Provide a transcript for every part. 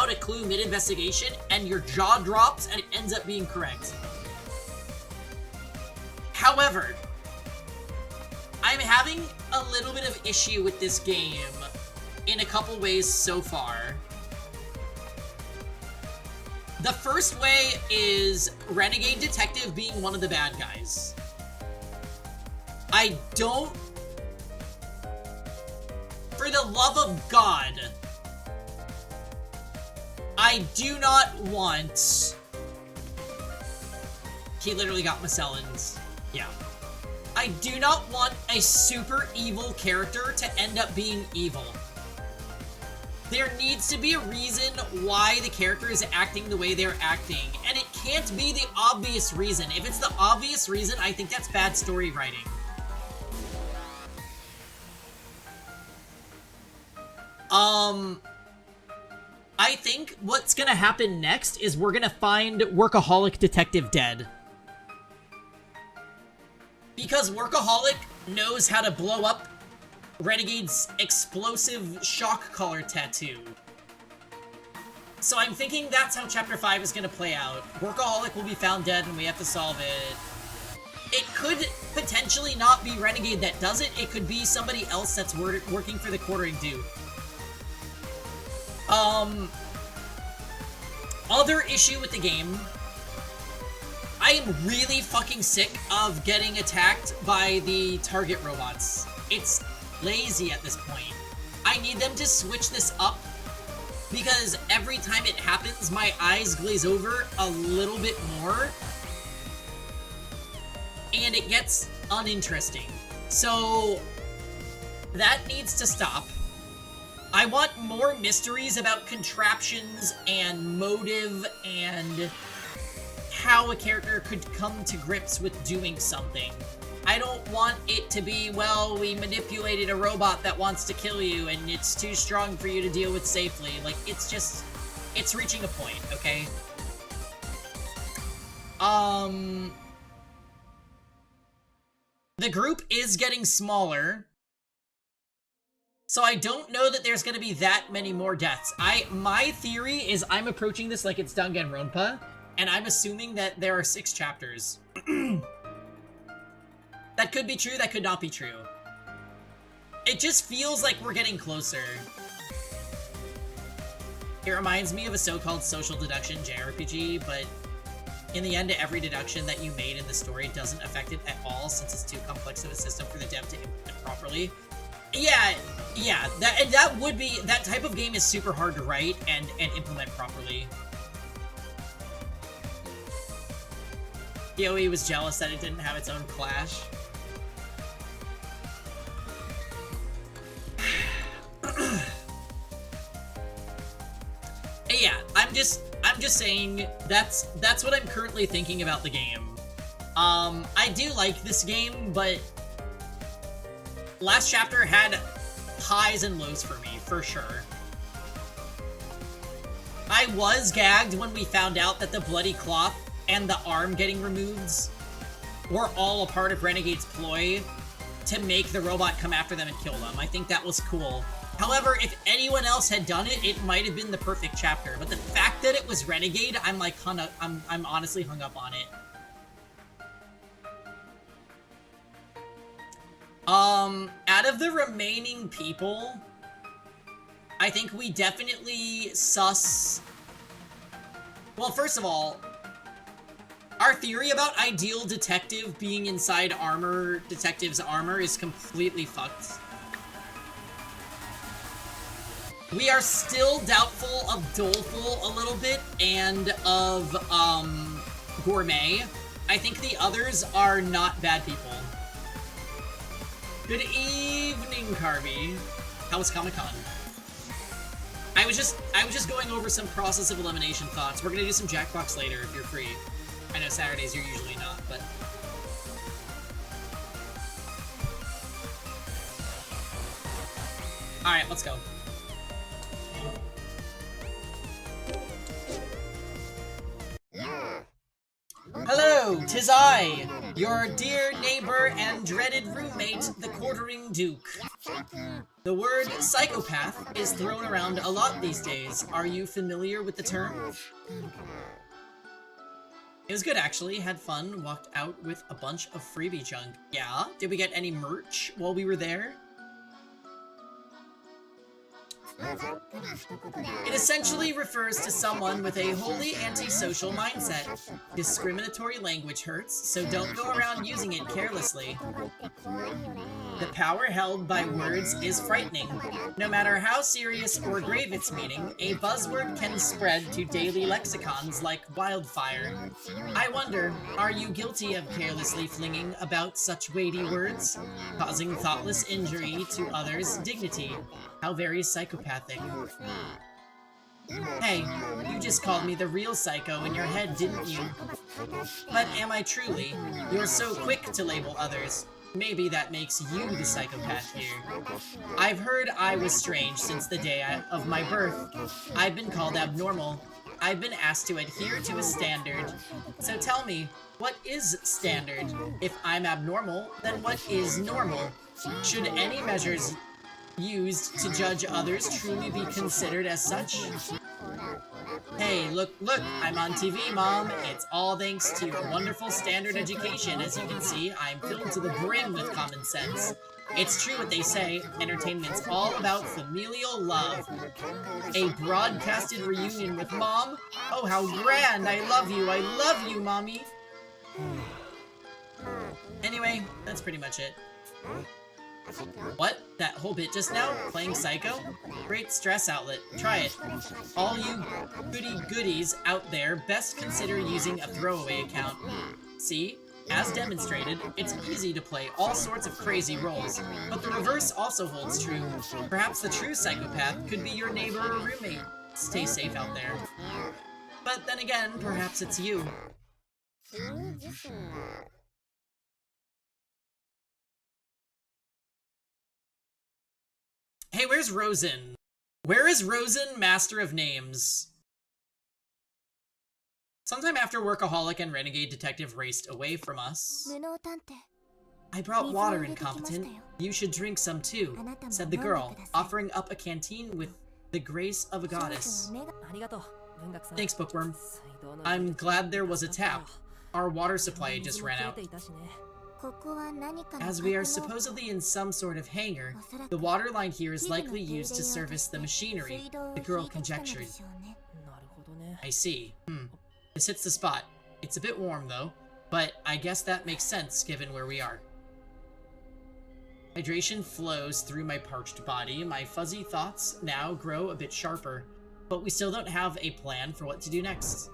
out a clue mid-investigation, and your jaw drops, and it ends up being correct. However, I'm having a little bit of issue with this game in a couple ways so far. The first way is Renegade Detective being one of the bad guys. I don't... For the love of God, I do not want... He literally got Macellans. Yeah. I do not want a super evil character to end up being evil. There needs to be a reason why the character is acting the way they're acting, and it can't be the obvious reason. If it's the obvious reason, I think that's bad story writing. I think what's gonna happen next is we're gonna find Workaholic Detective dead. Because Workaholic knows how to blow up Renegade's explosive shock collar tattoo. So I'm thinking that's how Chapter 5 is gonna play out. Workaholic will be found dead and we have to solve it. It could potentially not be Renegade that does it. It could be somebody else that's working for the Quartering Duke. Other issue with the game, I am really fucking sick of getting attacked by the target robots. It's lazy at this point. I need them to switch this up because every time it happens, my eyes glaze over a little bit more and it gets uninteresting. So that needs to stop. I want more mysteries about contraptions and motive and how a character could come to grips with doing something. I don't want it to be, well, we manipulated a robot that wants to kill you and it's too strong for you to deal with safely. Like, it's just, it's reaching a point, okay? The group is getting smaller. So I don't know that there's gonna be that many more deaths. My theory is I'm approaching this like it's Danganronpa, and I'm assuming that there are 6 chapters. That could be true, that could not be true. It just feels like we're getting closer. It reminds me of a so-called social deduction JRPG, but in the end, every deduction that you made in the story doesn't affect it at all, since it's too complex of a system for the dev to implement properly. Yeah, that would be, that type of game is super hard to write and implement properly. PoE was jealous that it didn't have its own Clash. Yeah, I'm just saying that's what I'm currently thinking about the game. I do like this game, but last chapter had highs and lows for me, for sure. I was gagged when we found out that the bloody cloth and the arm getting removed were all a part of Renegade's ploy to make the robot come after them and kill them. I think that was cool. However, if anyone else had done it, it might have been the perfect chapter. But the fact that it was Renegade, I'm like I'm honestly hung up on it. Out of the remaining people, I think we definitely sus... Well, first of all, our theory about Ideal Detective being inside Detective's armor is completely fucked. We are still doubtful of Doleful a little bit, and of, Gourmet. I think the others are not bad people. Good evening, Carby. How was Comic-Con? I was just going over some Process of Elimination thoughts. We're gonna do some Jackbox later if you're free. I know Saturdays you're usually not, but... Alright, let's go. Hello, 'tis I, your dear neighbor and dreaded roommate, the Quartering Duke. The word psychopath is thrown around a lot these days. Are you familiar with the term? It was good, actually. Had fun. Walked out with a bunch of freebie junk. Yeah? Did we get any merch while we were there? It essentially refers to someone with a wholly antisocial mindset. Discriminatory language hurts, so don't go around using it carelessly. The power held by words is frightening. No matter how serious or grave its meaning, a buzzword can spread to daily lexicons like wildfire. I wonder, are you guilty of carelessly flinging about such weighty words, causing thoughtless injury to others' dignity? How very psychopathic. Hey, you just called me the real psycho in your head, didn't you? But am I truly? You're so quick to label others. Maybe that makes you the psychopath here. I've heard I was strange since the day of my birth. I've been called abnormal. I've been asked to adhere to a standard. So tell me, what is standard? If I'm abnormal, then what is normal? Should any measures used to judge others truly be considered as such? Hey, look, I'm on TV, Mom. It's all thanks to your wonderful standard education. As you can see, I'm filled to the brim with common sense. It's true what they say, entertainment's all about familial love. A broadcasted reunion with Mom? Oh, how grand! I love you, Mommy! Anyway, that's pretty much it. What? That whole bit just now? Playing Psycho? Great stress outlet. Try it. All you goody-goodies out there, best consider using a throwaway account. See? As demonstrated, it's easy to play all sorts of crazy roles, but the reverse also holds true. Perhaps the true psychopath could be your neighbor or roommate. Stay safe out there. But then again, perhaps it's you. Hey, where's Rosen? Where is Rosen, Master of Names? Sometime after Workaholic and Renegade Detective raced away from us. I brought water, incompetent. You should drink some too, said the girl, offering up a canteen with the grace of a goddess. Thanks, Bookworm. I'm glad there was a tap. Our water supply just ran out. As we are supposedly in some sort of hangar, the water line here is likely used to service the machinery, the girl conjectured. I see. This hits the spot. It's a bit warm, though, but I guess that makes sense given where we are. Hydration flows through my parched body. My fuzzy thoughts now grow a bit sharper, but we still don't have a plan for what to do next.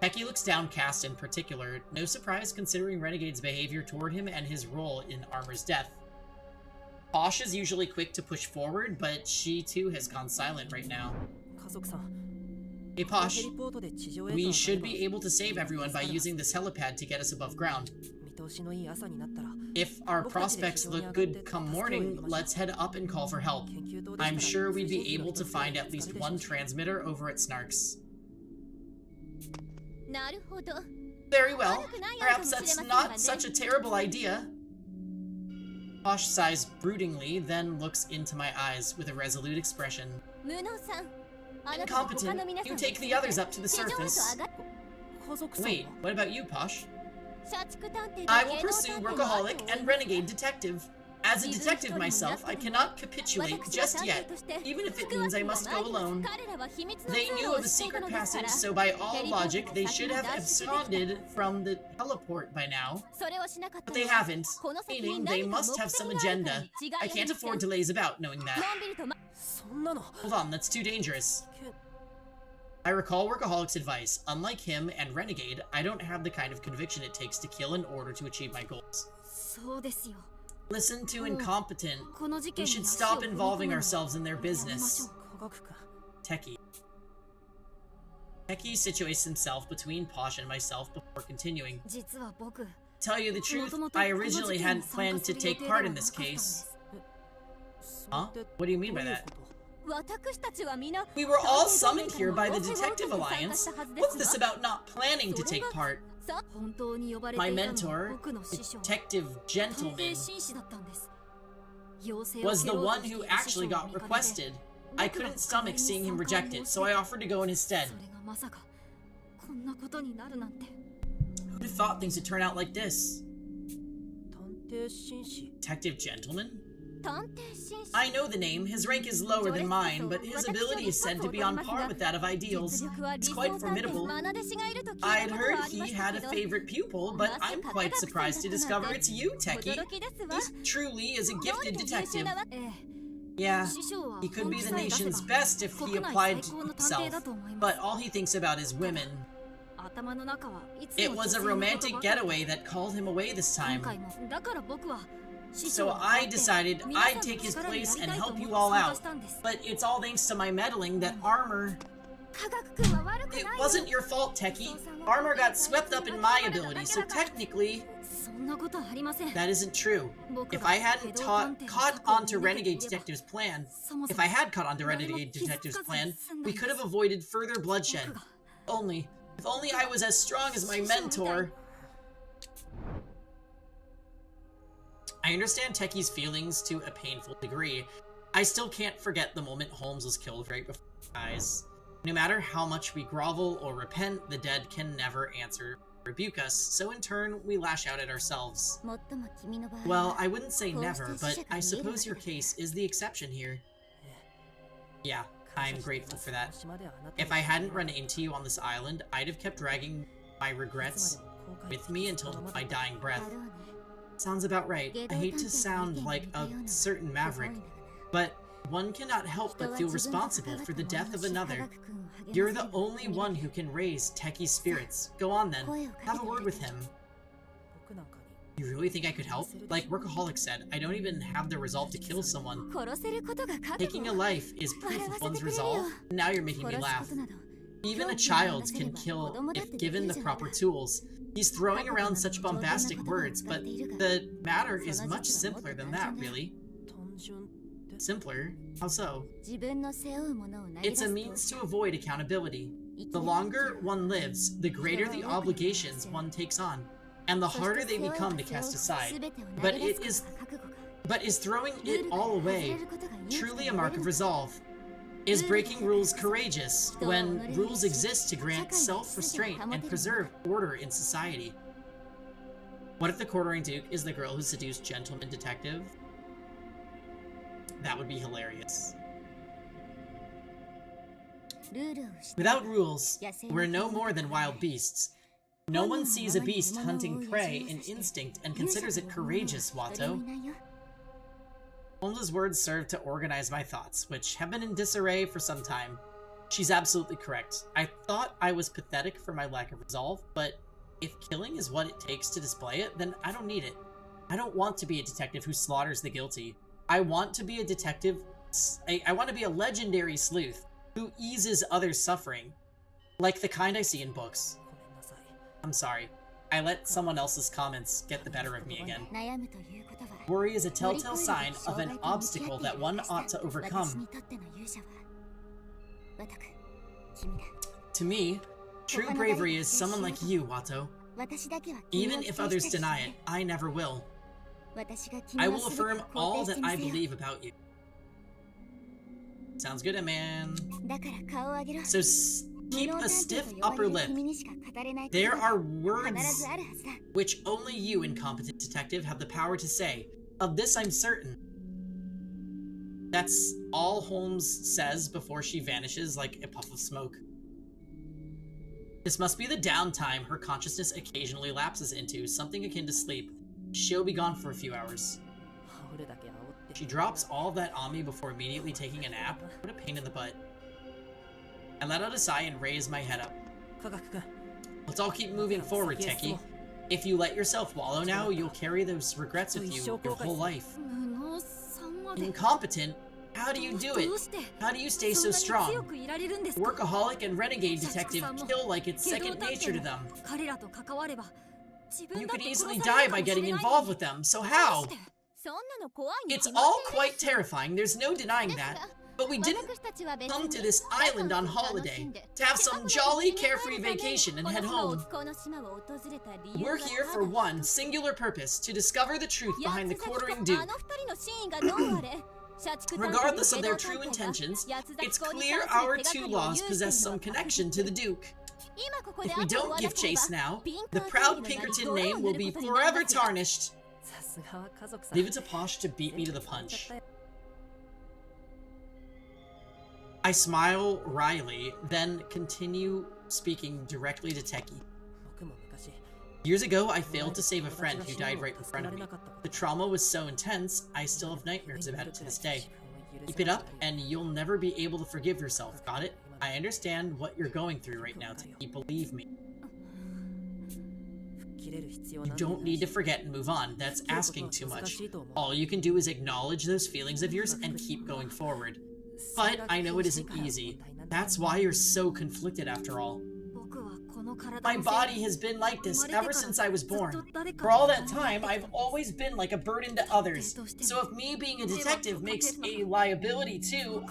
Pecky looks downcast in particular, no surprise considering Renegade's behavior toward him and his role in Armor's death. Posh is usually quick to push forward, but she too has gone silent right now. Hey Posh, we should be able to save everyone by using this helipad to get us above ground. If our prospects look good come morning, let's head up and call for help. I'm sure we'd be able to find at least one transmitter over at Snark's. Very well. Perhaps that's not such a terrible idea. Posh sighs broodingly, then looks into my eyes with a resolute expression. Incompetent, you take the others up to the surface. Wait, what about you, Posh? I will pursue Workaholic and Renegade Detective. As a detective myself, I cannot capitulate just yet, even if it means I must go alone. They knew of the secret passage, so by all logic, they should have absconded from the heliport by now. But they haven't, meaning they must have some agenda. I can't afford to laze about knowing that. Hold on, that's too dangerous. I recall Workaholic's advice. Unlike him and Renegade, I don't have the kind of conviction it takes to kill in order to achieve my goals. Listen to incompetent. We should stop involving ourselves in their business. Techie. Techie situates himself between Posh and myself before continuing. Tell you the truth, I originally hadn't planned to take part in this case. Huh? What do you mean by that? We were all summoned here by the Detective Alliance. What's this about not planning to take part? My mentor, Detective Gentleman. was the one who actually got requested. I couldn't stomach seeing him reject it, so I offered to go in his stead. Who'd have thought things would turn out like this? Detective Gentleman? I know the name. His rank is lower than mine, but his ability is said to be on par with that of Ideal's. It's quite formidable. I'd heard he had a favorite pupil, but I'm quite surprised to discover it's you, Techie. He truly is a gifted detective. Yeah, he could be the nation's best if he applied to himself, but all he thinks about is women. It was a romantic getaway that called him away this time. So I decided I'd take his place and help you all out. But it's all thanks to my meddling that armor... It wasn't your fault, Techie. Armor got swept up in my ability, so technically... That isn't true. If I hadn't caught on to Renegade Detective's plan, we could have avoided further bloodshed. If only I was as strong as my mentor. I understand Techie's feelings to a painful degree. I still can't forget the moment Holmes was killed right before my eyes. No matter how much we grovel or repent, the dead can never answer or rebuke us, so in turn, we lash out at ourselves. Well, I wouldn't say never, but I suppose your case is the exception here. Yeah, I'm grateful for that. If I hadn't run into you on this island, I'd have kept dragging my regrets with me until my dying breath. Sounds about right. I hate to sound like a certain maverick, but one cannot help but feel responsible for the death of another. You're the only one who can raise Techie's spirits. Go on then, have a word with him. You really think I could help? Like Workaholic said, I don't even have the resolve to kill someone. Taking a life is proof of one's resolve. Now you're making me laugh. Even a child can kill if given the proper tools. He's throwing around such bombastic words, but the matter is much simpler than that, really. Simpler? How so? It's a means to avoid accountability. The longer one lives, the greater the obligations one takes on, and the harder they become to cast aside. But is throwing it all away truly a mark of resolve? Is breaking rules courageous when rules exist to grant self-restraint and preserve order in society? What if the Quartering Duke is the girl who seduced Gentleman Detective? That would be hilarious. Without rules, we're no more than wild beasts. No one sees a beast hunting prey in instinct and considers it courageous, Watto. Holmes' words served to organize my thoughts, which have been in disarray for some time. She's absolutely correct. I thought I was pathetic for my lack of resolve, but if killing is what it takes to display it, then I don't need it. I don't want to be a detective who slaughters the guilty. I want to be a detective... I want to be a legendary sleuth who eases others' suffering, like the kind I see in books. I'm sorry. I let someone else's comments get the better of me again. Worry is a telltale sign of an obstacle that one ought to overcome. To me, true bravery is someone like you, Watto. Even if others deny it, I never will. I will affirm all that I believe about you. Sounds good, man. So keep a stiff upper lip. There are words which only you, incompetent detective, have the power to say. Of this I'm certain. That's all Holmes says before she vanishes like a puff of smoke. This must be the downtime her consciousness occasionally lapses into, something akin to sleep. She'll be gone for a few hours. She drops all of that on me before immediately taking a nap. What a pain in the butt. I let out a sigh and raised my head up. Let's all keep moving forward, Techie. If you let yourself wallow now, you'll carry those regrets with you your whole life. Incompetent? How do you do it? How do you stay so strong? Workaholic and Renegade Detective kill like it's second nature to them. You could easily die by getting involved with them, so how? It's all quite terrifying, there's no denying that. But we didn't come to this island on holiday to have some jolly, carefree vacation and head home. We're here for one singular purpose, to discover the truth behind the quartering Duke. Regardless of their true intentions, it's clear our two laws possess some connection to the Duke. If we don't give chase now, the proud Pinkerton name will be forever tarnished. Leave it to Posh to beat me to the punch. I smile wryly, then continue speaking directly to Teki. Years ago, I failed to save a friend who died right in front of me. The trauma was so intense, I still have nightmares about it to this day. Keep it up, and you'll never be able to forgive yourself, got it? I understand what you're going through right now, Teki, believe me. You don't need to forget and move on, that's asking too much. All you can do is acknowledge those feelings of yours and keep going forward. But I know it isn't easy. That's why you're so conflicted after all. My body has been like this ever since I was born. For all that time, I've always been like a burden to others. So if me being a detective makes a liability too,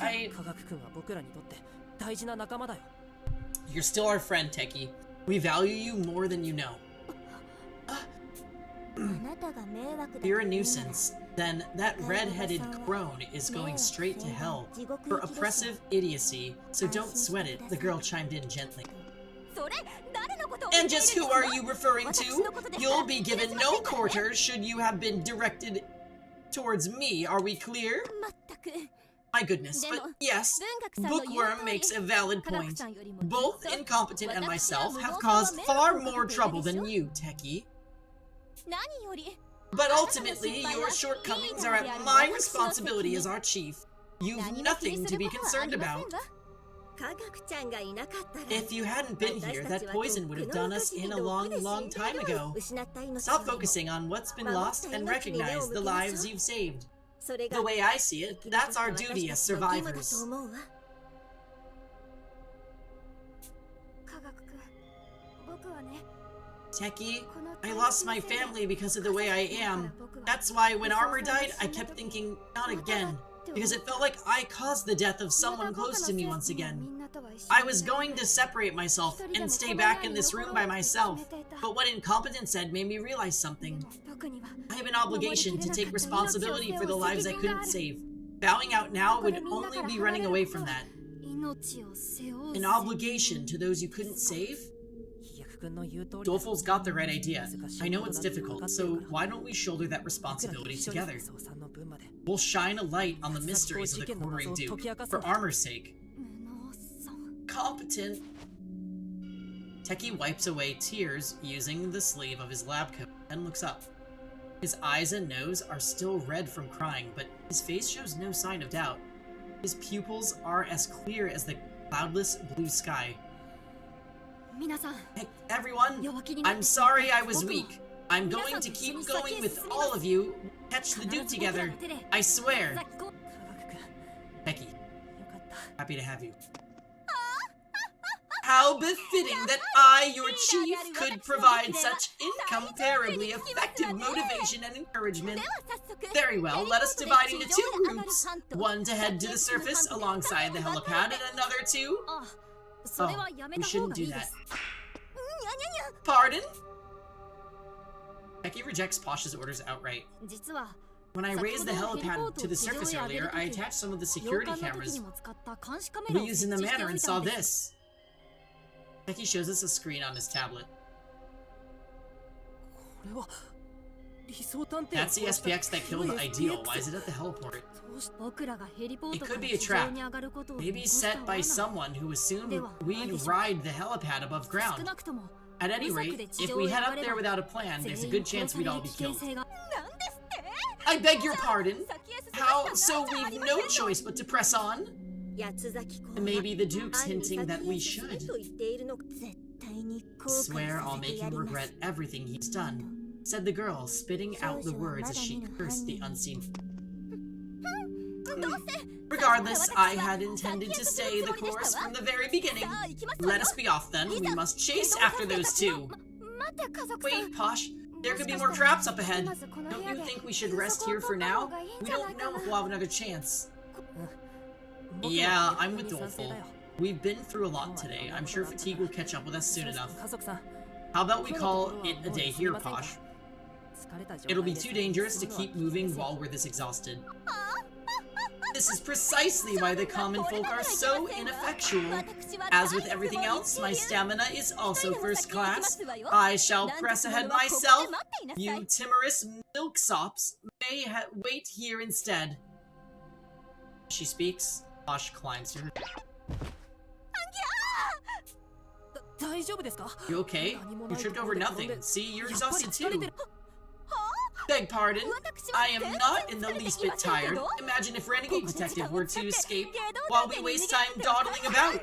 You're still our friend, Teki. We value you more than you know. You're a nuisance. Then that red-headed crone is going straight to hell for oppressive idiocy, so don't sweat it, the girl chimed in gently. And just who are you referring to? You'll be given no quarter should you have been directed towards me, are we clear? My goodness, but yes, Bookworm makes a valid point. Both Incompetent and myself have caused far more trouble than you, Teki. But ultimately, your shortcomings are at my responsibility as our chief. You've nothing to be concerned about. If you hadn't been here, that poison would have done us in a long time ago. Stop focusing on what's been lost and recognize the lives you've saved. The way I see it, that's our duty as survivors. Teki, I lost my family because of the way I am. That's why when Armor died, I kept thinking, not again, because it felt like I caused the death of someone close to me once again. I was going to separate myself and stay back in this room by myself, but what Incompetent said made me realize something. I have an obligation to take responsibility for the lives I couldn't save. Bowing out now would only be running away from that. An obligation to those you couldn't save? Dolefol's got the right idea. I know it's difficult, so why don't we shoulder that responsibility together? We'll shine a light on the mysteries of the quartering Duke, for Armor's sake. Competent. Teki wipes away tears using the sleeve of his lab coat, then looks up. His eyes and nose are still red from crying, but his face shows no sign of doubt. His pupils are as clear as the cloudless blue sky. Hey, everyone, I'm sorry I was weak. I'm going to keep going with all of you. Catch the Duke together. I swear. Teki, happy to have you. How befitting that I, your chief, could provide such incomparably effective motivation and encouragement. Very well, let us divide into two groups. One to head to the surface alongside the helipad and another to... Oh, we shouldn't do that. Pardon? Teki rejects Posh's orders outright. When I raised the helipad to the surface earlier, I attached some of the security cameras we used in the manor and saw this. Teki shows us a screen on his tablet. That's the SPX that killed Ideal. Why is it at the heliport? It could be a trap. Maybe set by someone who assumed we'd ride the helipad above ground. At any rate, if we head up there without a plan, there's a good chance we'd all be killed. I beg your pardon? How? So we've no choice but to press on? Maybe the Duke's hinting that we should. Swear I'll make him regret everything he's done, said the girl, spitting out the words as she cursed the unseen. Regardless, I had intended to stay the course from the very beginning. Let us be off then. We must chase after those two. Wait, Posh. There could be more traps up ahead. Don't you think we should rest here for now? We don't know if we'll have another chance. Yeah, I'm with Doleful. We've been through a lot today. I'm sure fatigue will catch up with us soon enough. How about we call it a day here, Posh? It'll be too dangerous to keep moving while we're this exhausted. This is precisely why the common folk are so ineffectual. As with everything else, my stamina is also first class. I shall press ahead myself. You timorous milksops may wait here instead. She speaks. Posh climbs to her. You okay? You tripped over nothing. See, you're exhausted too. Beg pardon? I am not in the least bit tired. Imagine if Renegade Detective were to escape while we waste time dawdling about.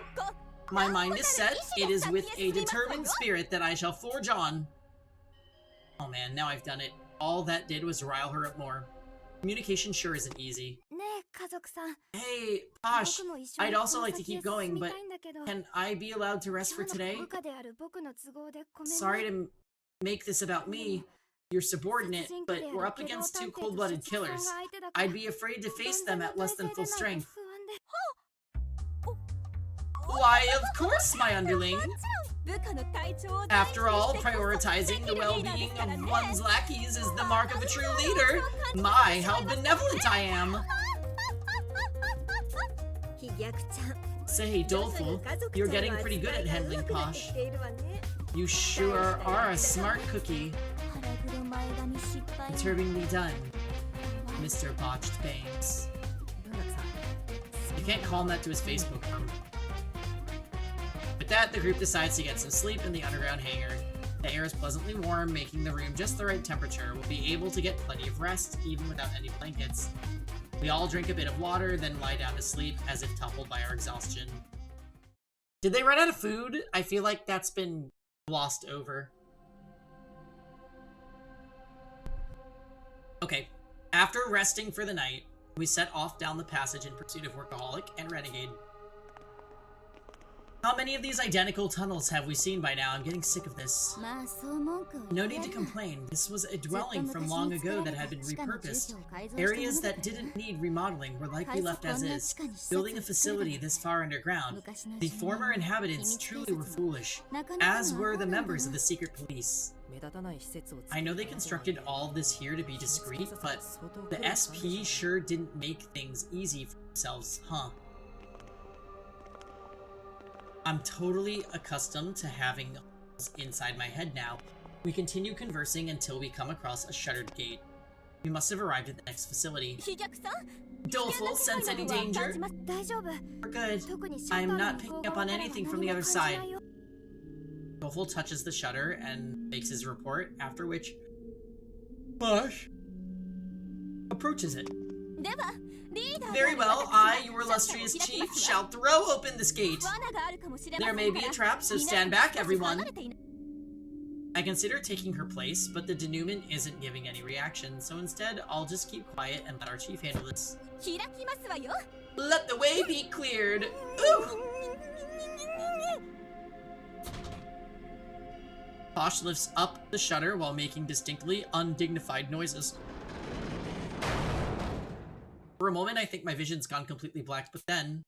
My mind is set. It is with a determined spirit that I shall forge on. Oh man, now I've done it. All that did was rile her up more. Communication sure isn't easy. Hey, Posh, I'd also like to keep going, but can I be allowed to rest for today? Sorry to make this about me, your subordinate, but we're up against two cold-blooded killers. I'd be afraid to face them at less than full strength. Why, of course, my underling. After all, prioritizing the well-being of one's lackeys is the mark of a true leader. My, how benevolent I am! Say, Doleful, you're getting pretty good at handling Posh. You sure are a smart cookie. Perturbingly done, Mr. Botched Bangs. You can't call him that to his Facebook account. With that, the group decides to get some sleep in the underground hangar. The air is pleasantly warm, making the room just the right temperature. We'll be able to get plenty of rest, even without any blankets. We all drink a bit of water, then lie down to sleep, as if toppled by our exhaustion. Did they run out of food? I feel like that's been glossed over. Okay, after resting for the night, we set off down the passage in pursuit of Workaholic and Renegade. How many of these identical tunnels have we seen by now? I'm getting sick of this. No need to complain. This was a dwelling from long ago that had been repurposed. Areas that didn't need remodeling were likely left as is. Building a facility this far underground, the former inhabitants truly were foolish, as were the members of the secret police. I know they constructed all this here to be discreet, but the SP sure didn't make things easy for themselves, huh? I'm totally accustomed to having holes inside my head now. We continue conversing until we come across a shuttered gate. We must have arrived at the next facility. Doleful, sense any danger? We're good. I am not picking up on anything from the other side. Doleful touches the shutter and makes his report, after which Posh approaches it. Very well, I, your illustrious chief, shall throw open this gate. There may be a trap, so stand back, everyone. I consider taking her place, but the denouement isn't giving any reaction, so instead, I'll just keep quiet and let our chief handle this. Let the way be cleared. Ooh! Posh lifts up the shutter while making distinctly undignified noises. For a moment, I think my vision's gone completely black, but then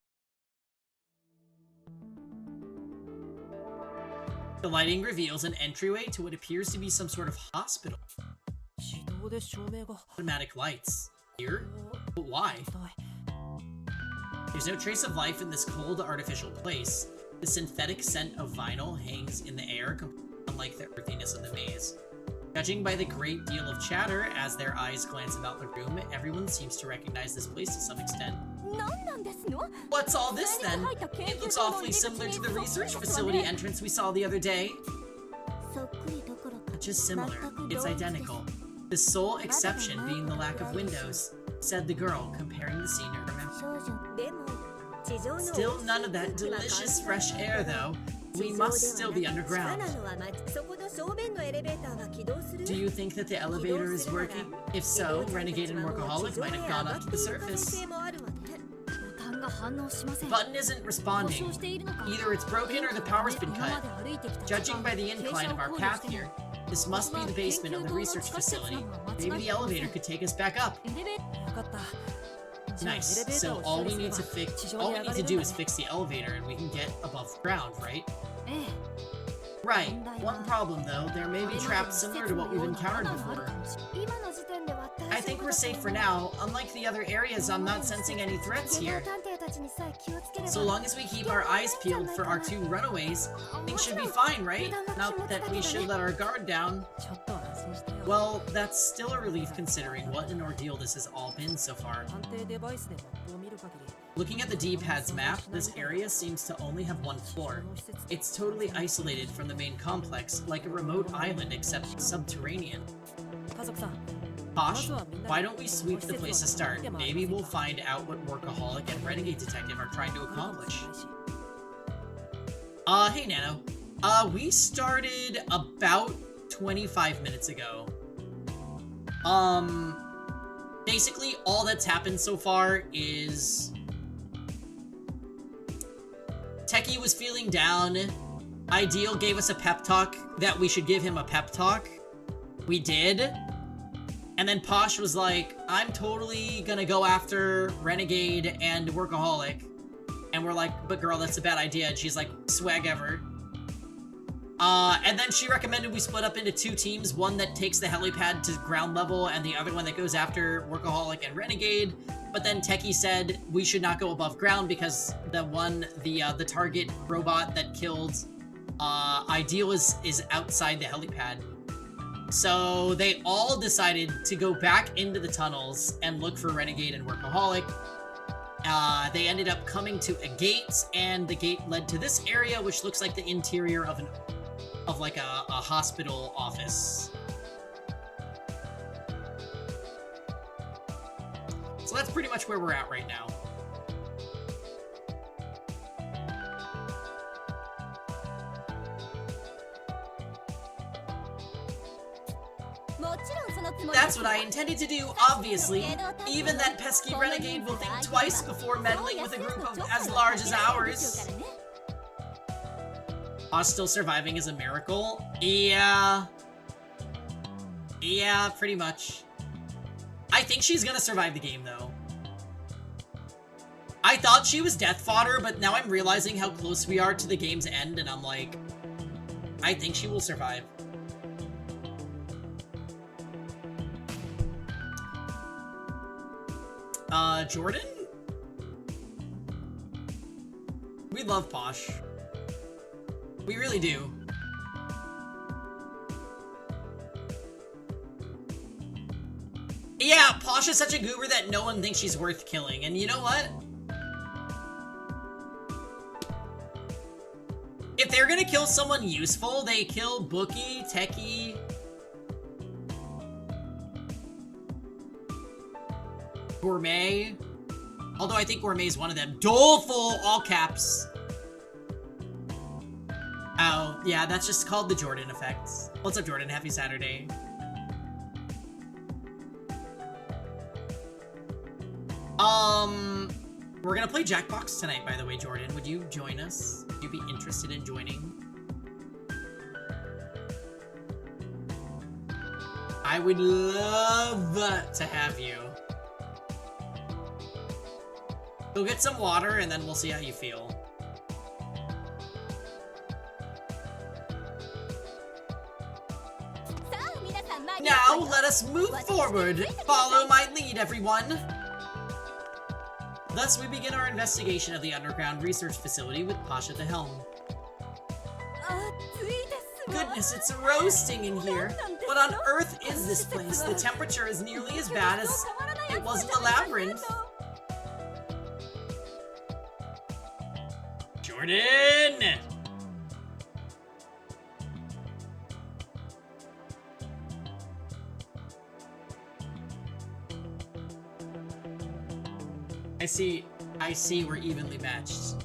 the lighting reveals an entryway to what appears to be some sort of hospital. Automatic lights. Here? But why? There's no trace of life in this cold, artificial place. The synthetic scent of vinyl hangs in the air, unlike the earthiness of the maze. Judging by the great deal of chatter as their eyes glance about the room, everyone seems to recognize this place to some extent. What's all this then? It looks awfully similar to the research facility entrance we saw the other day. Not just similar, it's identical. The sole exception being the lack of windows, said the girl, comparing the scene to her memory. Still none of that delicious fresh air though. We must still be underground. Do you think that the elevator is working? If so, Renegade and Workaholic might have gone up to the surface. Button isn't responding. Either it's broken or the power's been cut. Judging by the incline of our path here, this must be the basement of the research facility. Maybe the elevator could take us back up. Nice. So all we need to do is fix the elevator and we can get above ground, right? Right. One problem though, there may be traps similar to what we've encountered before. I think we're safe for now. Unlike the other areas, I'm not sensing any threats here. So long as we keep our eyes peeled for our two runaways, things should be fine, right? Not that we should let our guard down. Well, that's still a relief considering what an ordeal this has all been so far. Looking at the D-pad's map, this area seems to only have one floor. It's totally isolated from the main complex, like a remote island except subterranean. Posh, why don't we sweep the place to start? Maybe we'll find out what Workaholic and Renegade Detective are trying to accomplish. Hey Nano. We started about 25 minutes ago. Basically all that's happened so far is Techie was feeling down. Ideal gave us a pep talk that we should give him a pep talk. We did. And then Posh was like, I'm totally gonna go after Renegade and Workaholic. And we're like, but girl, that's a bad idea. And she's like, swag ever. And then she recommended we split up into two teams. One that takes the helipad to ground level and the other one that goes after Workaholic and Renegade. But then Techie said we should not go above ground because the target robot that killed Ideal is outside the helipad. So they all decided to go back into the tunnels and look for Renegade and Workaholic. They ended up coming to a gate, and the gate led to this area, which looks like the interior of like a hospital office. So that's pretty much where we're at right now. That's what I intended to do, obviously. Even that pesky Renegade will think twice before meddling with a group as large as ours. Us still surviving is a miracle? Yeah. Yeah, pretty much. I think she's gonna survive the game, though. I thought she was death fodder, but now I'm realizing how close we are to the game's end, and I'm like, I think she will survive. Jordan? We love Posh. We really do. Yeah, Posh is such a goober that no one thinks she's worth killing, and you know what? If they're gonna kill someone useful, they kill Bookie, Techie, Gourmet. Although I think Gourmet is one of them. Doleful, all caps. Oh, yeah, that's just called the Jordan effect. What's up, Jordan? Happy Saturday. We're gonna play Jackbox tonight, by the way, Jordan. Would you join us? Would you be interested in joining? I would love to have you. Go get some water, and then we'll see how you feel. Now, let us move forward. Follow my lead, everyone. Thus, we begin our investigation of the underground research facility with Posh at the helm. Goodness, it's roasting in here. What on earth is this place? The temperature is nearly as bad as it was in the labyrinth. Jordan! I see we're evenly matched.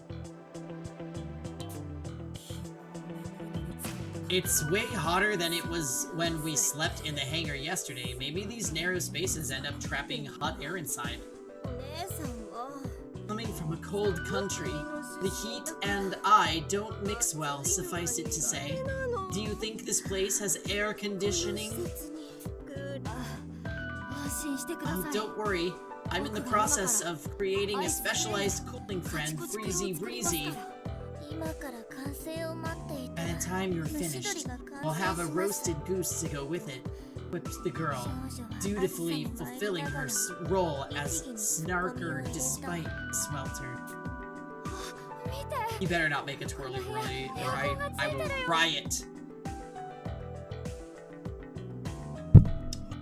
It's way hotter than it was when we slept in the hangar yesterday. Maybe these narrow spaces end up trapping hot air inside. Coming from a cold country, the heat and I don't mix well, suffice it to say. Do you think this place has air conditioning? Oh, don't worry. I'm in the process of creating a specialized cooling friend, Freezy Breezy. By the time you're finished, I'll have a roasted goose to go with it, quipped the girl, dutifully fulfilling her role as Snarker despite Swelter. You better not make a twirly-whirly, or I will riot.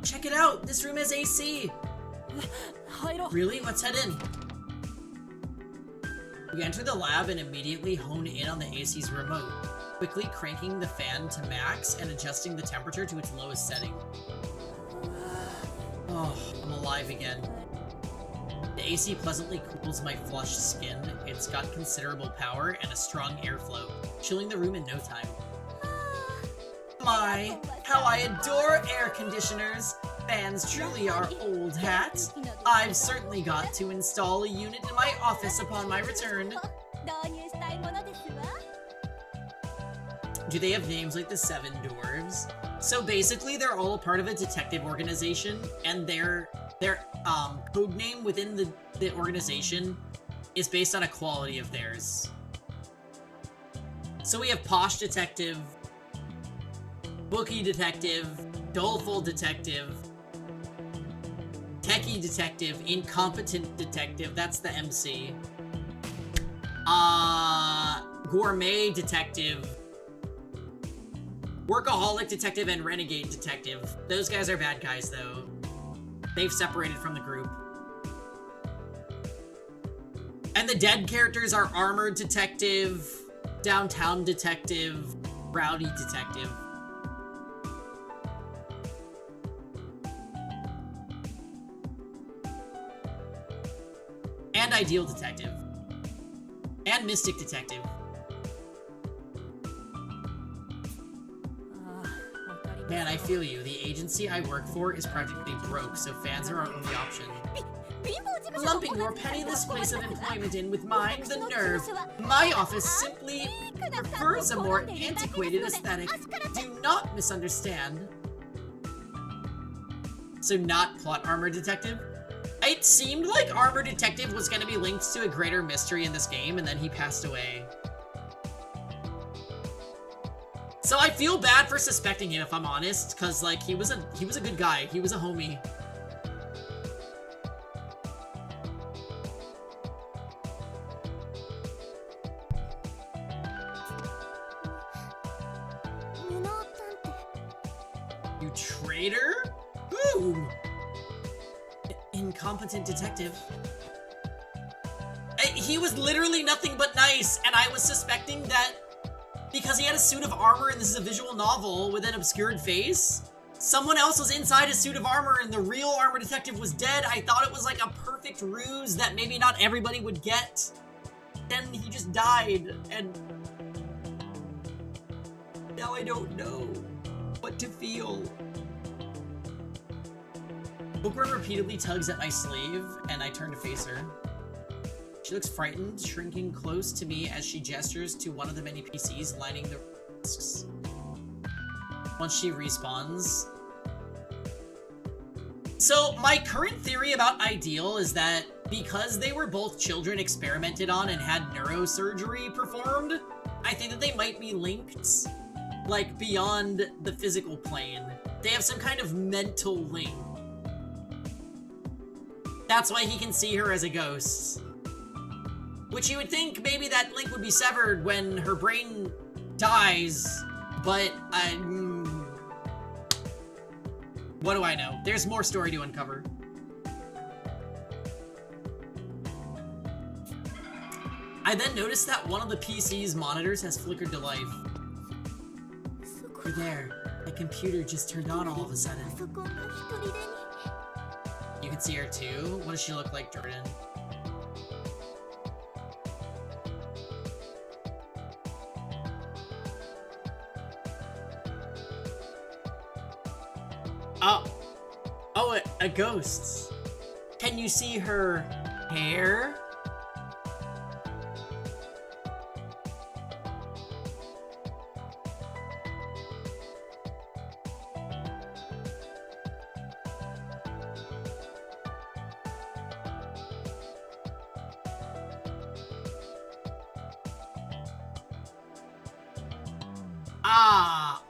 Check it out! This room has AC! Really? Let's head in. We enter the lab and immediately hone in on the AC's remote, quickly cranking the fan to max and adjusting the temperature to its lowest setting. Oh, I'm alive again. The AC pleasantly cools my flushed skin. It's got considerable power and a strong airflow, chilling the room in no time. My, how I adore air conditioners! Fans truly are old hats. I've certainly got to install a unit in my office upon my return. Do they have names like the Seven Dwarves? So basically, they're all a part of a detective organization, and their code name within the organization is based on a quality of theirs. So we have Posh Detective, Bookie Detective, Doleful Detective, Techie Detective, Incompetent Detective, that's the MC. Gourmet Detective, Workaholic Detective, and Renegade Detective. Those guys are bad guys, though. They've separated from the group. And the dead characters are Armored Detective, Downtown Detective, Rowdy Detective. And Ideal Detective. And Mystic Detective. Man, I feel you. The agency I work for is practically broke, so fans are our only option. Lumping your penniless place of employment in with mine, the nerve. My office simply prefers a more antiquated aesthetic. Do not misunderstand. So not plot Armor Detective? It seemed like Armor Detective was going to be linked to a greater mystery in this game, and then he passed away. So I feel bad for suspecting him, if I'm honest, because like he was a good guy. He was a homie. You traitor? Ooh. Incompetent detective. He was literally nothing but nice, and I was suspecting that because he had a suit of armor and this is a visual novel with an obscured face, someone else was inside a suit of armor and the real Armor Detective was dead. I thought it was like a perfect ruse that maybe not everybody would get. Then he just died, and now I don't know what to feel. Bookworm repeatedly tugs at my sleeve, and I turn to face her. She looks frightened, shrinking close to me as she gestures to one of the many PCs lining the risks. Once she respawns. So, my current theory about Ideal is that because they were both children experimented on and had neurosurgery performed, I think that they might be linked, like, beyond the physical plane. They have some kind of mental link. That's why he can see her as a ghost. Which you would think maybe that link would be severed when her brain dies, but what do I know? There's more story to uncover. I then noticed that one of the PC's monitors has flickered to life. You're there. The computer just turned on all of a sudden. You can see her too? What does she look like, Jordan? Oh, a ghost. Can you see her hair?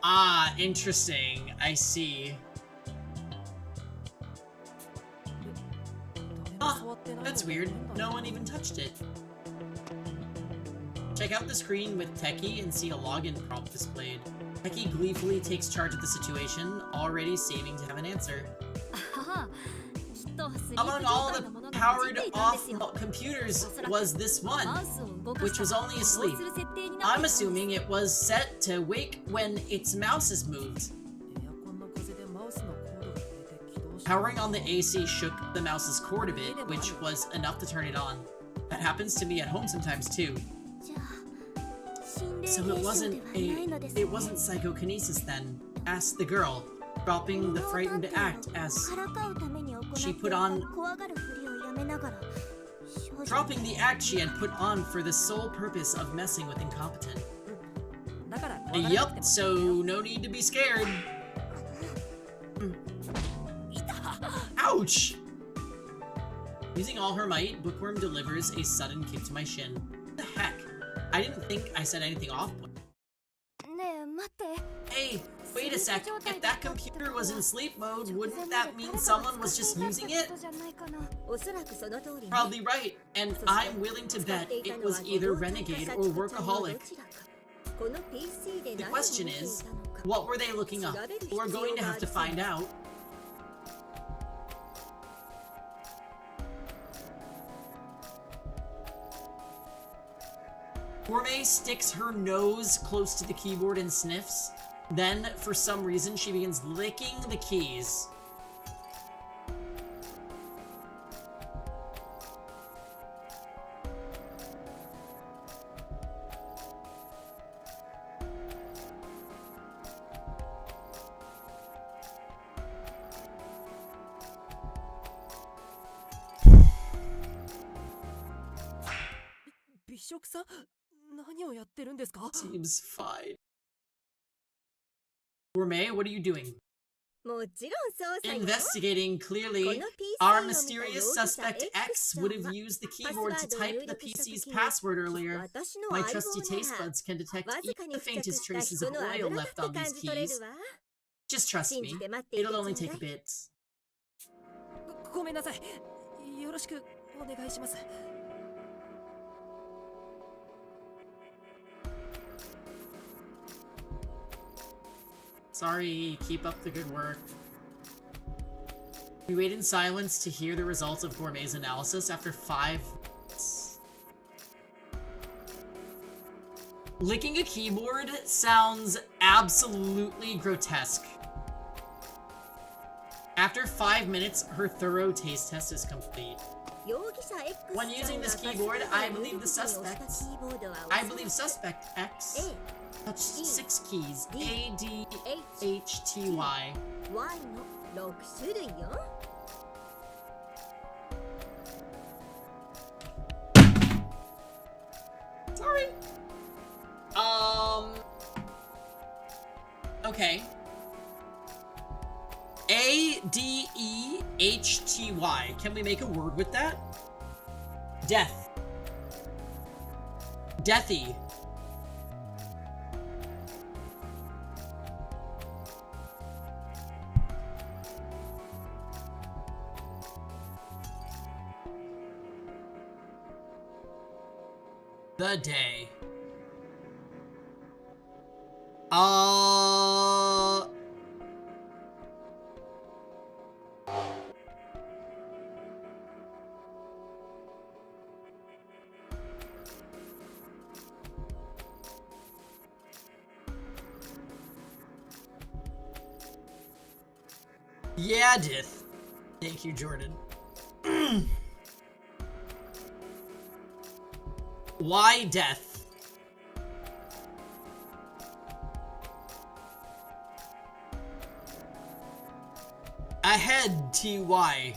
Ah, interesting. I see. Ah, that's weird. No one even touched it. Check out the screen with Techie and see a login prompt displayed. Techie gleefully takes charge of the situation, already saving to have an answer. Among all the powered-off computers was this one, which was only asleep. I'm assuming it was set to wake when its mouse is moved. Powering on the AC shook the mouse's cord a bit, which was enough to turn it on. That happens to me at home sometimes too. So it wasn't psychokinesis then, asked the girl, dropping the frightened act as she put on... dropping the act she had put on for the sole purpose of messing with incompetent. Yup, so no need to be scared. Ouch! Using all her might, Bookworm delivers a sudden kick to my shin. What the heck? I didn't think I said anything off. Hey, wait a sec. If that computer was in sleep mode, wouldn't that mean someone was just using it? Probably right, and I'm willing to bet it was either Renegade or Workaholic. The question is, what were they looking up? We're going to have to find out. Gourmet sticks her nose close to the keyboard and sniffs. Then, for some reason, she begins licking the keys. Seems fine. Gourmet, what are you doing? Investigating, clearly. Our mysterious suspect X would have used the keyboard to type the PC's password earlier. My trusty taste buds can detect even the faintest traces of oil left on these keys. Just trust me. It'll only take a bit. Sorry, keep up the good work. We wait in silence to hear the results of Gourmet's analysis after 5 minutes. Licking a keyboard sounds absolutely grotesque. After 5 minutes, her thorough taste test is complete. When using this keyboard, I believe suspect X touched 6 keys, A, D, H, T, Y. Sorry. Okay. A, D, E, H, T, Y. Can we make a word with that? Death. Deathy. The day. Yeah, Dith. Thank you, Jordan. Why death? Ahead, TY.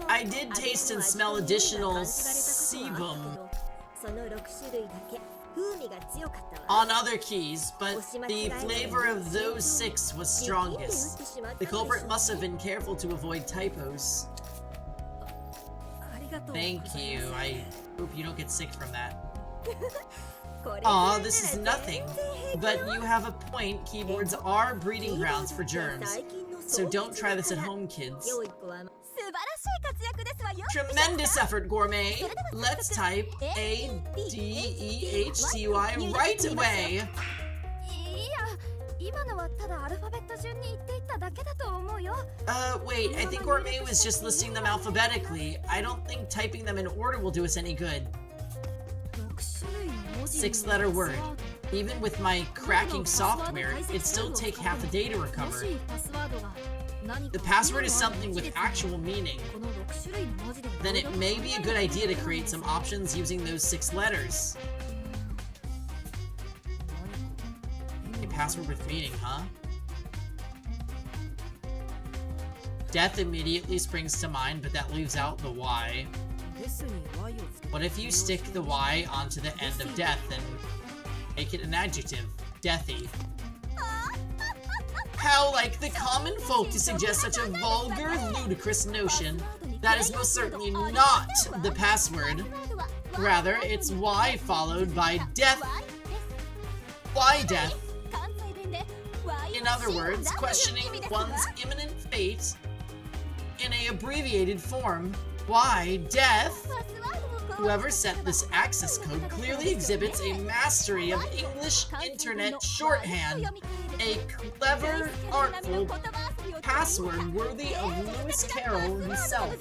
I did taste and smell additional sebum. on other keys, but the flavor of those 6 was strongest. The culprit must have been careful to avoid typos. Thank you. I hope you don't get sick from that. Aw, this is nothing. But you have a point. Keyboards are breeding grounds for germs. So don't try this at home, kids. Tremendous effort, Gourmet. Let's type A-D-E-H-T-Y right away. Wait, I think Gourmet was just listing them alphabetically. I don't think typing them in order will do us any good. 6-letter word. Even with my cracking software, it'd still take half a day to recover. The password is something with actual meaning. Then it may be a good idea to create some options using those 6 letters. A password with meaning, huh? Death immediately springs to mind, but that leaves out the Y. What if you stick the Y onto the end of death and make it an adjective? Deathy. How like the common folk to suggest such a vulgar, ludicrous notion. That is most certainly not the password. Rather, it's Y followed by death. Why death? In other words, questioning one's imminent fate in an abbreviated form. Why death? Whoever set this access code clearly exhibits a mastery of English internet shorthand. A clever, artful password worthy of Lewis Carroll himself.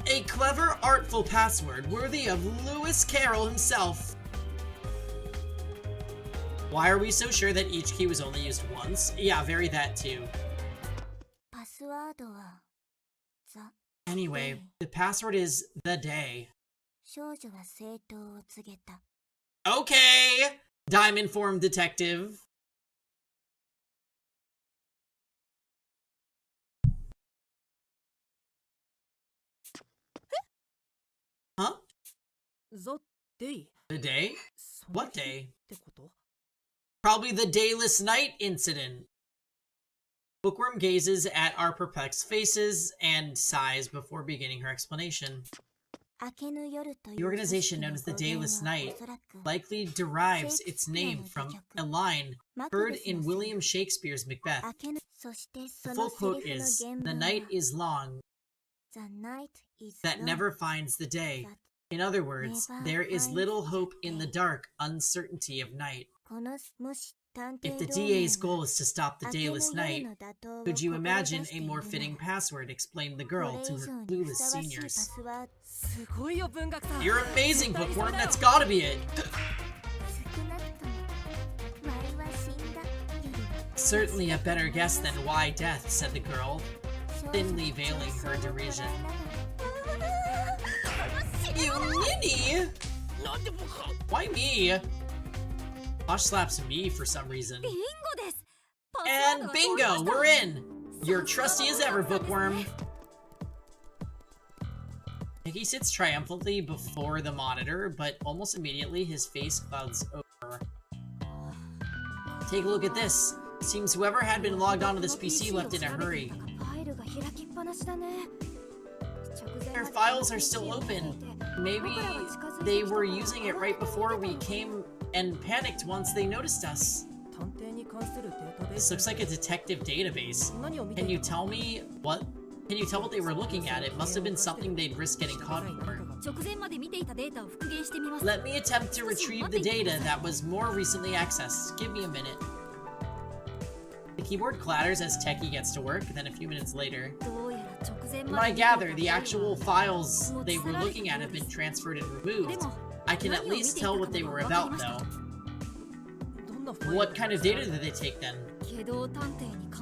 A clever, artful password worthy of Lewis Carroll himself. Why are we so sure that each key was only used once? Yeah, very that too. Anyway, the password is the day. Okay, Diamond Form Detective. Huh? The day? What day? Probably the dayless night incident. Bookworm gazes at our perplexed faces and sighs before beginning her explanation. The organization known as the Dayless Night likely derives its name from a line heard in William Shakespeare's Macbeth. The full quote is, "The night is long that never finds the day." In other words, there is little hope in the dark uncertainty of night. If the DA's goal is to stop the dayless night, could you imagine a more fitting password, explained the girl to her clueless seniors. You're amazing, Bookworm, that's gotta be it! Certainly a better guess than why death, said the girl, thinly veiling her derision. You ninny! Why me? Posh slaps me for some reason. And bingo, we're in! You're trusty as ever, Bookworm. Mickey sits triumphantly before the monitor, but almost immediately his face clouds over. Take a look at this. Seems whoever had been logged onto this PC left in a hurry. Their files are still open. Maybe they were using it right before we came and panicked once they noticed us. This looks like a detective database. Can you tell me what Can you tell what they were looking at? It must have been something they'd risk getting caught for. Let me attempt to retrieve the data that was more recently accessed. Give me a minute. The keyboard clatters as Techie gets to work, then a few minutes later. From what I gather, the actual files they were looking at have been transferred and removed. I can at least tell what they were about, though. What kind of data did they take, then?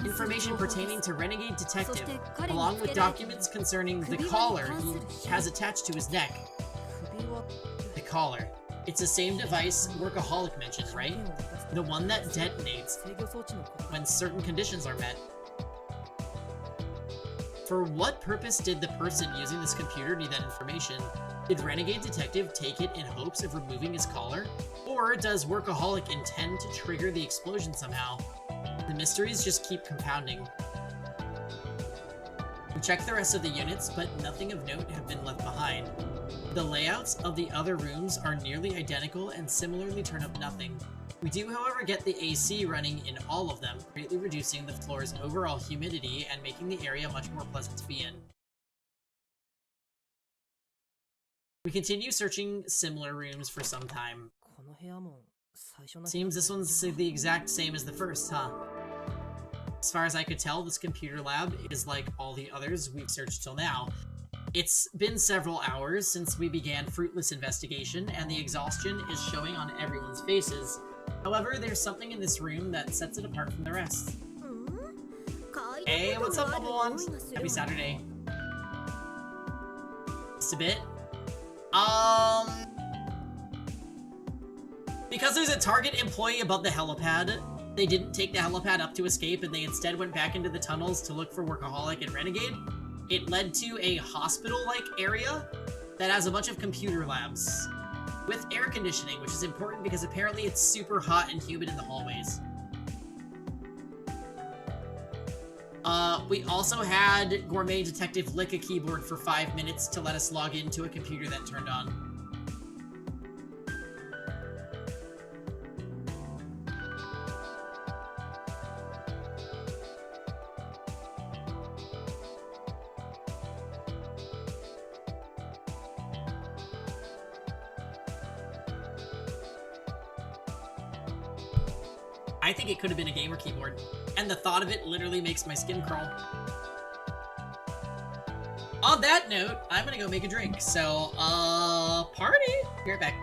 Information pertaining to Renegade Detective, along with documents concerning the collar he has attached to his neck. The collar. It's the same device Workaholic mentioned, right? The one that detonates when certain conditions are met. For what purpose did the person using this computer need that information? Did Renegade Detective take it in hopes of removing his collar? Or does Workaholic intend to trigger the explosion somehow? The mysteries just keep compounding. We checked the rest of the units, but nothing of note have been left behind. The layouts of the other rooms are nearly identical and similarly turn up nothing. We do, however, get the AC running in all of them, greatly reducing the floor's overall humidity and making the area much more pleasant to be in. We continue searching similar rooms for some time. Seems this one's the exact same as the first, huh? As far as I could tell, this computer lab is like all the others we've searched till now. It's been several hours since we began fruitless investigation, and the exhaustion is showing on everyone's faces. However, there's something in this room that sets it apart from the rest. Hey, what's up, Bubble Ones? Happy Saturday. Just a bit. Because there's a target employee above the helipad, they didn't take the helipad up to escape, and they instead went back into the tunnels to look for Workaholic and Renegade. It led to a hospital-like area that has a bunch of computer labs with air conditioning, which is important because apparently it's super hot and humid in the hallways. We also had Gourmet Detective lick a keyboard for 5 minutes to let us log into a computer that turned on. I think it could have been a gamer keyboard, and the thought of it literally makes my skin crawl. On that note, I'm gonna go make a drink, so, party! Be right back.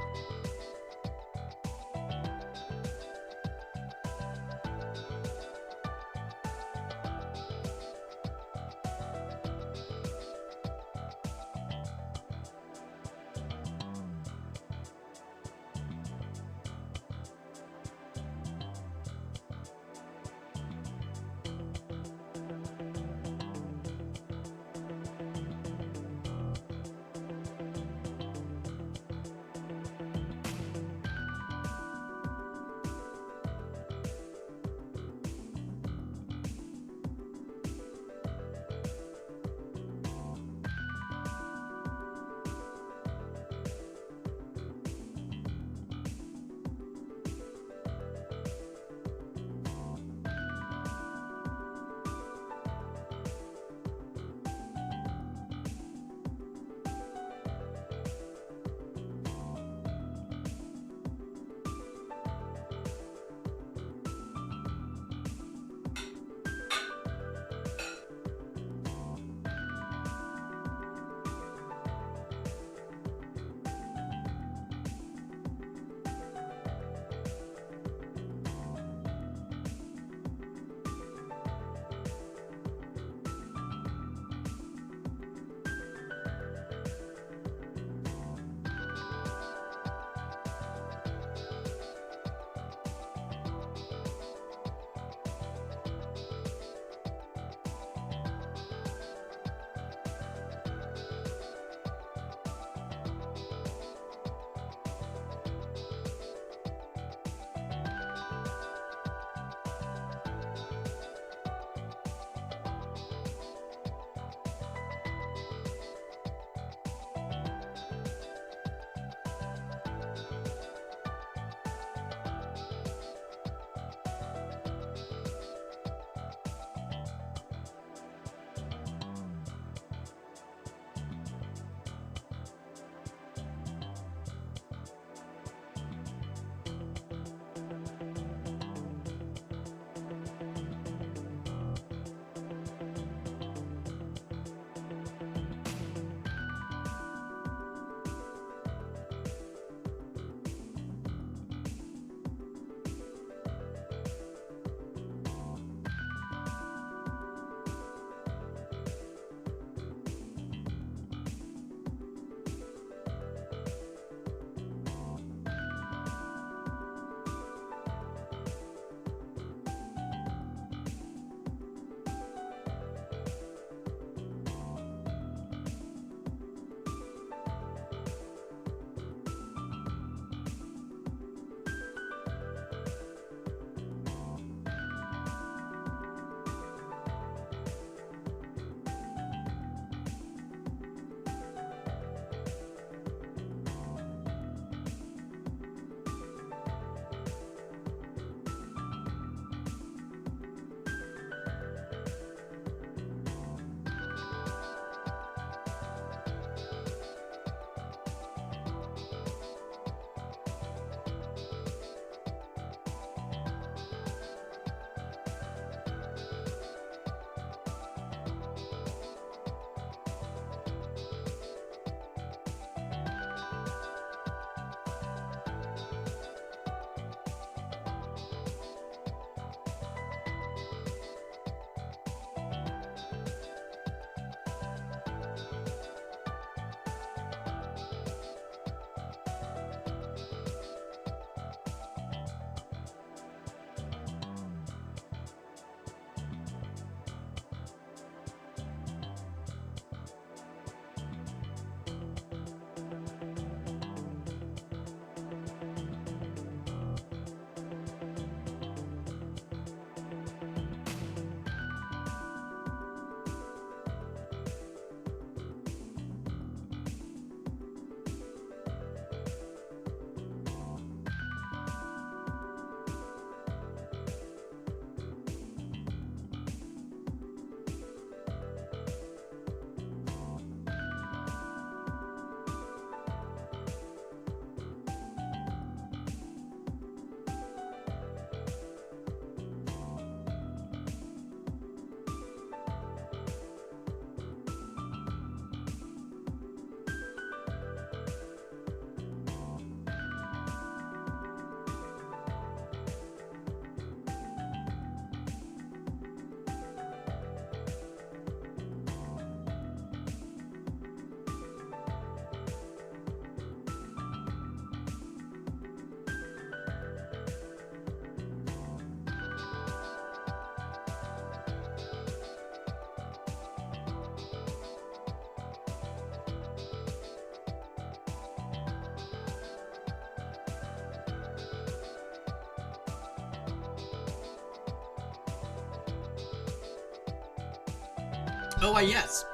Oh, yes.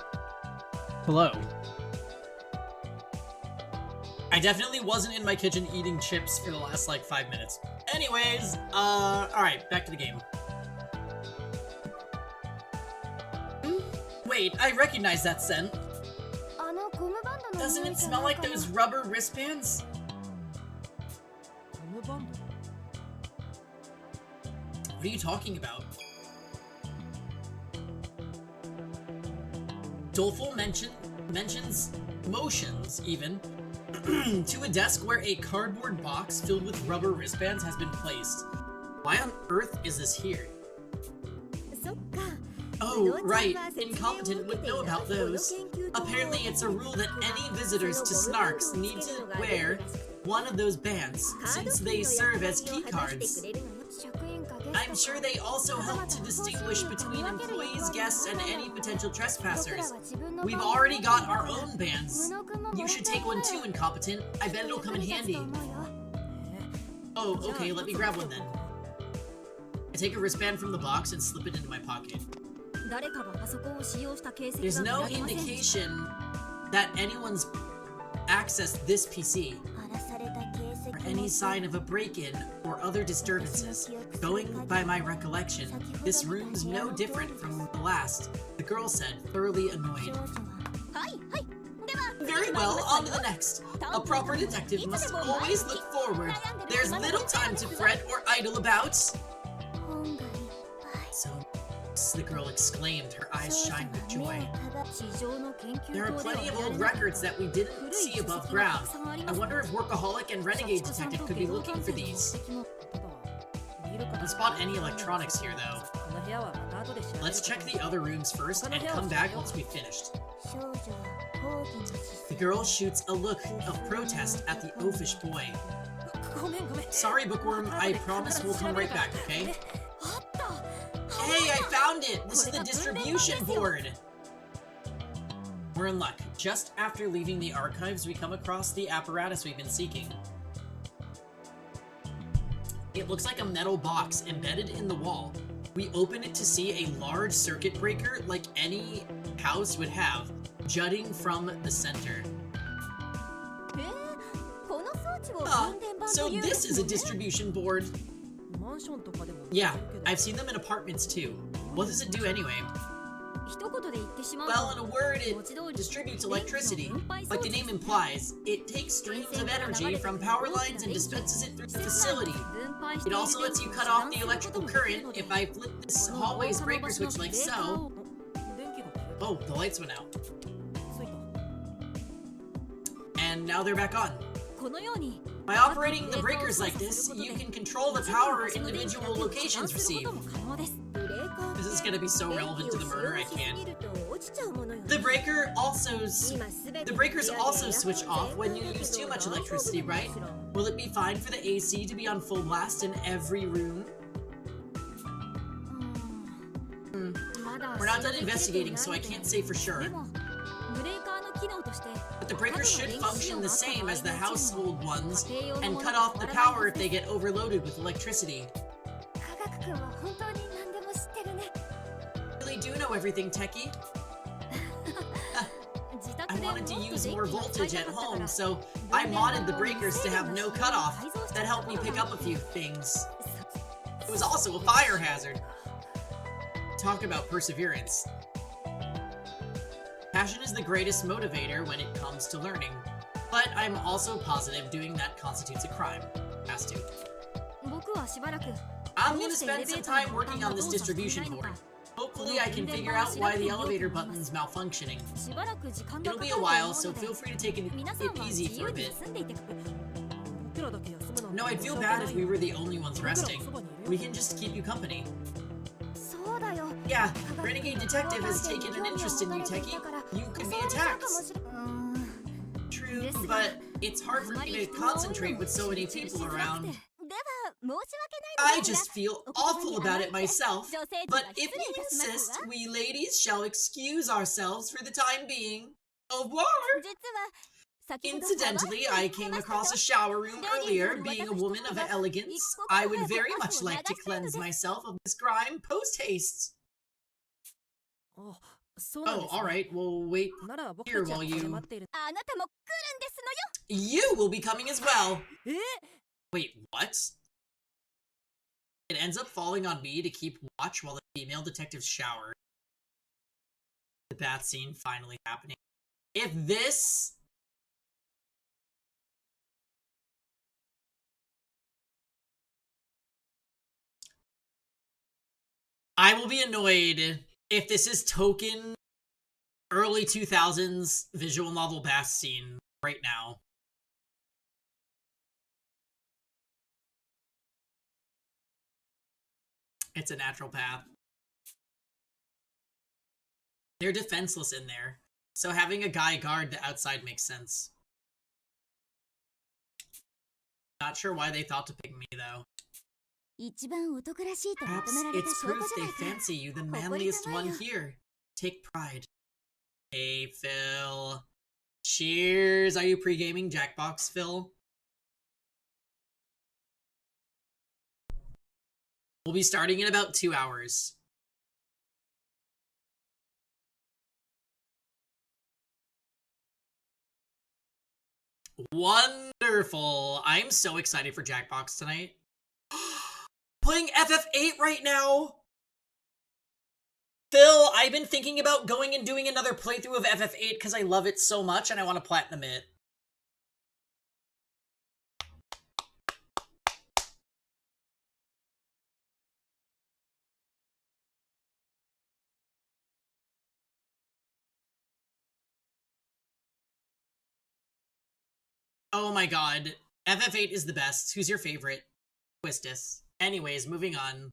Hello. I definitely wasn't in my kitchen eating chips for the last, like, 5 minutes. Anyways, alright, back to the game. Wait, I recognize that scent. Doesn't it smell like those rubber wristbands? What are you talking about? Doleful mentions motions, even, to a desk where a cardboard box filled with rubber wristbands has been placed. Why on earth is this here? Oh, right. Incompetent would know about those. Apparently it's a rule that any visitors to Snarks need to wear one of those bands, since they serve as key cards. I'm sure they also help to distinguish between employees, guests, and any potential trespassers. We've already got our own bands. You should take one too, Incompetent. I bet it'll come in handy. Oh, okay, let me grab one then. I take a wristband from the box and slip it into my pocket. There's no indication that anyone's accessed this PC, or any sign of a break-in or other disturbances. Going by my recollection, this room's no different from the last, the girl said, thoroughly annoyed. Very well, on to the next. A proper detective must always look forward. There's little time to fret or idle about. So, the girl exclaimed, her eyes shined with joy. There are plenty of old records that we didn't see above ground. I wonder if Workaholic and Renegade Detective could be looking for these. Don't spot any electronics here, though. Let's check the other rooms first and come back once we've finished. The girl shoots a look of protest at the oafish boy. Sorry, Bookworm, I promise we'll come right back, okay? Hey, I found it! This is the distribution board! We're in luck. Just after leaving the archives, we come across the apparatus we've been seeking. It looks like a metal box embedded in the wall. We open it to see a large circuit breaker like any house would have, jutting from the center. So this is a distribution board. Yeah, I've seen them in apartments too. What does it do anyway? Well, in a word, it distributes electricity. Like the name implies, it takes streams of energy from power lines and dispenses it through the facility. It also lets you cut off the electrical current if I flip this hallway's breaker switch like so. Oh, the lights went out. And now they're back on. By operating the breakers like this, you can control the power individual locations receive. This is gonna be so relevant to the murder, I can't. The breakers also switch off when you use too much electricity, right? Will it be fine for the AC to be on full blast in every room? We're not done investigating, so I can't say for sure. But the breakers should function the same as the household ones and cut off the power if they get overloaded with electricity. You really do know everything, Techie. I wanted to use more voltage at home, so I modded the breakers to have no cutoff. That helped me pick up a few things. It was also a fire hazard. Talk about perseverance. Passion is the greatest motivator when it comes to learning. But I'm also positive doing that constitutes a crime. Has to. I'm gonna spend some time working on this distribution board. Hopefully I can figure out why the elevator button's malfunctioning. It'll be a while, so feel free to take it easy for a bit. No, I'd feel bad if we were the only ones resting. We can just keep you company. Yeah, Renegade Detective has taken an interest in you, Techie. You could be attacked. True, but it's hard for me to concentrate with so many people around. I just feel awful about it myself, but if you insist, we ladies shall excuse ourselves for the time being. Au revoir! Incidentally, I came across a shower room earlier. Being a woman of elegance, I would very much like to cleanse myself of this grime post-haste. Oh, alright, we'll wait here while you... You will be coming as well! Wait, what? It ends up falling on me to keep watch while the female detectives shower. The bath scene finally happening. If this... I will be annoyed if this is token early 2000s visual novel bath scene right now. It's a natural path. They're defenseless in there, so having a guy guard the outside makes sense. Not sure why they thought to pick me, though. Perhaps it's proof they fancy you, the manliest one here. Take pride. Hey, Phil. Cheers! Are you pre-gaming Jackbox, Phil? We'll be starting in about 2 hours. Wonderful! I'm so excited for Jackbox tonight. Playing FF8 right now! Phil, I've been thinking about going and doing another playthrough of FF8 because I love it so much and I want to platinum it. Oh my god. FF8 is the best. Who's your favorite? Quistis. Anyways, moving on.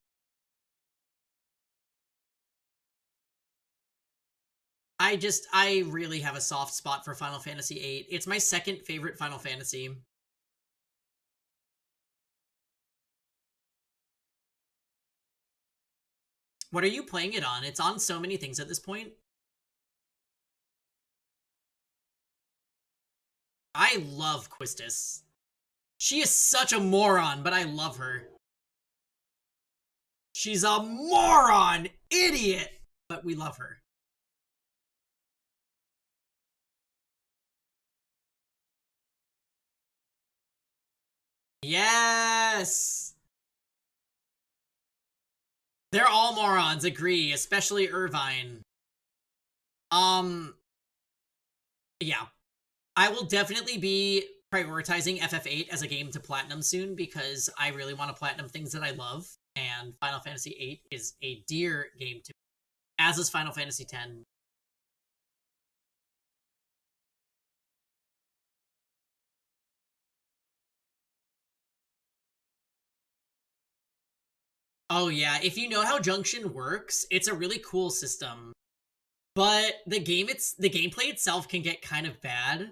I really have a soft spot for Final Fantasy VIII. It's my second favorite Final Fantasy. What are you playing it on? It's on so many things at this point. I love Quistis. She is such a moron, but I love her. She's a moron! Idiot! But we love her. Yes! They're all morons, agree, especially Irvine. Yeah. I will definitely be prioritizing FF8 as a game to platinum soon because I really want to platinum things that I love, and Final Fantasy VIII is a dear game to me, as is Final Fantasy X. Oh yeah, if you know how Junction works, it's a really cool system. But the gameplay itself can get kind of bad.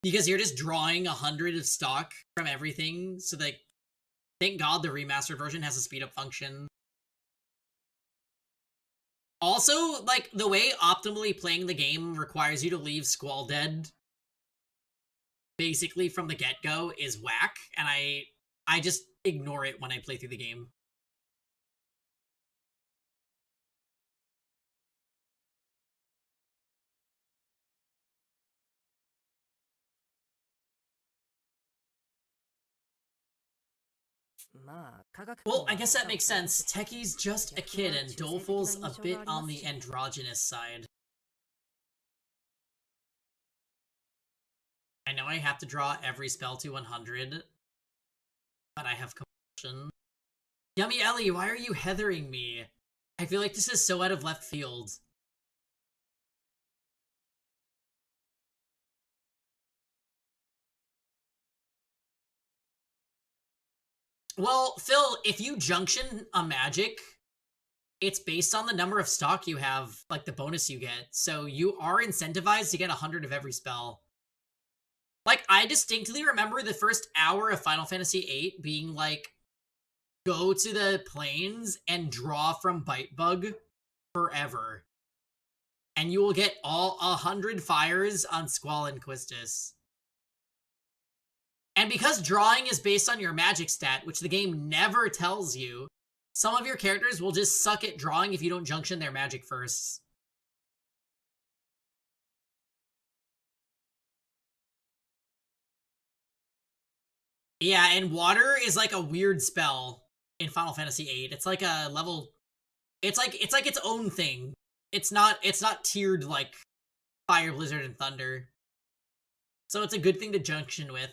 Because you're just drawing 100 of stock from everything, so like, thank god the remastered version has a speed up function. Also, like, the way optimally playing the game requires you to leave Squall dead basically from the get-go is whack, and I just ignore it when I play through the game. Well, I guess that makes sense. Techie's just a kid, and Doleful's a bit on the androgynous side. I know I have to draw every spell to 100, but I have compulsion. Yummy Ellie, why are you heathering me? I feel like this is so out of left field. Well, Phil, if you junction a magic, it's based on the number of stock you have, like the bonus you get. So you are incentivized to get 100 of every spell. Like, I distinctly remember the first hour of Final Fantasy VIII being like, go to the plains and draw from Bitebug forever. And you will get all 100 fires on Squall and Quistis. And because drawing is based on your magic stat, which the game never tells you, Some of your characters will just suck at drawing if you don't junction their magic first. Yeah, and water is like a weird spell in Final Fantasy VIII. It's like a level. It's like its own thing. It's not tiered like Fire, Blizzard, and Thunder. So it's a good thing to junction with.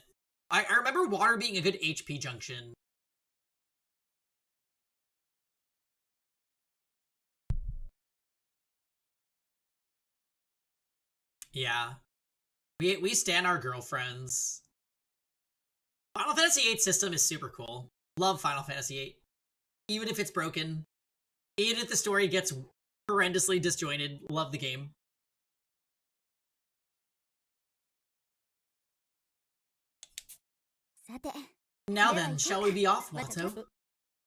I remember water being a good HP junction. Yeah. We stan our girlfriends. Final Fantasy VIII system is super cool. Love Final Fantasy VIII. Even if it's broken. Even if the story gets horrendously disjointed. Love the game. Now then, shall we be off, Watto?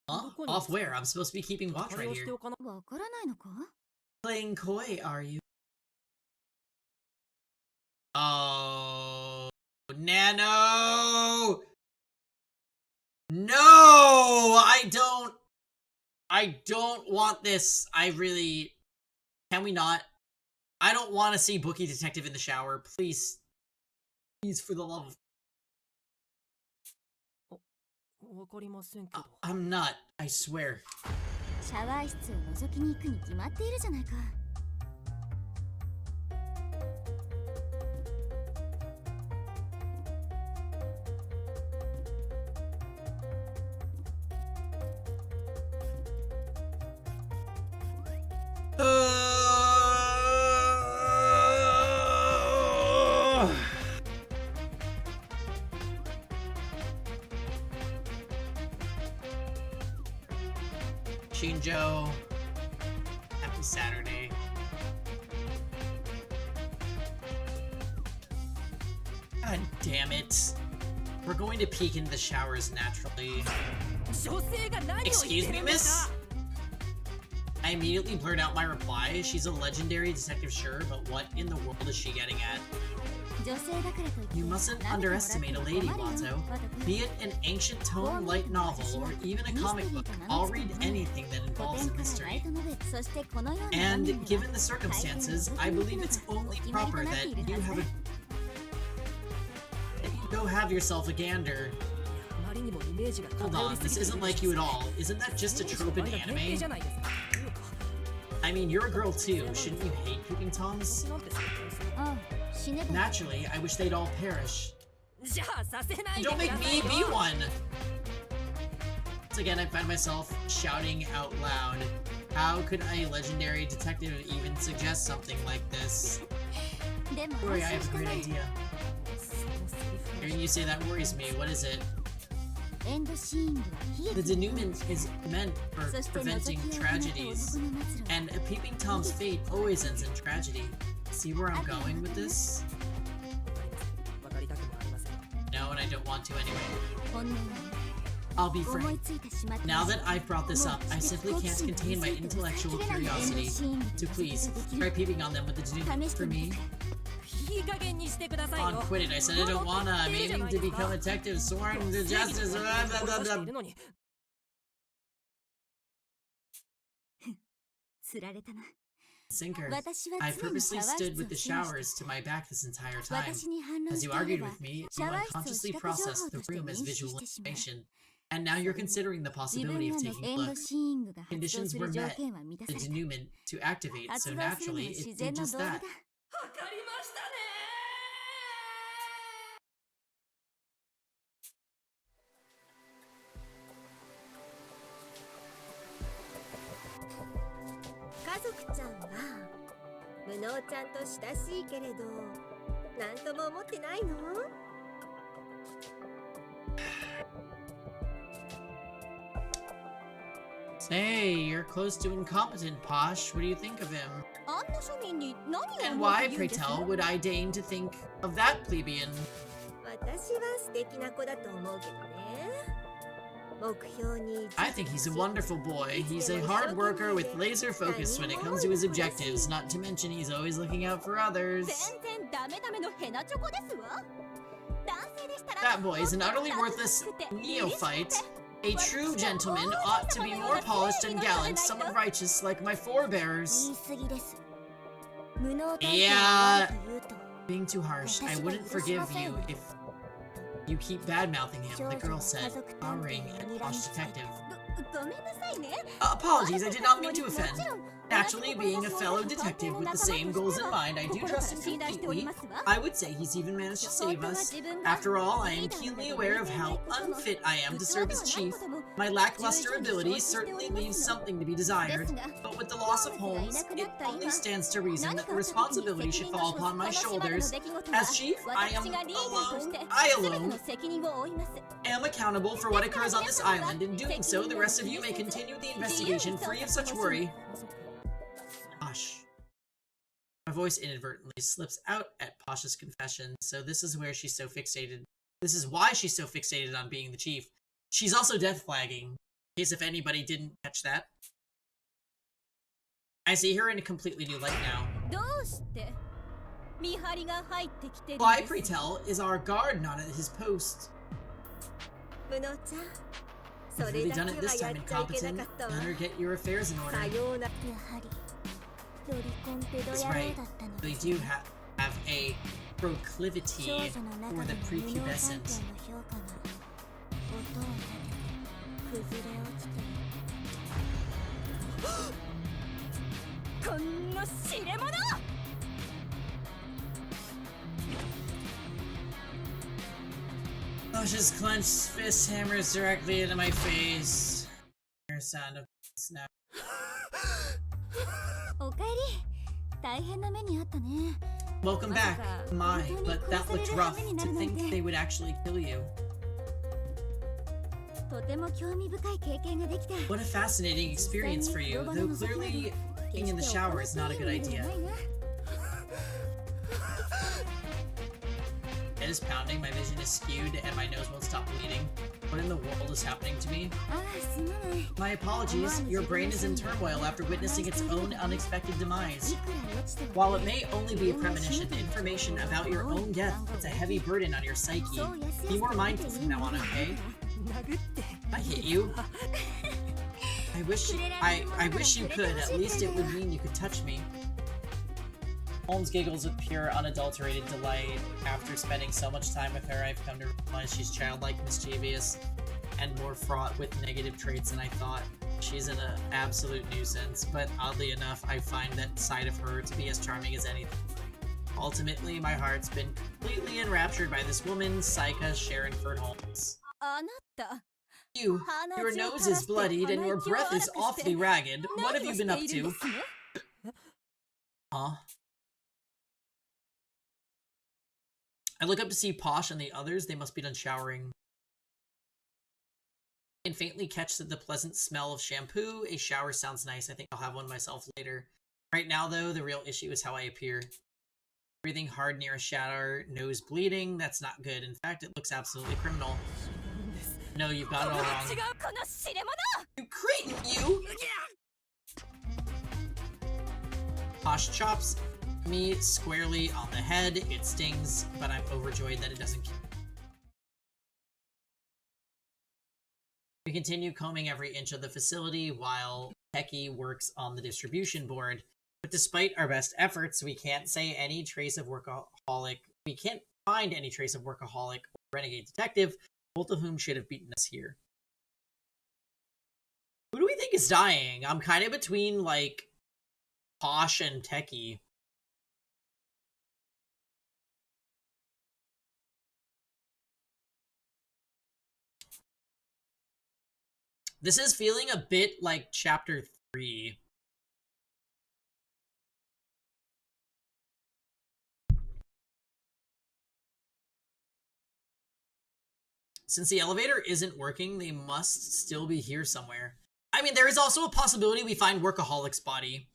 Huh? Off where? I'm supposed to be keeping watch right here. Playing coy, are you? Oh, Nano! No! I don't want this. Can we not? I don't want to see Bookie Detective in the shower. Please. Please, for the love of... I'm not, I swear. Shinjo, happy Saturday. God damn it. We're going to peek into the showers naturally. Excuse me, miss? I immediately blurt out my reply. She's a legendary detective, sure, but what in the world is she getting at? You mustn't underestimate a lady, Watto. Be it an ancient tome light novel or even a comic book, I'll read anything that involves a mystery. And given the circumstances, I believe it's only proper that you go have yourself a gander. Hold on, this isn't like you at all. Isn't that just a trope in anime? I mean, you're a girl too. Shouldn't you hate peeping toms? Naturally, I wish they'd all perish. Don't make me be one! Once again, I find myself shouting out loud. How could a legendary detective even suggest something like this? Worry, I have a great idea. Hearing you say that worries me. What is it? The denouement is meant for preventing tragedies, and a peeping tom's fate always ends in tragedy. See where I'm going with this? No, and I don't want to anyway. I'll be frank. Now that I've brought this up, I simply can't contain my intellectual curiosity. So please, try peeping on them with the denouement for me. On, quit it. I said I don't wanna. I'm aiming to become a detective sworn to justice. Sinker, I purposely stood with the showers to my back this entire time. As you argued with me, you unconsciously processed the room as visual information. And now you're considering the possibility of taking a look. Conditions were met, the denouement to activate, so naturally, it did just that. Hey, you're close to incompetent, Posh. What do you think of him? And why, pray tell, would I deign to think of that plebeian? I think he's a wonderful boy. He's a hard worker with laser focus when it comes to his objectives, not to mention he's always looking out for others. That boy is an utterly worthless neophyte. A true gentleman ought to be more polished and gallant, somewhat righteous like my forebears. Yeah, being too harsh. I wouldn't forgive you if you keep bad-mouthing him, the girl said, powering and posh detective. Apologies, I did not mean to offend. Naturally, being a fellow detective with the same goals in mind, I do trust him completely. I would say he's even managed to save us. After all, I am keenly aware of how unfit I am to serve as chief. My lackluster abilities certainly leaves something to be desired. But with the loss of Holmes, it only stands to reason that the responsibility should fall upon my shoulders. As chief, I alone am accountable for what occurs on this island. In doing so, the rest of you may continue the investigation free of such worry. Posh. My voice inadvertently slips out at Posh's confession, so this is where she's so fixated. This is why she's so fixated on being the chief. She's also death flagging, in case if anybody didn't catch that. I see her in a completely new light now. Why, pray tell, is our guard not at his post? You've really done it this time, incompetent. Better get your affairs in order. That's right. They do have a proclivity for the prepubescent. Posh's clenched fist hammers directly into my face. There's sound of snap. Welcome back. My, but that looked rough. To think they would actually kill you. What a fascinating experience for you, though clearly being in the shower is not a good idea. Head is pounding, my vision is skewed, and my nose won't stop bleeding. What in the world is happening to me? My apologies, your brain is in turmoil after witnessing its own unexpected demise. While it may only be a premonition, information about your own death puts a heavy burden on your psyche. Be more mindful from now on, okay? I hit you. I wish you could. At least it would mean you could touch me. Holmes giggles with pure, unadulterated delight. After spending so much time with her, I've come to realize she's childlike, mischievous, and more fraught with negative traits than I thought. She's an absolute nuisance, but oddly enough, I find that side of her to be as charming as anything. Ultimately, my heart's been completely enraptured by this woman, Saika Sharonford Holmes. Your nose is bloodied and your breath is awfully ragged. What have you been up to? Huh? I look up to see Posh and the others. They must be done showering. I can faintly catch the pleasant smell of shampoo. A shower sounds nice. I think I'll have one myself later. Right now, though, the real issue is how I appear. Breathing hard near a shower, nose bleeding. That's not good. In fact, it looks absolutely criminal. No, you've got it all wrong. You cretin, you! Posh chops me squarely on the head. It stings, but I'm overjoyed that it doesn't kill. We continue combing every inch of the facility while Techie works on the distribution board. But despite our best efforts, we can't find any trace of workaholic or renegade detective, both of whom should have beaten us here. Who do we think is dying? I'm kind of between, like, Posh and Techie. This is feeling a bit like Chapter 3. Since the elevator isn't working, they must still be here somewhere. I mean, there is also a possibility we find Workaholic's body.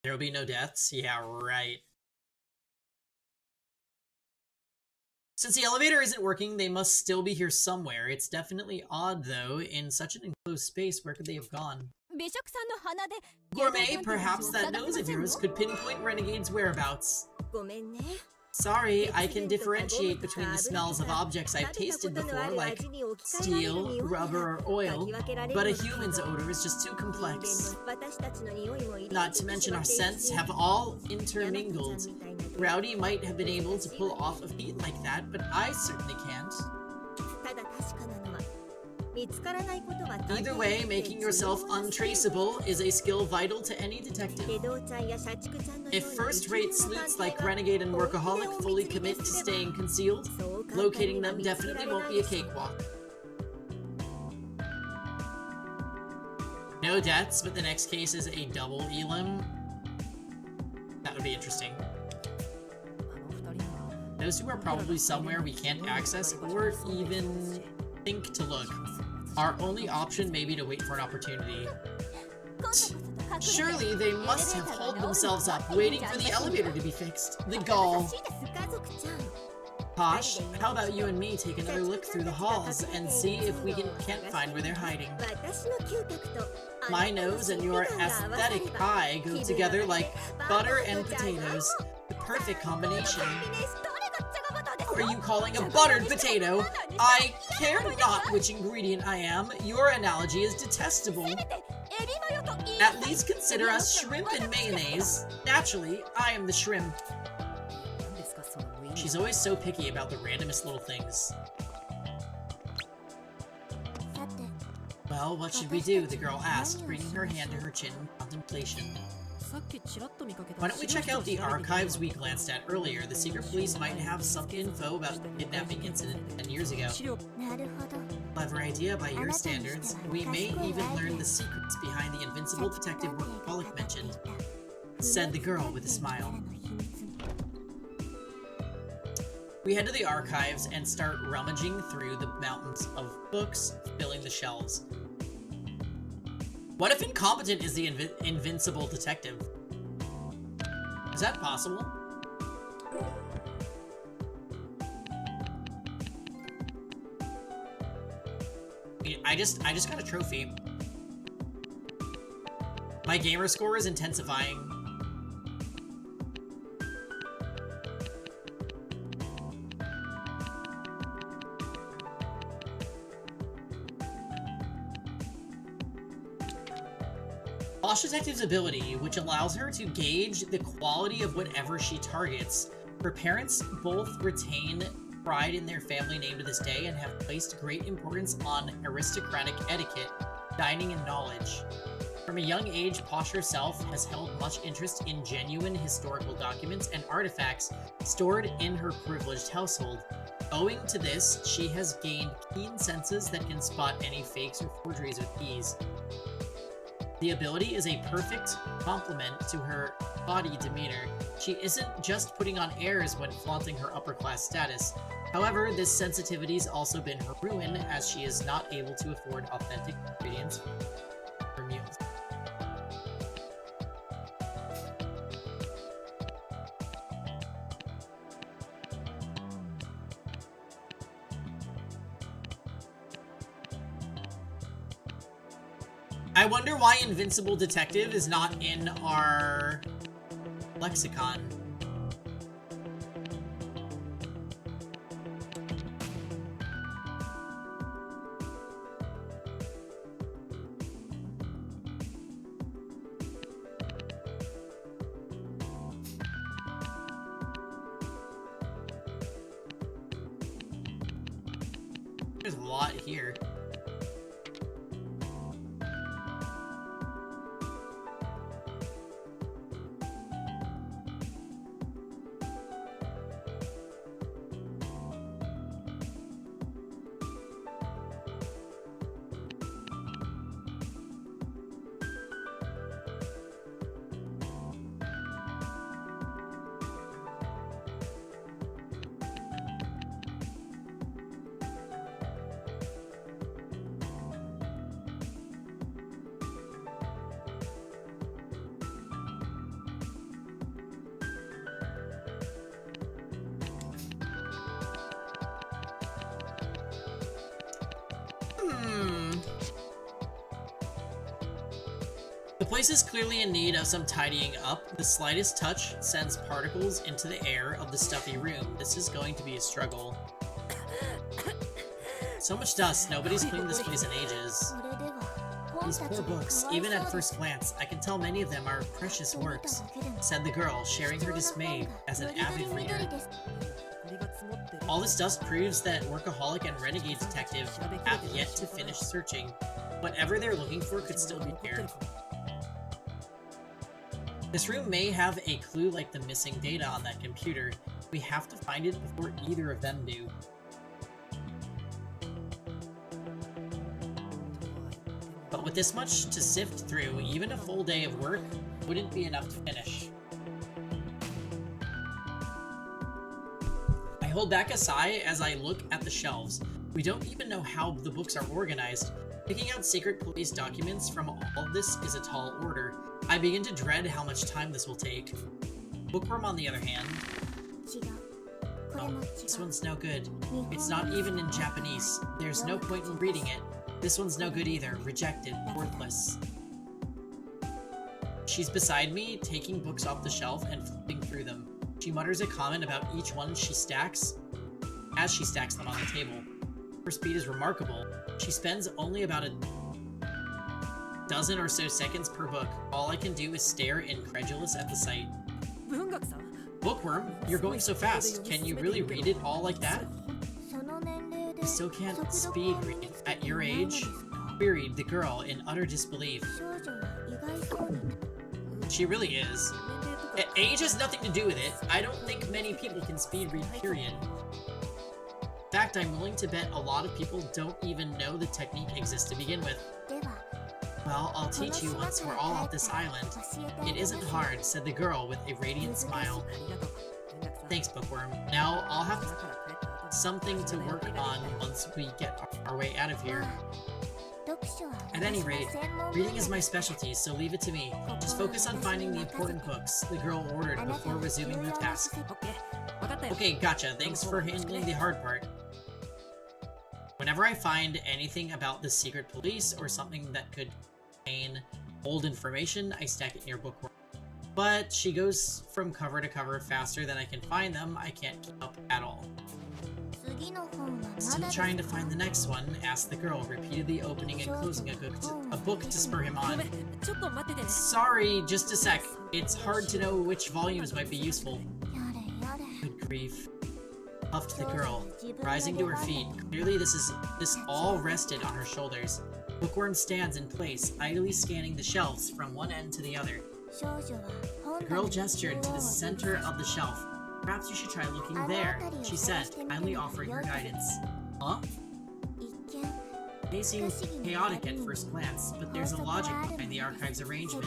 There will be no deaths? Yeah, right. Since the elevator isn't working, they must still be here somewhere. It's definitely odd, though. In such an enclosed space, where could they have gone? Gourmet, perhaps that nose of yours could pinpoint Renegade's whereabouts. Sorry, I can differentiate between the smells of objects I've tasted before, like steel, rubber, or oil, but a human's odor is just too complex. Not to mention our scents have all intermingled. Rowdy might have been able to pull off a feat like that, but I certainly can't. Either way, making yourself untraceable is a skill vital to any detective. If first-rate sleuths like Renegade and Workaholic fully commit to staying concealed, locating them definitely won't be a cakewalk. No deaths, but the next case is a double elim. That would be interesting. Those two are probably somewhere we can't access or even think to look. Our only option may be to wait for an opportunity. Surely they must have hauled themselves up, waiting for the elevator to be fixed. The gall. Posh, how about you and me take another look through the halls and see if we can't find where they're hiding? My nose and your aesthetic eye go together like butter and potatoes. The perfect combination. Are you calling a buttered potato? I care not which ingredient I am. Your analogy is detestable. At least consider us shrimp and mayonnaise. Naturally, I am the shrimp. She's always so picky about the randomest little things. Well, what should we do? The girl asked, bringing her hand to her chin in contemplation. Why don't we check out the archives we glanced at earlier? The secret police might have some info about the kidnapping incident 10 years ago. Clever idea by your standards. We may even learn the secrets behind the invincible detective Workaholic mentioned, said the girl with a smile. We head to the archives and start rummaging through the mountains of books, filling the shelves. What if incompetent is the invincible detective? Is that possible? I just got a trophy. My gamer score is intensifying. Posh Detective's ability, which allows her to gauge the quality of whatever she targets. Her parents both retain pride in their family name to this day and have placed great importance on aristocratic etiquette, dining, and knowledge. From a young age, Posh herself has held much interest in genuine historical documents and artifacts stored in her privileged household. Owing to this, she has gained keen senses that can spot any fakes or forgeries with ease. The ability is a perfect complement to her haughty demeanor. She isn't just putting on airs when flaunting her upper-class status. However, this sensitivity's also been her ruin, as she is not able to afford authentic ingredients for meals. I wonder why Invincible Detective is not in our lexicon. There's a lot here. place is clearly in need of some tidying up. The slightest touch sends particles into the air of the stuffy room. This is going to be a struggle. So much dust. Nobody's cleaned this place in ages. These poor books, even at first glance, I can tell many of them are precious works, said the girl, sharing her dismay as an avid reader. All this dust proves that workaholic and renegade detective have yet to finish searching. Whatever they're looking for could still be there. This room may have a clue like the missing data on that computer. We have to find it before either of them do. But with this much to sift through, even a full day of work wouldn't be enough to finish. I hold back a sigh as I look at the shelves. We don't even know how the books are organized. Picking out secret police documents from all of this is a tall order. I begin to dread how much time this will take. Bookworm, on the other hand... Oh, this one's no good. It's not even in Japanese. There's no point in reading it. This one's no good either. Rejected. Worthless. She's beside me, taking books off the shelf and flipping through them. She mutters a comment about each one she stacks as she stacks them on the table. Her speed is remarkable. She spends only about a dozen or so seconds per book. All I can do is stare incredulous at the sight. Bookworm, you're going so fast. Can you really read it all like that? I still can't speed read. At your age? Queried the girl in utter disbelief. She really is. Age has nothing to do with it. I don't think many people can speed read, period. In fact, I'm willing to bet a lot of people don't even know the technique exists to begin with. Well, I'll teach you once we're all off this island. It isn't hard, said the girl with a radiant smile. Thanks, Bookworm. Now I'll have something to work on once we get our way out of here. At any rate, reading is my specialty, so leave it to me. Just focus on finding the important books, the girl ordered before resuming the task. Okay, gotcha. Thanks for handling the hard part. Whenever I find anything about the secret police or something that could contain old information, I stack it near Bookworm. But she goes from cover to cover faster than I can find them. I can't keep up at all. Still trying to find the next one, asked the girl, repeatedly opening and closing a book to spur him on. Sorry, just a sec. It's hard to know which volumes might be useful. Good grief. Puffed the girl, rising to her feet. Clearly this all rested on her shoulders. Bookworm stands in place, idly scanning the shelves from one end to the other. The girl gestured to the center of the shelf. Perhaps you should try looking there, she said, kindly offering her guidance. Huh? It may seem chaotic at first glance, but there's a logic behind the archive's arrangement.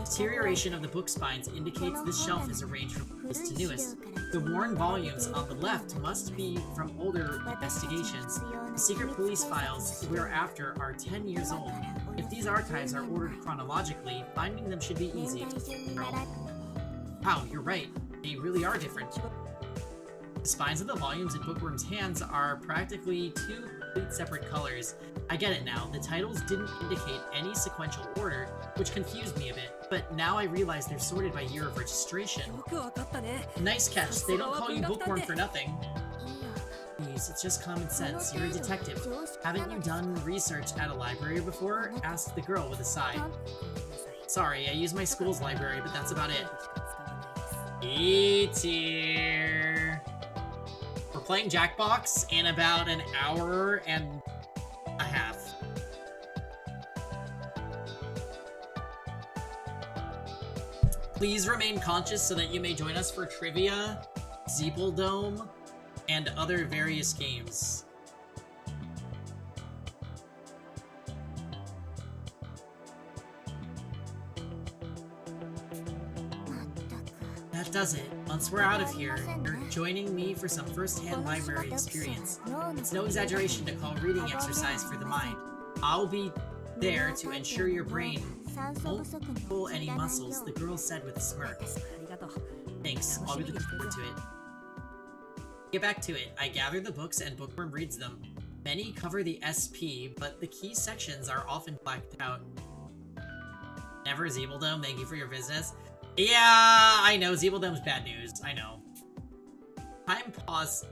Deterioration of the book spines indicates this shelf is arranged from oldest to newest. The worn volumes on the left must be from older investigations. The secret police files we're after are 10 years old. If these archives are ordered chronologically, finding them should be easy. Wow, you're right. They really are different. The spines of the volumes in Bookworm's hands are practically two complete separate colors. I get it now. The titles didn't indicate any sequential order, which confused me a bit, but now I realize they're sorted by year of registration. Nice catch. They don't call you Bookworm for nothing. Please, it's just common sense. You're a detective. Haven't you done research at a library before? Asked the girl with a sigh. Sorry, I use my school's library, but that's about it. E-tier. We're playing Jackbox in about an hour and a half. Please remain conscious so that you may join us for trivia, Zeepeldome, and other various games. That does it. Once we're out of here, you're joining me for some first-hand library experience. It's no exaggeration to call reading exercise for the mind. I'll be there to ensure your brain won't pull any muscles, the girl said with a smirk. Thanks, I'll be looking forward to it. Get back to it. I gather the books and Bookworm reads them. Many cover the SP, but the key sections are often blacked out. Never Zeebeldome, thank you for your business. Yeah, I know, Zeebeldome's bad news, I know. Time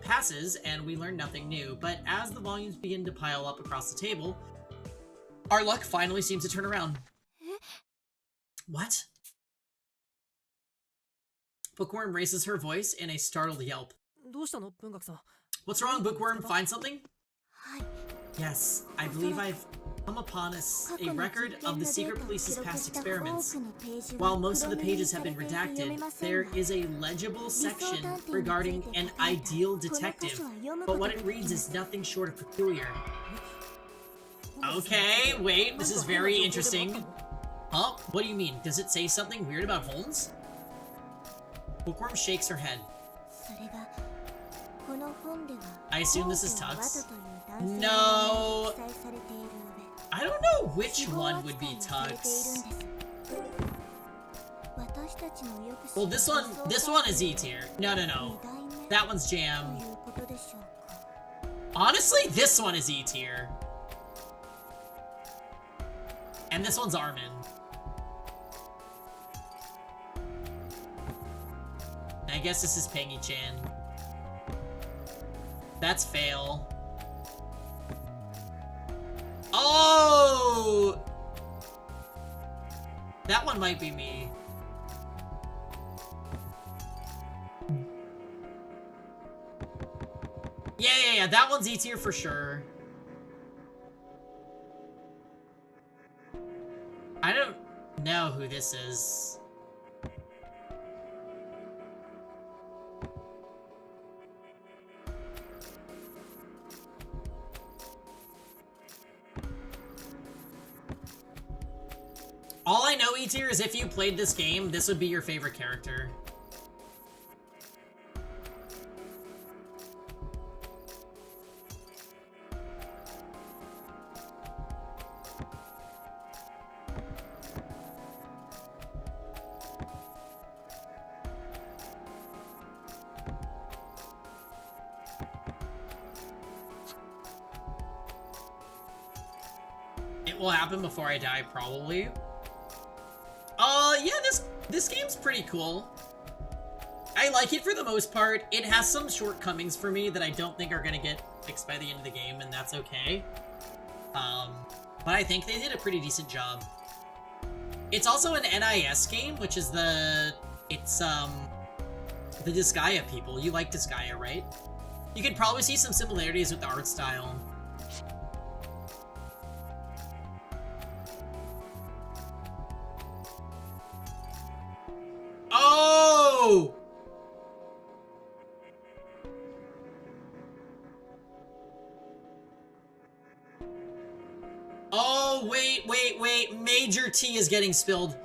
passes, and we learn nothing new, but as the volumes begin to pile up across the table, our luck finally seems to turn around. What? Bookworm raises her voice in a startled yelp. What's wrong, Bookworm? Find something? Yes, I believe I've come upon a record of the secret police's past experiments. While most of the pages have been redacted, there is a legible section regarding an ideal detective, but what it reads is nothing short of peculiar. Okay, wait, this is very interesting. Huh? What do you mean? Does it say something weird about Holmes? Bookworm shakes her head. I assume this is Tux? No! I don't know which one would be Tux. Well, this one is E tier. No. That one's Jam. Honestly, this one is E tier. And this one's Armin. I guess this is Pengy-chan. That's fail. Oh! That one might be me. Yeah, that one's E tier for sure. I don't know who this is. All I know, E tier, is if you played this game, this would be your favorite character. It will happen before I die, probably. Yeah, this game's pretty cool. I like it for the most part. It has some shortcomings for me that I don't think are gonna get fixed by the end of the game, and that's okay. But I think they did a pretty decent job. It's also an NIS game, which is the Disgaea people. You like Disgaea, right? You could probably see some similarities with the art style. Oh! Oh, wait. Major T is getting spilled.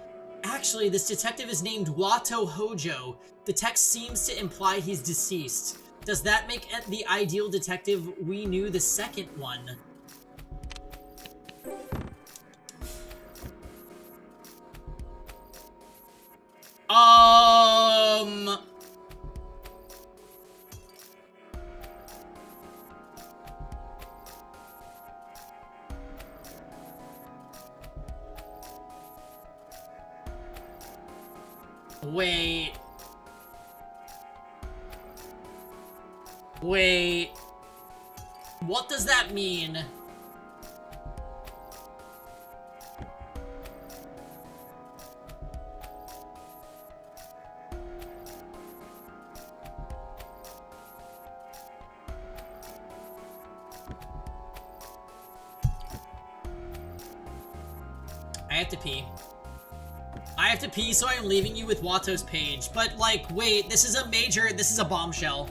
Actually, this detective is named Wato Hojo. The text seems to imply he's deceased. Does that make the ideal detective we knew the second one? Wait. What does that mean? I have to pee, so I'm leaving you with Wato's page. But, like, wait, this is a bombshell.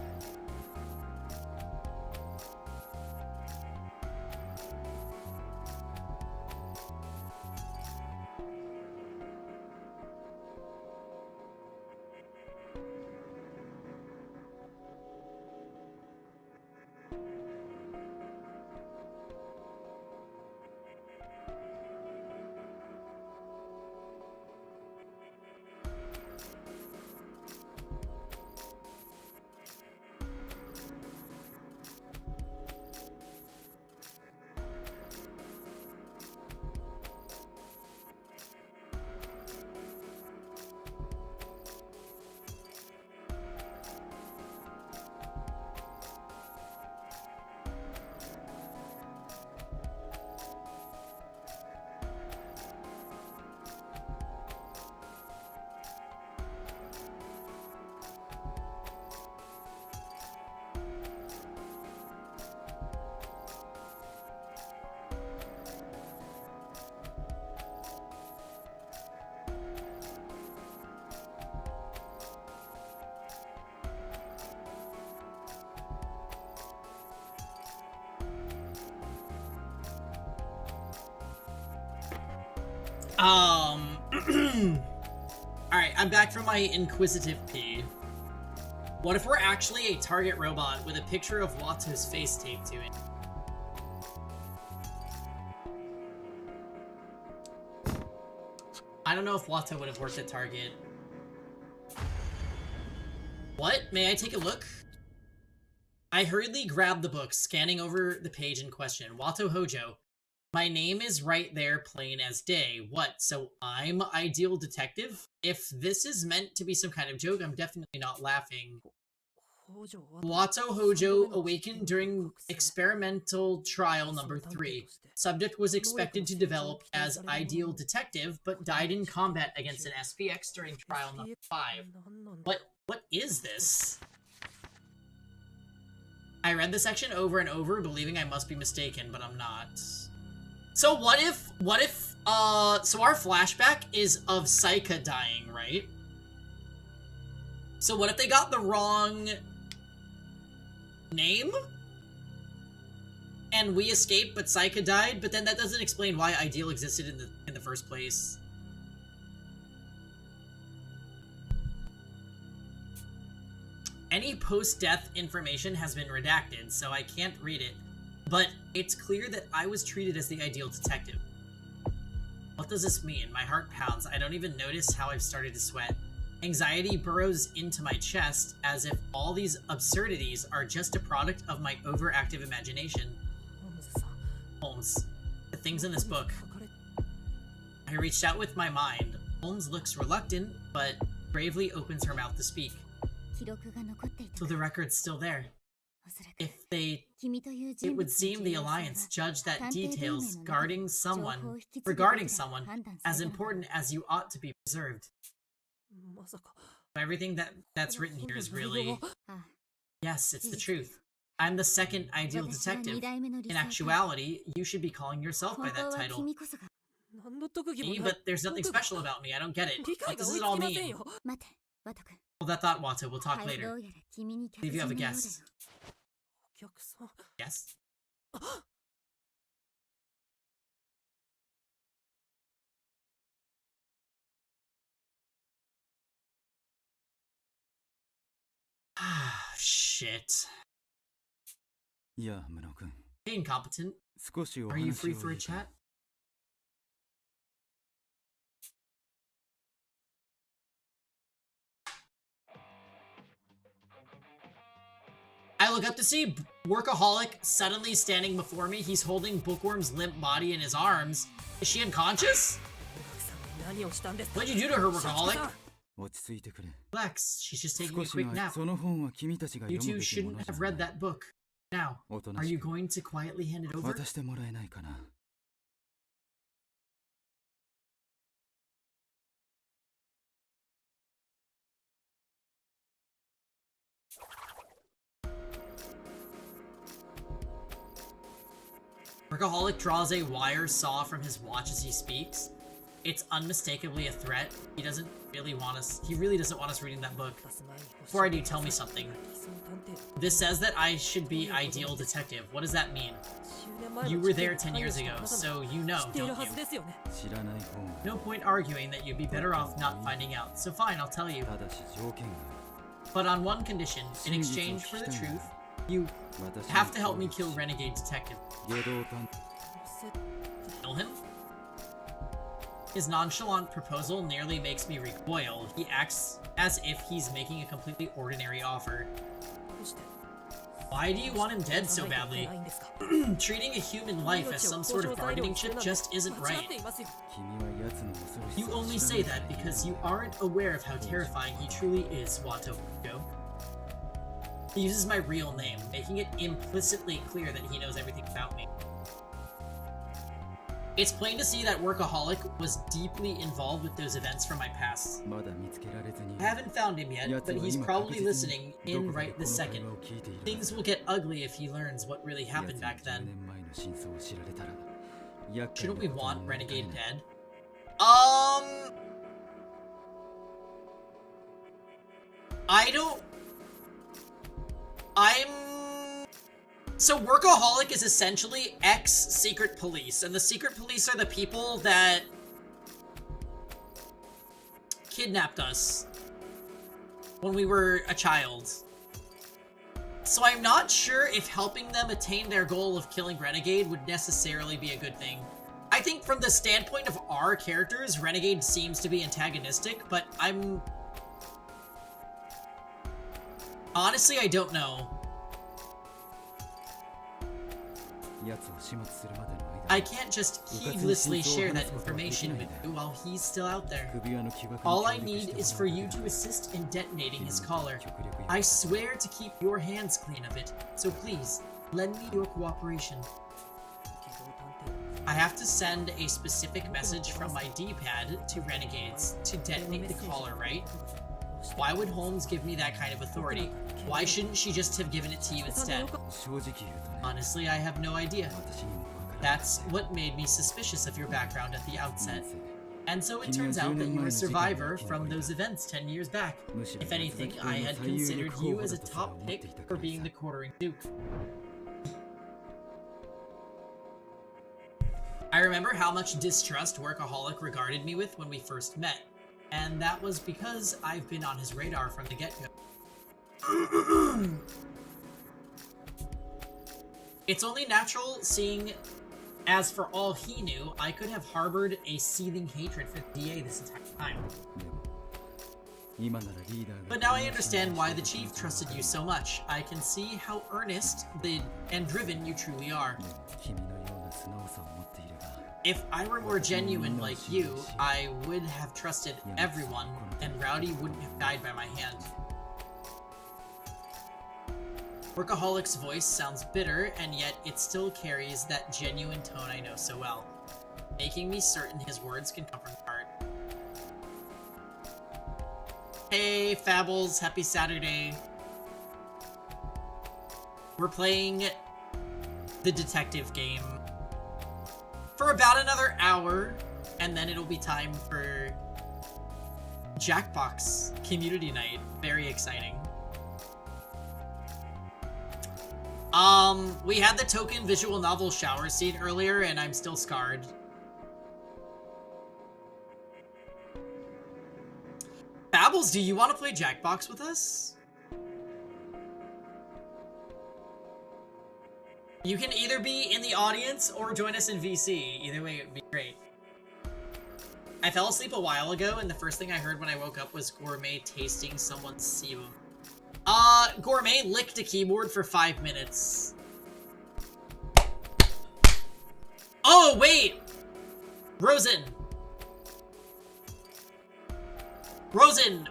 Alright, I'm back from my inquisitive pee. What if we're actually a target robot with a picture of Wato's face taped to it? I don't know if Wato would have worked at Target. What? May I take a look? I hurriedly grabbed the book, scanning over the page in question. Wato Hojo. My name is right there, plain as day. What, so I'm Ideal Detective? If this is meant to be some kind of joke, I'm definitely not laughing. Wato Hojo awakened during experimental trial number 3. Subject was expected to develop as Ideal Detective, but died in combat against an SPX during trial number 5. What is this? I read the section over and over, believing I must be mistaken, but I'm not. So what if, so our flashback is of Saika dying, right? So what if they got the wrong name? And we escaped, but Saika died, but then that doesn't explain why Ideal existed in the first place. Any post-death information has been redacted, so I can't read it. But it's clear that I was treated as the Ideal Detective. What does this mean? My heart pounds. I don't even notice how I've started to sweat. Anxiety burrows into my chest as if all these absurdities are just a product of my overactive imagination. Holmes. The things in this book. I reached out with my mind. Holmes looks reluctant, but bravely opens her mouth to speak. So the record's still there. If they... It would seem the Alliance judged that details regarding someone as important as you ought to be preserved. Everything that's written here is really... Yes, it's the truth. I'm the second Ideal Detective. In actuality, you should be calling yourself by that title. Me, but there's nothing special about me. I don't get it. What does it all mean? Hold that thought, Wato. We'll talk later. Believe you have a guess. Yes? Shit. Hey, Incompetent. Are you free for a chat? I look up to see Workaholic suddenly standing before me. He's holding Bookworm's limp body in his arms. Is she unconscious? What'd you do to her, Workaholic? Relax, she's just taking a quick nap. You two shouldn't have read that book. Now, are you going to quietly hand it over? Workaholic draws a wire saw from his watch as he speaks. It's unmistakably a threat. He really doesn't want us reading that book. Before I do, tell me something. This says that I should be Ideal Detective. What does that mean? You were there 10 years ago, so you know, don't you? No point arguing that you'd be better off not finding out, so fine, I'll tell you. But on one condition, in exchange for the truth, you have to help me kill Renegade Detective. Kill him? His nonchalant proposal nearly makes me recoil. He acts as if he's making a completely ordinary offer. Why do you want him dead so badly? Treating a human life as some sort of bargaining chip just isn't right. You only say that because you aren't aware of how terrifying he truly is, Wato. He uses my real name, making it implicitly clear that he knows everything about me. It's plain to see that Workaholic was deeply involved with those events from my past. I haven't found him yet, but he's probably listening in right this second. Things will get ugly if he learns what really happened back then. Shouldn't we want Renegade dead? So Workaholic is essentially ex-secret police, and the secret police are the people that kidnapped us when we were a child. So I'm not sure if helping them attain their goal of killing Renegade would necessarily be a good thing. I think from the standpoint of our characters, Renegade seems to be antagonistic, but honestly, I don't know. I can't just heedlessly share that information with you while he's still out there. All I need is for you to assist in detonating his collar. I swear to keep your hands clean of it, so please, lend me your cooperation. I have to send a specific message from my D-pad to Renegades to detonate the collar, right? Why would Holmes give me that kind of authority? Why shouldn't she just have given it to you instead? Honestly, I have no idea. That's what made me suspicious of your background at the outset. And so it turns out that you're a survivor from those events 10 years back. If anything, I had considered you as a top pick for being the quartering duke. I remember how much distrust Workaholic regarded me with when we first met, and that was because I've been on his radar from the get-go. It's only natural, seeing as for all he knew, I could have harbored a seething hatred for the DA this entire time. But now I understand why the chief trusted you so much. I can see how earnest and driven you truly are. If I were more genuine like you, I would have trusted everyone, and Rowdy wouldn't have died by my hand. Workaholic's voice sounds bitter, and yet it still carries that genuine tone I know so well, making me certain his words can come from the heart. Hey, Fables, happy Saturday. We're playing the detective game for about another hour, and then it'll be time for Jackbox Community Night. Very exciting. We had the token visual novel shower scene earlier, and I'm still scarred. Babbles, do you want to play Jackbox with us? You can either be in the audience or join us in VC. Either way, it would be great. I fell asleep a while ago, and the first thing I heard when I woke up was Gourmet tasting someone's sebum. Gourmet licked a keyboard for 5 minutes. Oh, wait! Rosen,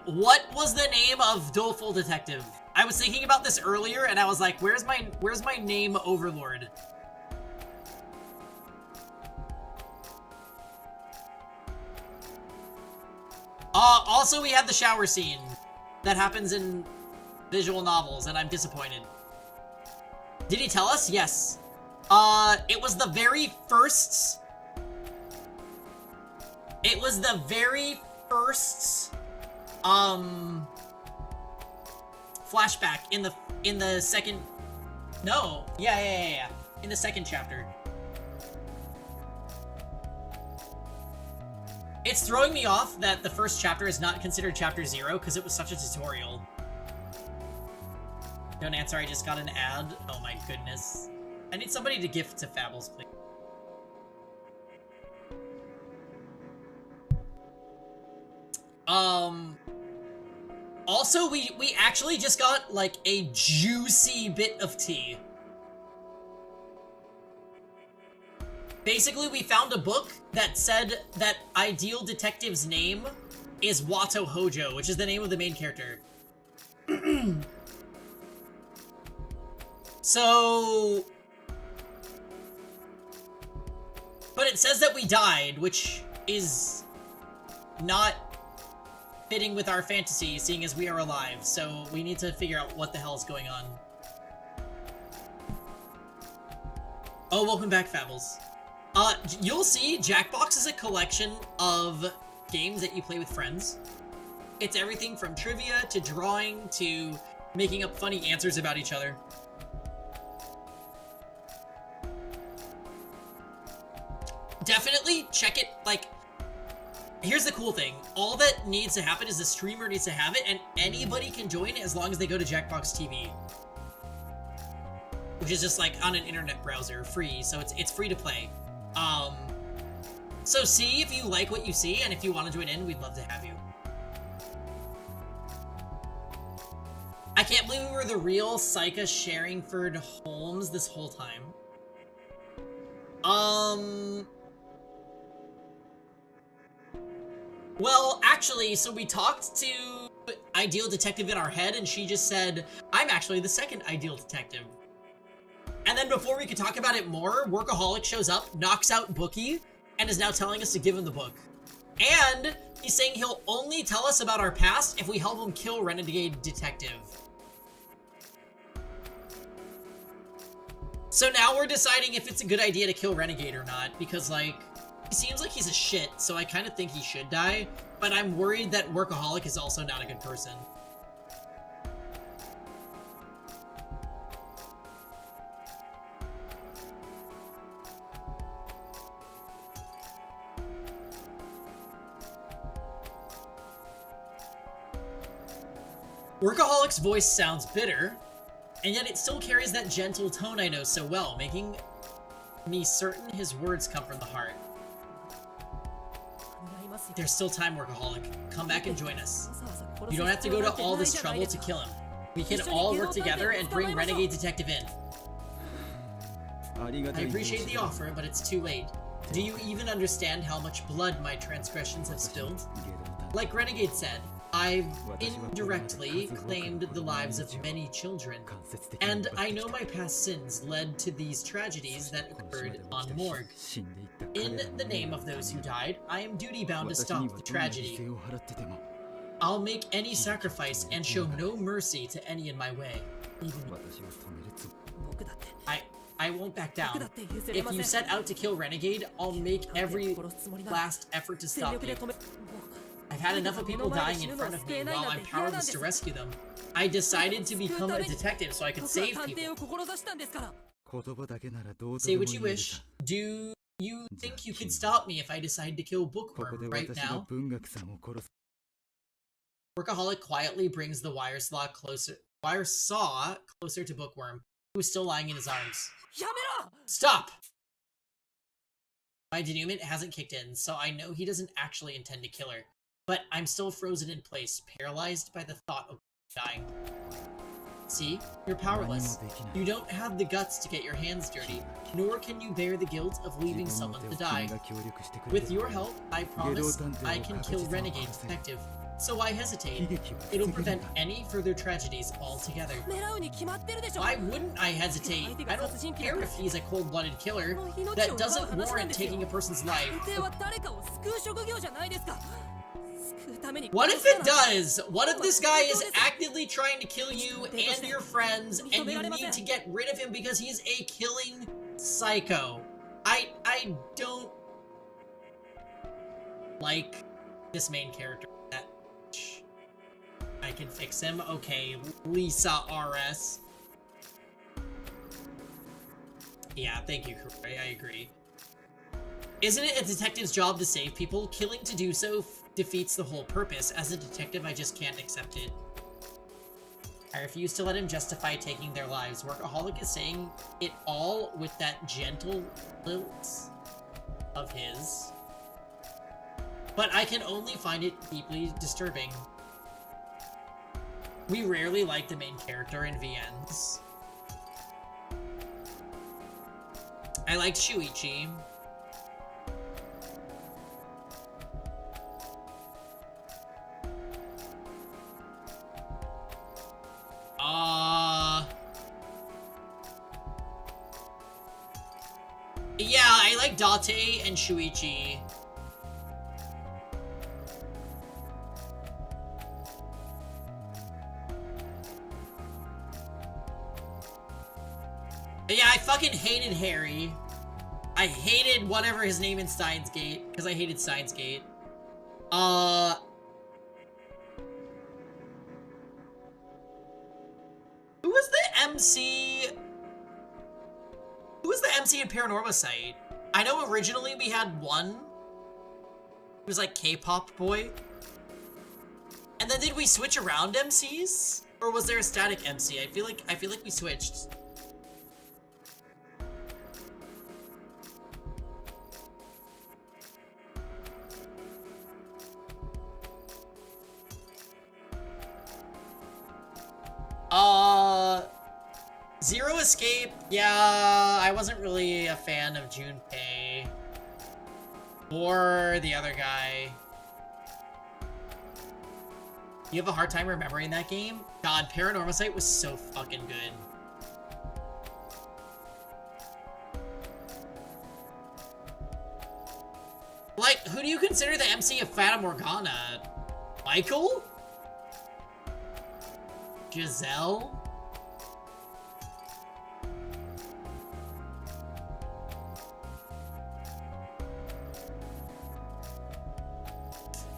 what was the name of Doleful Detective? I was thinking about this earlier, and I was like, where's my name overlord? Also, we had the shower scene that happens in visual novels, and I'm disappointed. Did he tell us? Yes. It was the very first... flashback in the second... No. Yeah. In the second chapter. It's throwing me off that the first chapter is not considered chapter 0 because it was such a tutorial. Don't answer, I just got an ad. Oh my goodness. I need somebody to gift to Fables, please. Also, we actually just got, like, a juicy bit of tea. Basically, we found a book that said that Ideal Detective's name is Wato Hojo, which is the name of the main character. So... But it says that we died, which is not fitting with our fantasy, seeing as we are alive. So we need to figure out what the hell is going on. Oh, welcome back, Fables. You'll see Jackbox is a collection of games that you play with friends. It's everything from trivia to drawing to making up funny answers about each other. Definitely check it, like, Here's the cool thing. All that needs to happen is the streamer needs to have it, and anybody can join as long as they go to Jackbox TV. Which is just like on an internet browser, free, so it's free to play. So see if you like what you see, and if you want to join in, we'd love to have you. I can't believe we were the real Psycha Sherringford Holmes this whole time. Well, actually, so we talked to Ideal Detective in our head, and she just said, I'm actually the second Ideal Detective. And then before we could talk about it more, Workaholic shows up, knocks out Bookie, and is now telling us to give him the book. And he's saying he'll only tell us about our past if we help him kill Renegade Detective. So now we're deciding if it's a good idea to kill Renegade or not, because, like, he seems like he's a shit, so I kind of think he should die, but I'm worried that Workaholic is also not a good person. Workaholic's voice sounds bitter, and yet it still carries that gentle tone I know so well, making me certain his words come from the heart. There's still time, Workaholic. Come back and join us. You don't have to go to all this trouble to kill him. We can all work together and bring Renegade Detective in. I appreciate the offer, but it's too late. Do you even understand how much blood my transgressions have spilled? Like Renegade said, I've indirectly claimed the lives of many children, and I know my past sins led to these tragedies that occurred on Morgue. In the name of those who died, I am duty-bound to stop the tragedy. I'll make any sacrifice and show no mercy to any in my way. I won't back down. If you set out to kill Renegade, I'll make every last effort to stop you. I've had enough of people dying in front of me while I'm powerless to rescue them. I decided to become a detective so I could save people. Say what you wish. Do you think you could stop me if I decide to kill Bookworm right now? Workaholic quietly brings the wire saw closer to Bookworm, who is still lying in his arms. Stop! My denouement hasn't kicked in, so I know he doesn't actually intend to kill her. But I'm still frozen in place, paralyzed by the thought of dying. See? You're powerless. You don't have the guts to get your hands dirty, nor can you bear the guilt of leaving someone to die. With your help, I promise I can kill Renegade Detective. So why hesitate? It'll prevent any further tragedies altogether. Why wouldn't I hesitate? I don't care if he's a cold-blooded killer. That doesn't warrant taking a person's life. What if it does? What if this guy is actively trying to kill you and your friends, and you need to get rid of him because he's a killing psycho? I don't like this main character that much. I can fix him. Okay, Lisa RS. Yeah, thank you, Kurai. I agree. Isn't it a detective's job to save people? Killing to do so defeats the whole purpose. As a detective, I just can't accept it. I refuse to let him justify taking their lives. Workaholic is saying it all with that gentle lilt of his. But I can only find it deeply disturbing. We rarely like the main character in VNs. I liked Shuichi. Yeah, I like Date and Shuichi. Yeah, I fucking hated Harry. I hated whatever his name in Steins Gate, because I hated Steins Gate. Who was the MC? Who was the MC in Paranorma Site? I know originally we had one. He was like K-pop boy. And then did we switch around MCs? Or was there a static MC? I feel like we switched. Zero Escape, yeah, I wasn't really a fan of Junpei. Or the other guy. You have a hard time remembering that game? God, Paranormal Sight was so fucking good. Like, who do you consider the MC of Fata Morgana? Michael? Giselle?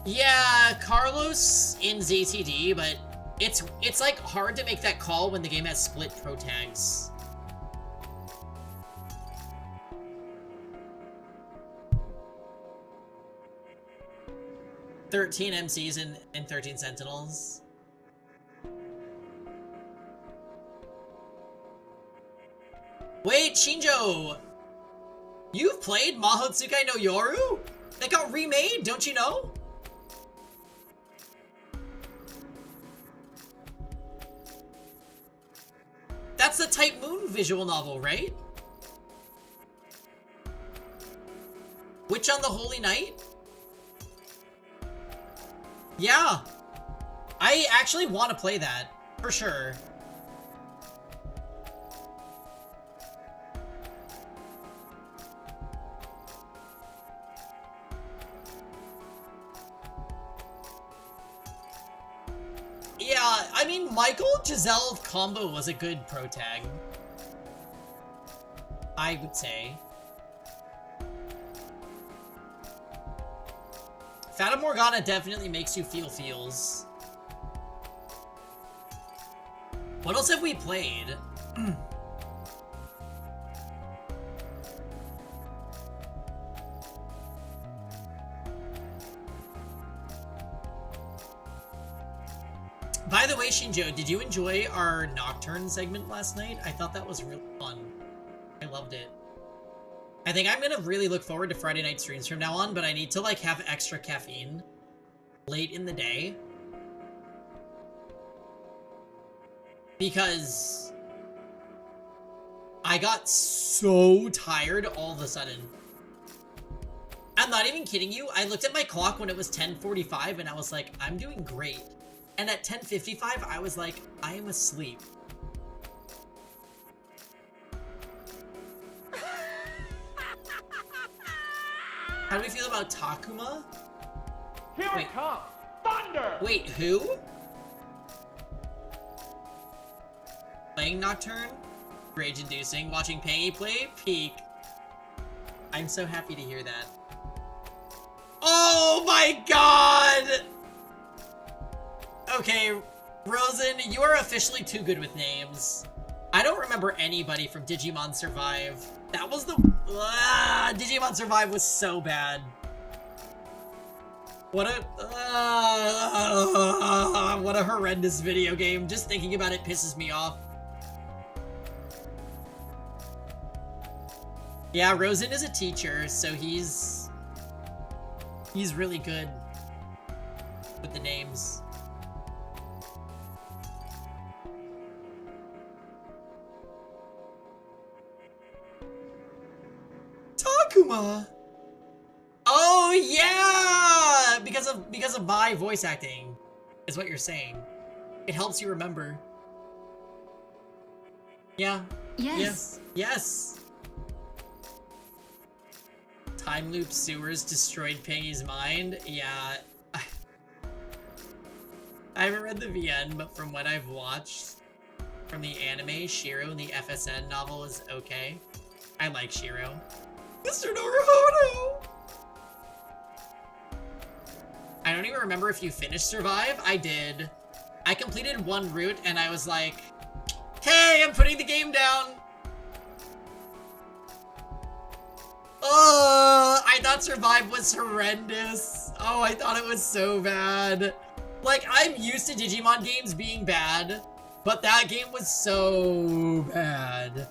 Yeah, Carlos in ZTD, but it's like hard to make that call when the game has split pro tags. "13 MCs and 13 Sentinels. Wait, Shinjo! You've played Mahotsukai no Yoru? That got remade, don't you know? That's the Type Moon visual novel, right? Witch on the Holy Night? Yeah. I actually want to play that, for sure. Yeah, I mean, Michael Giselle combo was a good pro tag, I would say. Fata Morgana definitely makes you feel feels. What else have we played? By the way, Shinjo, did you enjoy our Nocturne segment last night? I thought that was really fun. I loved it. I think I'm gonna really look forward to Friday night streams from now on, but I need to like have extra caffeine late in the day. Because I got so tired all of a sudden. I'm not even kidding you. I looked at my clock when it was 10:45 and I was like, I'm doing great. And at 10:55, I was like, I am asleep. How do we feel about Takuma? Here it comes! Thunder! Wait, who? Playing Nocturne? Rage-inducing. Watching Pangy play? Peak. I'm so happy to hear that. Oh my god! Okay, Rosen, you are officially too good with names. I don't remember anybody from Digimon Survive. That was the... Digimon Survive was so bad. What a horrendous video game. Just thinking about it pisses me off. Yeah, Rosen is a teacher, so he's really good with the names. Takuma! Oh yeah! Because of my voice acting, is what you're saying. It helps you remember. Yeah. Yes. Yes. Time loop sewers destroyed Pangy's mind. Yeah. I haven't read the VN, but from what I've watched from the anime, Shiro in the FSN novel is okay. I like Shiro. Mr. Naruhodo! I don't even remember if you finished Survive. I did. I completed one route and I was like, hey, I'm putting the game down! I thought Survive was horrendous. Oh, I thought it was so bad. Like, I'm used to Digimon games being bad, but that game was so bad.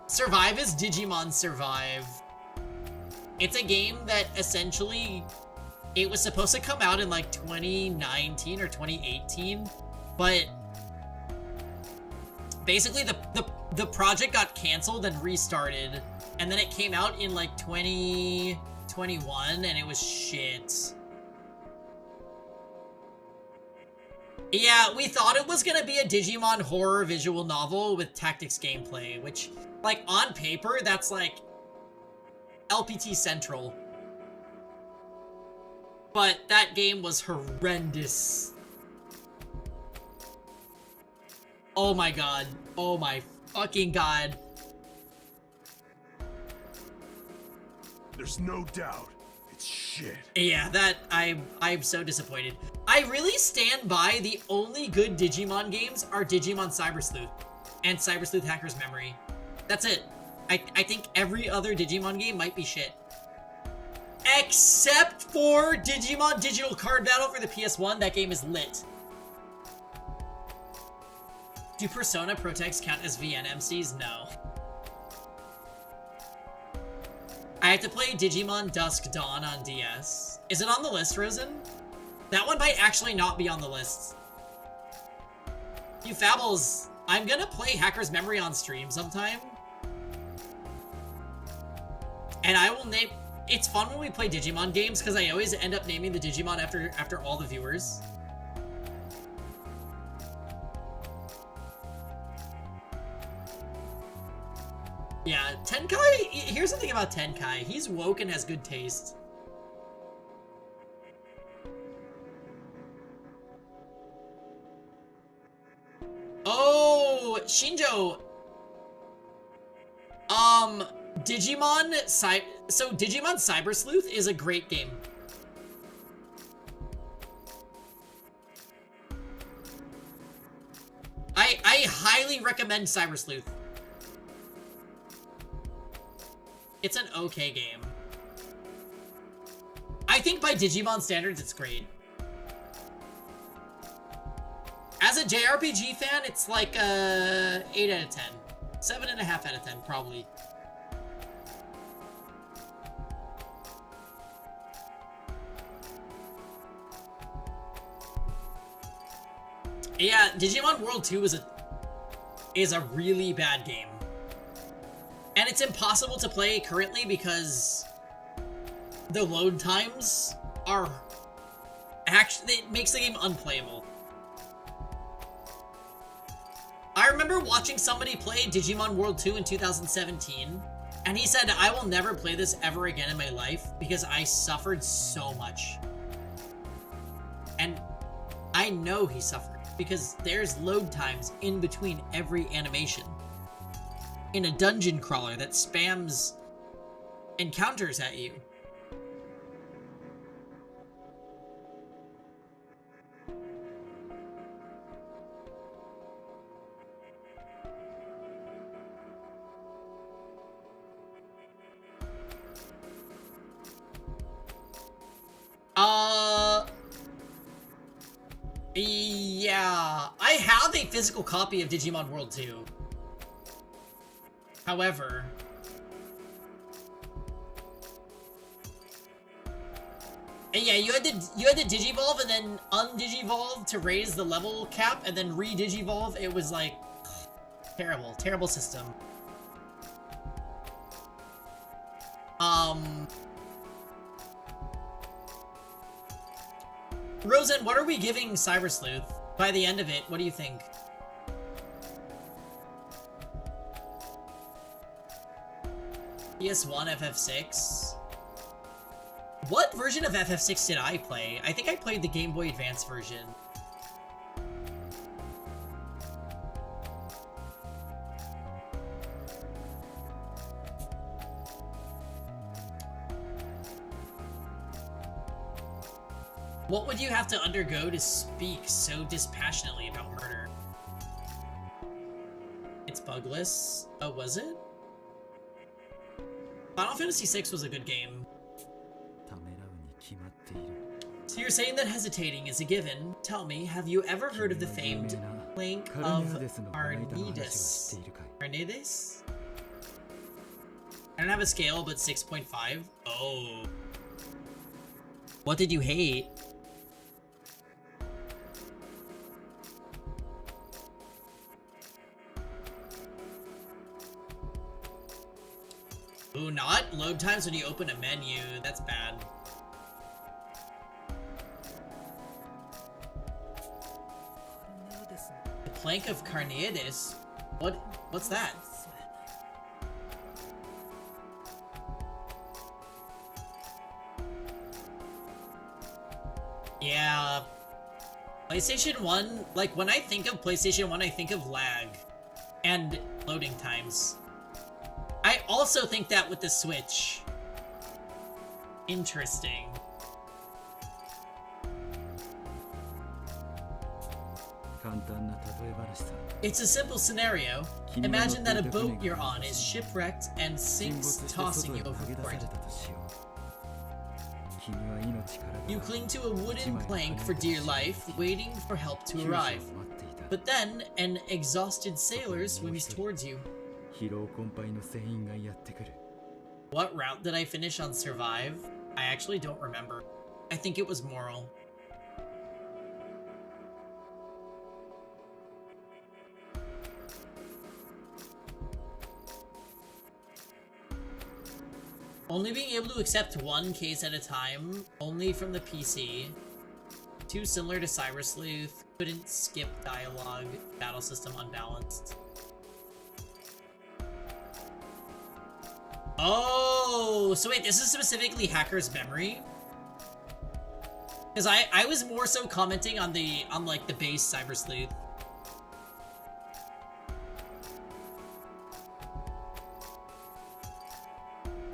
Survive is Digimon Survive. It's a game that essentially, it was supposed to come out in like 2019 or 2018, but basically the project got canceled and restarted, and then it came out in like 2021 and it was shit. Yeah, we thought it was gonna be a Digimon horror visual novel with tactics gameplay, which, like, on paper, that's like LPT Central. But that game was horrendous. Oh my god. Oh my fucking god. There's no doubt. It's shit. Yeah, that, I'm so disappointed. I really stand by the only good Digimon games are Digimon Cyber Sleuth and Cyber Sleuth Hacker's Memory. That's it. I think every other Digimon game might be shit. Except for Digimon Digital Card Battle for the PS1, that game is lit. Do Persona Protex count as VN MCs? No. I have to play Digimon Dusk Dawn on DS. Is it on the list, Rosen? That one might actually not be on the list. You Fabbles, I'm gonna play Hacker's Memory on stream sometime. And I will name... It's fun when we play Digimon games, because I always end up naming the Digimon after all the viewers. Yeah, Tenkai... Here's the thing about Tenkai. He's woke and has good taste. Oh, Shinjo. Digimon Cyber Sleuth is a great game. I highly recommend Cyber Sleuth. It's an okay game. I think by Digimon standards, it's great. As a JRPG fan, it's like a 8 out of 10. 7.5 out of 10, probably. Yeah, Digimon World 2 is a really bad game. And it's impossible to play currently because the load times are actually, it makes the game unplayable. I remember watching somebody play Digimon World 2 in 2017, and he said, I will never play this ever again in my life because I suffered so much. And I know he suffered because there's load times in between every animation. In a dungeon crawler that spams encounters at you. Yeah, I have a physical copy of Digimon World 2. However, and yeah, you had to digivolve and then undigivolve to raise the level cap, and then re-digivolve. It was like terrible system. Rosen, what are we giving Cyber Sleuth by the end of it? What do you think? PS1 FF6? What version of FF6 did I play? I think I played the Game Boy Advance version. What would you have to undergo to speak so dispassionately about murder? It's bugless. Oh, was it? Final Fantasy VI was a good game. So you're saying that hesitating is a given. Tell me, have you ever heard of the famed Plank of Arnidus? Arnidus? I don't have a scale, but 6.5. Oh. What did you hate? Ooh, not load times when you open a menu. That's bad. The Plank of Carneades? What's that? Yeah. PlayStation 1, like when I think of PlayStation 1, I think of lag and loading times. I also think that with the Switch. Interesting. It's a simple scenario. Imagine that a boat you're on is shipwrecked and sinks, tossing you overboard. You cling to a wooden plank for dear life, waiting for help to arrive. But then, an exhausted sailor swims towards you. What route did I finish on Survive? I actually don't remember. I think it was Moral. Only being able to accept one case at a time, only from the PC. Too similar to Cyber Sleuth, couldn't skip dialogue, battle system unbalanced. Oh, so wait, this is specifically Hacker's Memory? Because I was more so commenting on like the base Cyber Sleuth.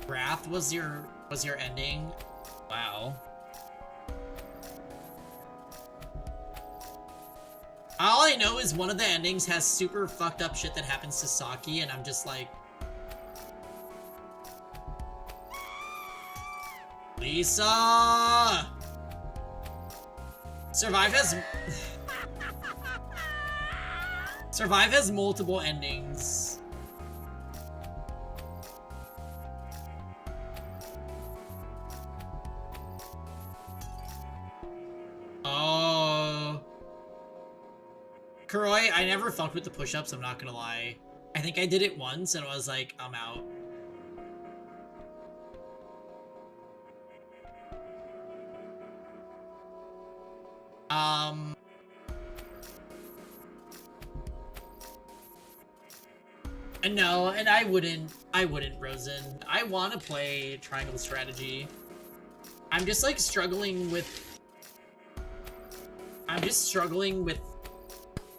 Wrath was your ending? Wow. All I know is one of the endings has super fucked up shit that happens to Saki, and I'm just like... Lisa! Survive has multiple endings. Oh. Kuroi, I never fucked with the push-ups, I'm not gonna lie. I think I did it once and I was like, I'm out. No, and I wouldn't, Rosen. I want to play Triangle Strategy. I'm just like struggling with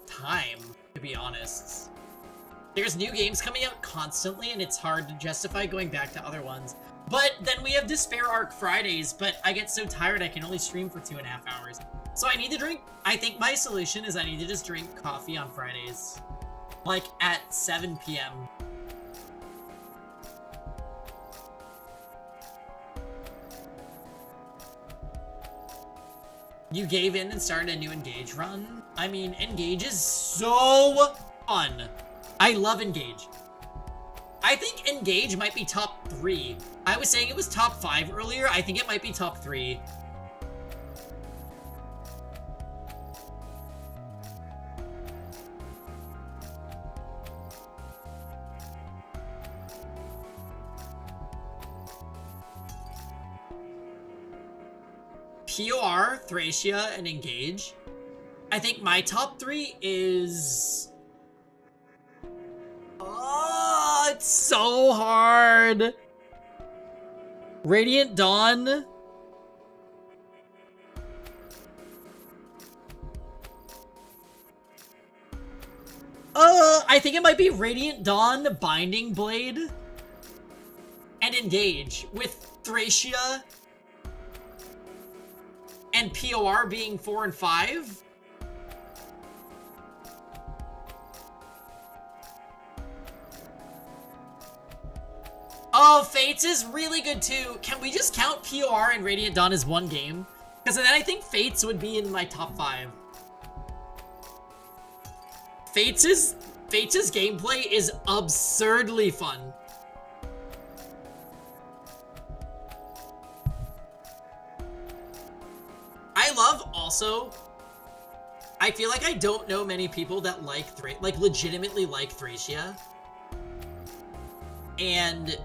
time, to be honest. There's new games coming out constantly and it's hard to justify going back to other ones. But then we have Despair Arc Fridays, but I get so tired I can only stream for 2.5 hours. So I need to drink, I think my solution is I need to just drink coffee on Fridays. Like at 7 p.m. You gave in and started a new Engage run? I mean, Engage is so fun. I love Engage. I think Engage might be top 3. I was saying it was top 5 earlier. I think it might be top 3. POR, Thracia, and Engage. I think my top 3 is... Oh, it's so hard. Radiant Dawn. I think it might be Radiant Dawn, Binding Blade, and Engage, with Thracia and POR being 4 and 5. Oh, Fates is really good too. Can we just count POR and Radiant Dawn as one game? Because then I think Fates would be in my top 5. Fates' gameplay is absurdly fun. I love also, I feel like I don't know many people that like legitimately like Thracia. And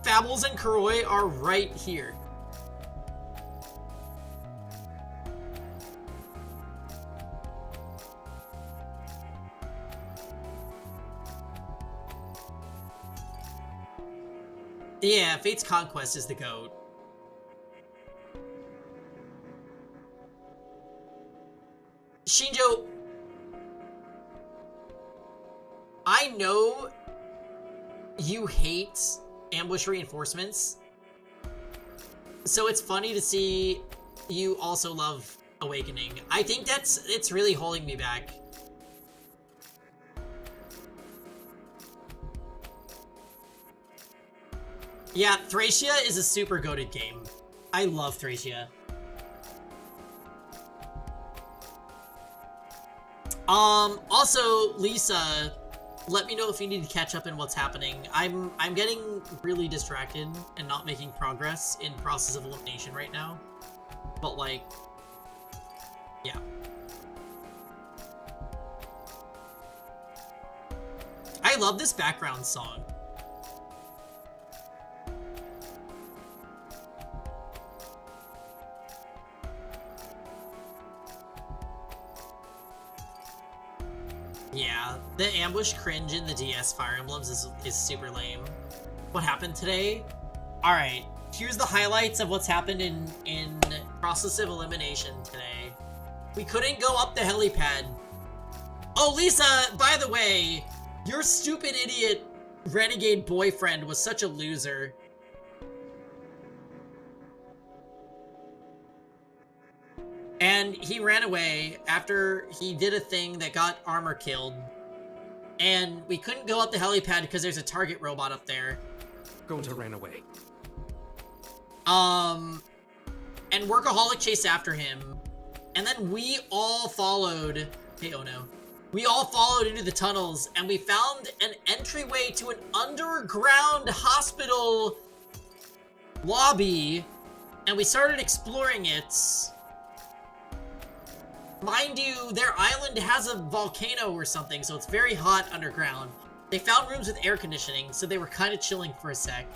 Fables and Kuroi are right here. Yeah, Fate's Conquest is the GOAT. Shinjo, I know you hate ambush reinforcements, so it's funny to see you also love Awakening. I think it's really holding me back. Yeah, Thracia is a super goated game. I love Thracia. Also, Lisa, let me know if you need to catch up in what's happening. I'm getting really distracted and not making progress in Process of Elimination right now. But, like, yeah. I love this background song. Yeah, the ambush cringe in the DS Fire Emblems is super lame. What happened today? Alright, here's the highlights of what's happened in Process of Elimination today. We couldn't go up the helipad. Oh, Lisa, by the way, your stupid idiot renegade boyfriend was such a loser. And he ran away after he did a thing that got Armor killed. And we couldn't go up the helipad because there's a target robot up there. Gonta ran away. And Workaholic chased after him. And then we all followed... Hey, oh no. We all followed into the tunnels, and we found an entryway to an underground hospital lobby. And we started exploring it. Mind you, their island has a volcano or something, so it's very hot underground. They found rooms with air conditioning, so they were kind of chilling for a sec.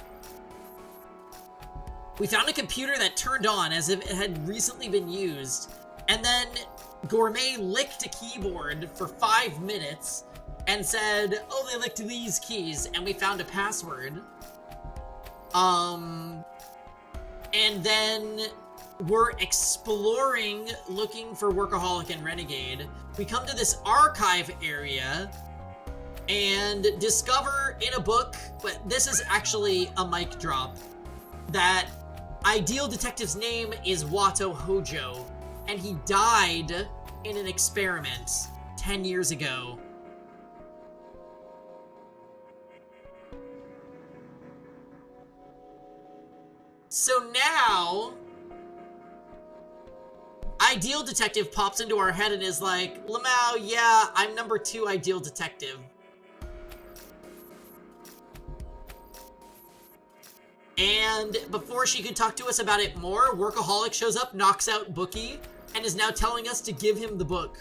We found a computer that turned on as if it had recently been used, and then Gourmet licked a keyboard for 5 minutes and said, oh, they licked these keys, and we found a password. And then we're exploring, looking for Workaholic and Renegade. We come to this archive area and discover in a book, but this is actually a mic drop, that Ideal Detective's name is Wato Hojo, and he died in an experiment 10 years ago. So now, Ideal Detective pops into our head and is like, Lamau, yeah, I'm number 2 Ideal Detective. And before she could talk to us about it more, Workaholic shows up, knocks out Bookie, and is now telling us to give him the book.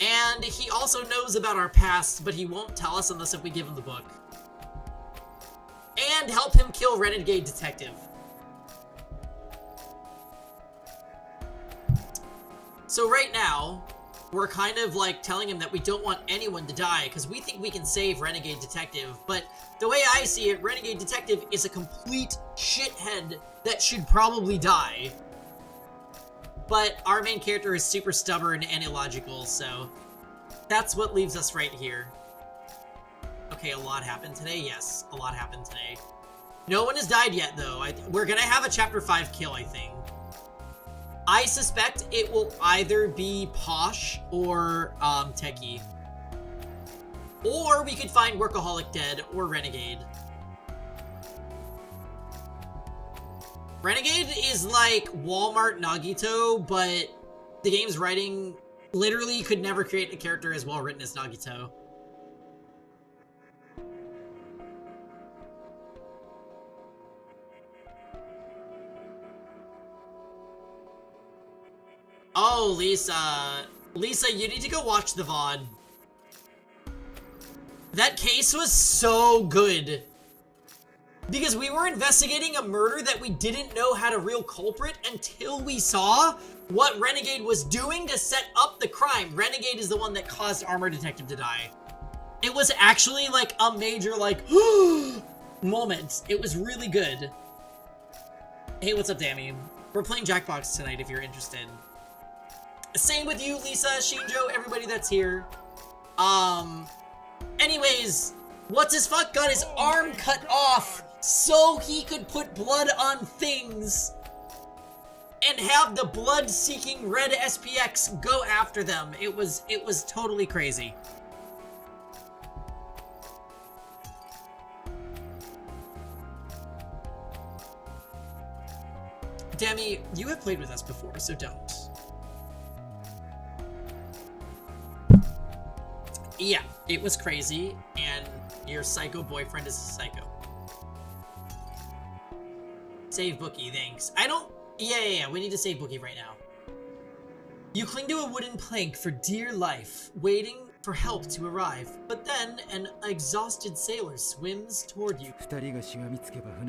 And he also knows about our past, but he won't tell us unless if we give him the book. And help him kill Renegade Detective. So right now, we're kind of like telling him that we don't want anyone to die because we think we can save Renegade Detective. But the way I see it, Renegade Detective is a complete shithead that should probably die. But our main character is super stubborn and illogical, so that's what leaves us right here. Okay, a lot happened today. Yes, a lot happened today. No one has died yet, though. We're gonna have a Chapter 5 kill, I think. I suspect it will either be Posh or Techie. Or we could find Workaholic dead or Renegade. Renegade is like Walmart Nagito, but the game's writing literally could never create a character as well written as Nagito. Oh, Lisa. Lisa, you need to go watch the VOD. That case was so good. Because we were investigating a murder that we didn't know had a real culprit until we saw what Renegade was doing to set up the crime. Renegade is the one that caused Armor Detective to die. It was actually like a major like moment. It was really good. Hey, what's up, Dammy? We're playing Jackbox tonight if you're interested. Same with you, Lisa, Shinjo, everybody that's here. Anyways, what's his fuck got his arm cut off so he could put blood on things and have the blood-seeking red SPX go after them. It was totally crazy. Demi, you have played with us before, so don't. Yeah, it was crazy, and your psycho boyfriend is a psycho. Save Bookie, thanks. I don't... Yeah, we need to save Bookie right now. You cling to a wooden plank for dear life, waiting for help to arrive, but then an exhausted sailor swims toward you.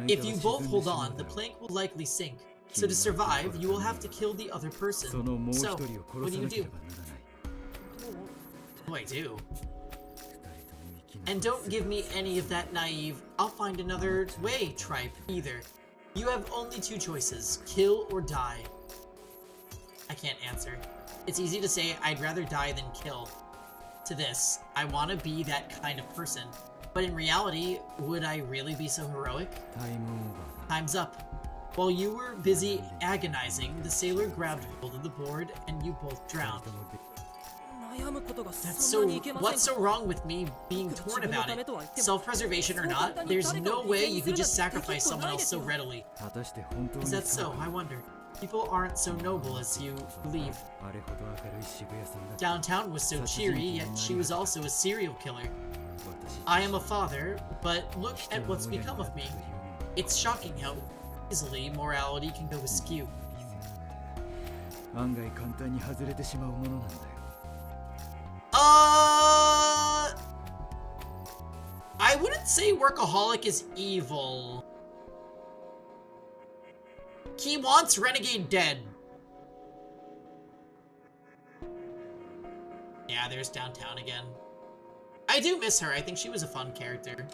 If you both hold on, the plank will likely sink. So to survive, you will have to kill the other person. So, what do you do? Oh, I do. And don't give me any of that naive, I'll find another way tripe either. You have only two choices, kill or die. I can't answer. It's easy to say I'd rather die than kill. To this, I want to be that kind of person. But in reality, would I really be so heroic? Time's up. While you were busy agonizing, the sailor grabbed hold of the board and you both drowned. That's so... What's so wrong with me being torn about it? Self-preservation or not, there's no way you could just sacrifice someone else so readily. Is that so? I wonder. People aren't so noble as you believe. Downtown was so cheery, yet she was also a serial killer. I am a father, but look at what's become of me. It's shocking how easily morality can go askew. I wouldn't say Workaholic is evil. He wants Renegade dead. Yeah, there's Downtown again. I do miss her. I think she was a fun character.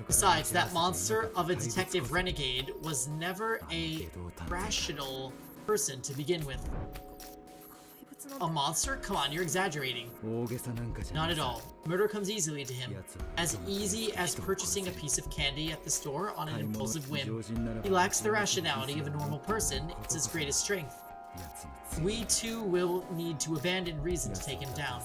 Besides, that monster of a detective Renegade was never a rational person to begin with. A monster? Come on, you're exaggerating. Not at all. Murder comes easily to him. As easy as purchasing a piece of candy at the store on an impulsive whim. He lacks the rationality of a normal person. It's his greatest strength. We too will need to abandon reason to take him down.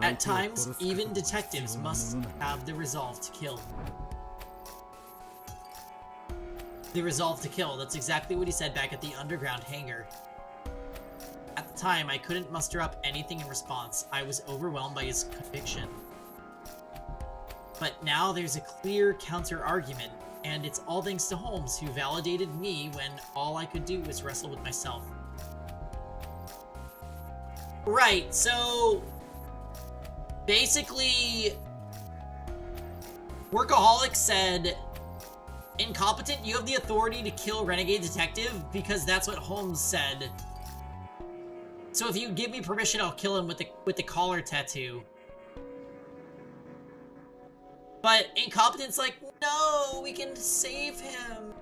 At times, even detectives must have the resolve to kill. The resolve to kill, that's exactly what he said back at the underground hangar. At the time, I couldn't muster up anything in response. I was overwhelmed by his conviction. But now there's a clear counter-argument, and it's all thanks to Holmes, who validated me when all I could do was wrestle with myself. Right, so... basically... Workaholic said... Incompetent, you have the authority to kill Renegade Detective because that's what Holmes said. So if you give me permission, I'll kill him with the collar tattoo. But Incompetent's like, no, we can save him.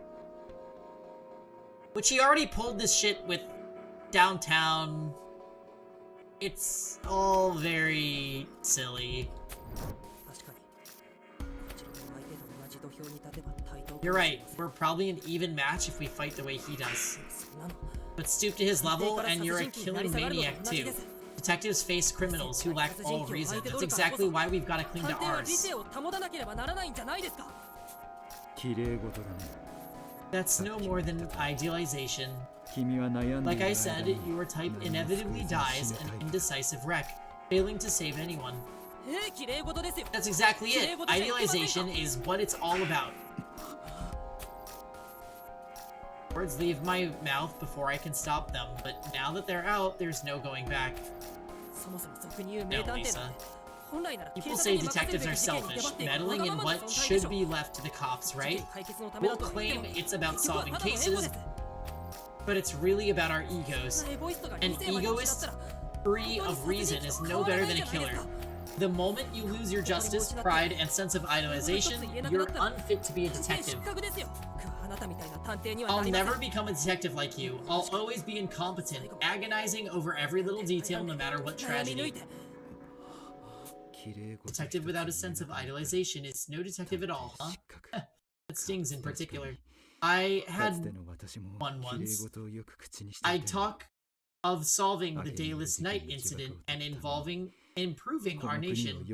Which he already pulled this shit with Downtown. It's all very silly. You're right, we're probably an even match if we fight the way he does. But stoop to his level, and you're a killing maniac too. Detectives face criminals who lack all reason. That's exactly why we've got to clean to ours. That's no more than idealization. Like I said, your type inevitably dies an indecisive wreck, failing to save anyone. That's exactly it. Idealization is what it's all about. Words leave my mouth before I can stop them, but now that they're out, there's no going back. No, Lisa. People say detectives are selfish, meddling in what should be left to the cops, right? We'll claim it's about solving cases, but it's really about our egos. An egoist free of reason is no better than a killer. The moment you lose your justice, pride, and sense of idealization, you're unfit to be a detective. I'll never become a detective like you. I'll always be incompetent, agonizing over every little detail no matter what tragedy. Detective without a sense of idealization is no detective at all, huh? That stings in particular. I had one once. I'd talk of solving the Dayless Night incident and improving our nation.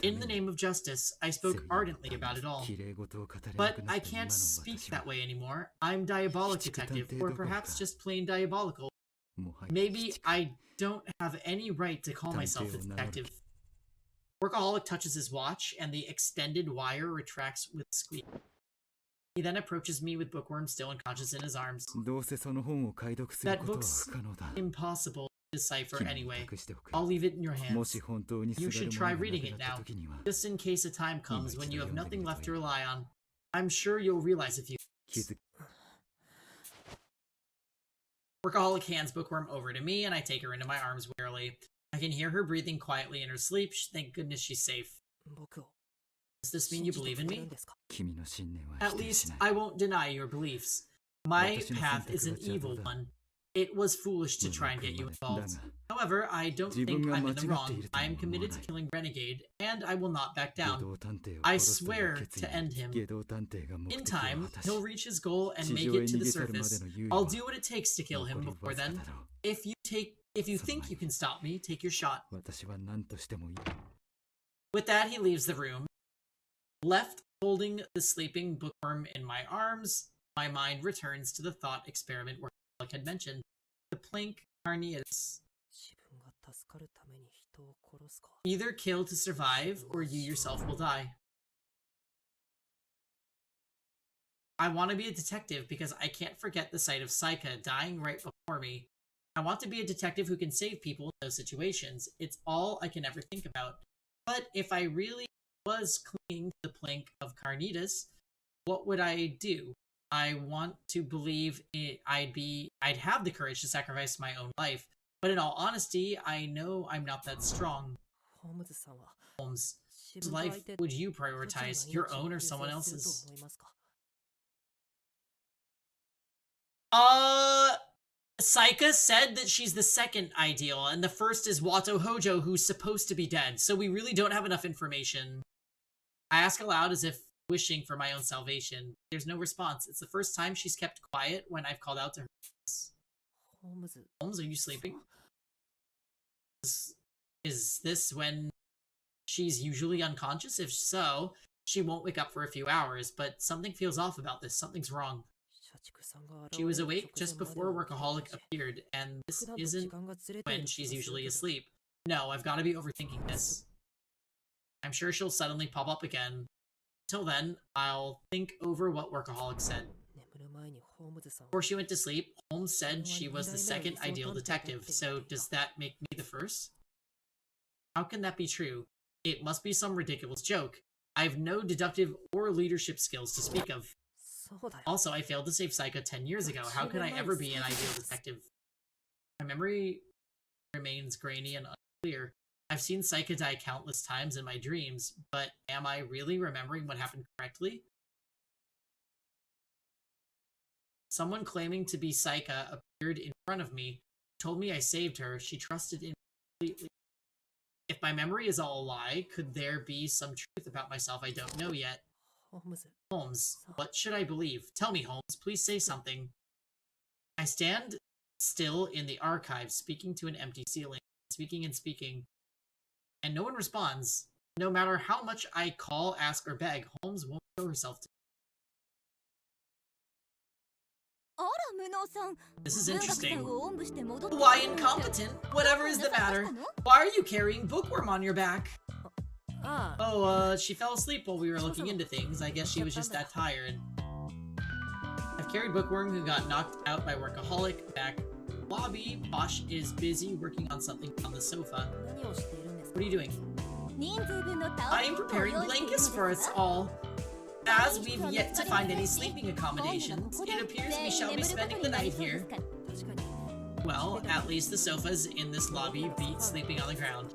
In the name of justice, I spoke ardently about it all. But I can't speak that way anymore. I'm diabolic detective, or perhaps just plain diabolical. Maybe I don't have any right to call myself a detective. Workaholic touches his watch, and the extended wire retracts with a squeak. He then approaches me with Bookworm still unconscious in his arms. That book's impossible to decipher anyway. I'll leave it in your hands. You should try reading it now, just in case a time comes when you have nothing left to rely on. I'm sure you'll realize if you... Workaholic hands Bookworm over to me, and I take her into my arms wearily. I can hear her breathing quietly in her sleep. Thank goodness she's safe. Does this mean you believe in me? At least, I won't deny your beliefs. My path is an evil one. It was foolish to try and get you involved. However, I don't think I'm in the wrong. I am committed to killing Renegade, and I will not back down. I swear to end him. In time, he'll reach his goal and make it to the surface. I'll do what it takes to kill him before then. If you think you can stop me, take your shot. With that, he leaves the room. Left holding the sleeping Bookworm in my arms, my mind returns to the thought experiment where Alec had mentioned. The plank carnitas. Either kill to survive, or you yourself will die. I want to be a detective because I can't forget the sight of Saika dying right before me. I want to be a detective who can save people in those situations. It's all I can ever think about. But if I really was clinging to the plank of carnitas, what would I do? I want to believe I'd have the courage to sacrifice my own life, but in all honesty, I know I'm not that strong. Holmes, whose life would you prioritize, your own or someone else's? Saika said that she's the second ideal, and the first is Wato Hojo, who's supposed to be dead, so we really don't have enough information. I ask aloud as if wishing for my own salvation. There's no response. It's the first time she's kept quiet when I've called out to her. Holmes, are you sleeping? Is this when she's usually unconscious? If so, she won't wake up for a few hours, but something feels off about this. Something's wrong. She was awake just before Workaholic appeared, and this isn't when she's usually asleep. No, I've got to be overthinking this. I'm sure she'll suddenly pop up again. Until then, I'll think over what Workaholic said. Before she went to sleep, Holmes said she was the second ideal detective, so does that make me the first? How can that be true? It must be some ridiculous joke. I have no deductive or leadership skills to speak of. Also, I failed to save Saika 10 years ago. How could I ever be an ideal detective? My memory remains grainy and unclear. I've seen Saika die countless times in my dreams, but am I really remembering what happened correctly? Someone claiming to be Saika appeared in front of me, told me I saved her. She trusted in me completely. If my memory is all a lie, could there be some truth about myself I don't know yet? Holmes, what should I believe? Tell me, Holmes, please say something. I stand still in the archives, speaking to an empty ceiling, speaking and speaking, and no one responds. No matter how much I call, ask, or beg, Holmes won't show herself to me. This is interesting. Why incompetent? Whatever is the matter? Why are you carrying bookworm on your back? Oh, she fell asleep while we were looking into things. I guess she was just that tired. I've carried bookworm who got knocked out by workaholic back lobby. Posh is busy working on something on the sofa. What are you doing? I am preparing blankets for us all. As we've yet to find any sleeping accommodations, it appears we shall be spending the night here. Well, at least the sofas in this lobby beat sleeping on the ground.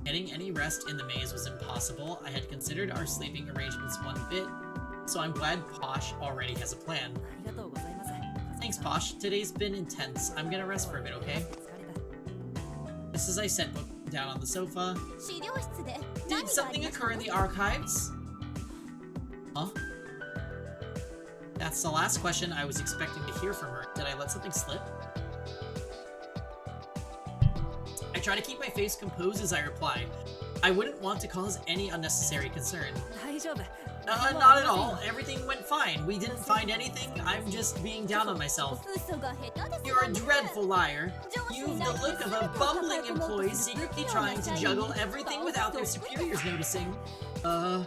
Getting any rest in the maze was impossible. I had considered our sleeping arrangements one bit, so I'm glad Posh already has a plan. Thanks, Posh. Today's been intense. I'm gonna rest for a bit, okay? Just as I set book down on the sofa. Did something occur in the archives? Huh? That's the last question I was expecting to hear from her. Did I let something slip? I try to keep my face composed as I reply. I wouldn't want to cause any unnecessary concern. Not at all. Everything went fine. We didn't find anything. I'm just being down on myself. You're a dreadful liar. You've the look of a bumbling employee secretly trying to juggle everything without their superiors noticing. I'm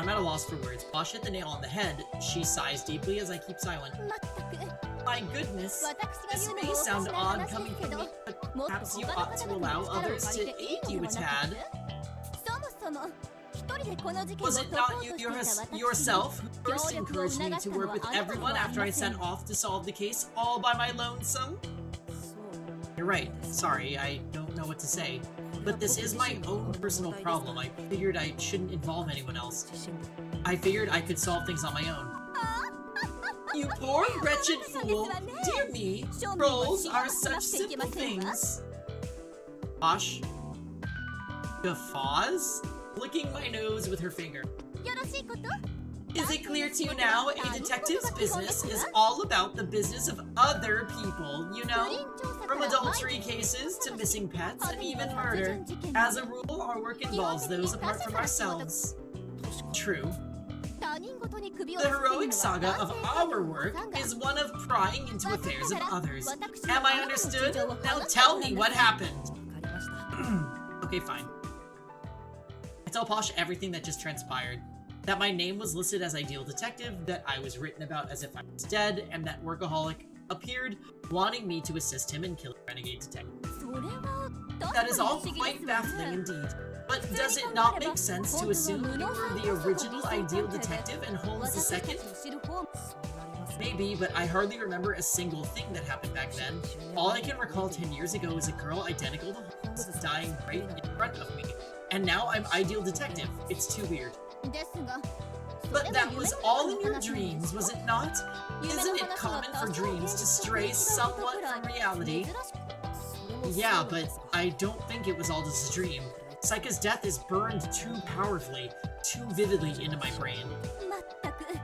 at a loss for words. Posh hit the nail on the head. She sighs deeply as I keep silent. My goodness, this may sound odd coming from me, but perhaps you ought to allow others to aid you a tad. Was it not you yourself who first encouraged me to work with everyone after I set off to solve the case all by my lonesome? You're right. Sorry, I don't know what to say. But this is my own personal problem. I figured I shouldn't involve anyone else. I figured I could solve things on my own. You poor wretched fool! Dear me, roles are such simple things. Posh guffaws, flicking my nose with her finger. Is it clear to you now? A detective's business is all about the business of other people, you know? From adultery cases to missing pets and even murder. As a rule, our work involves those apart from ourselves. True. The heroic saga of our work is one of prying into affairs of others. Am I understood? Now tell me what happened. Okay, fine. I tell Posh everything that just transpired. That my name was listed as ideal detective, that I was written about as if I was dead, and that Workaholic appeared wanting me to assist him in killing renegade detective. That is all quite baffling indeed. But does it not make sense to assume you were the original ideal detective and Holmes the second? Maybe, but I hardly remember a single thing that happened back then. All I can recall 10 years ago is a girl identical to Holmes dying right in front of me. And now I'm ideal detective. It's too weird. But that was all in your dreams, was it not? Isn't it common for dreams to stray somewhat from reality? Yeah, but I don't think it was all just a dream. Saika's death is burned too powerfully, too vividly into my brain.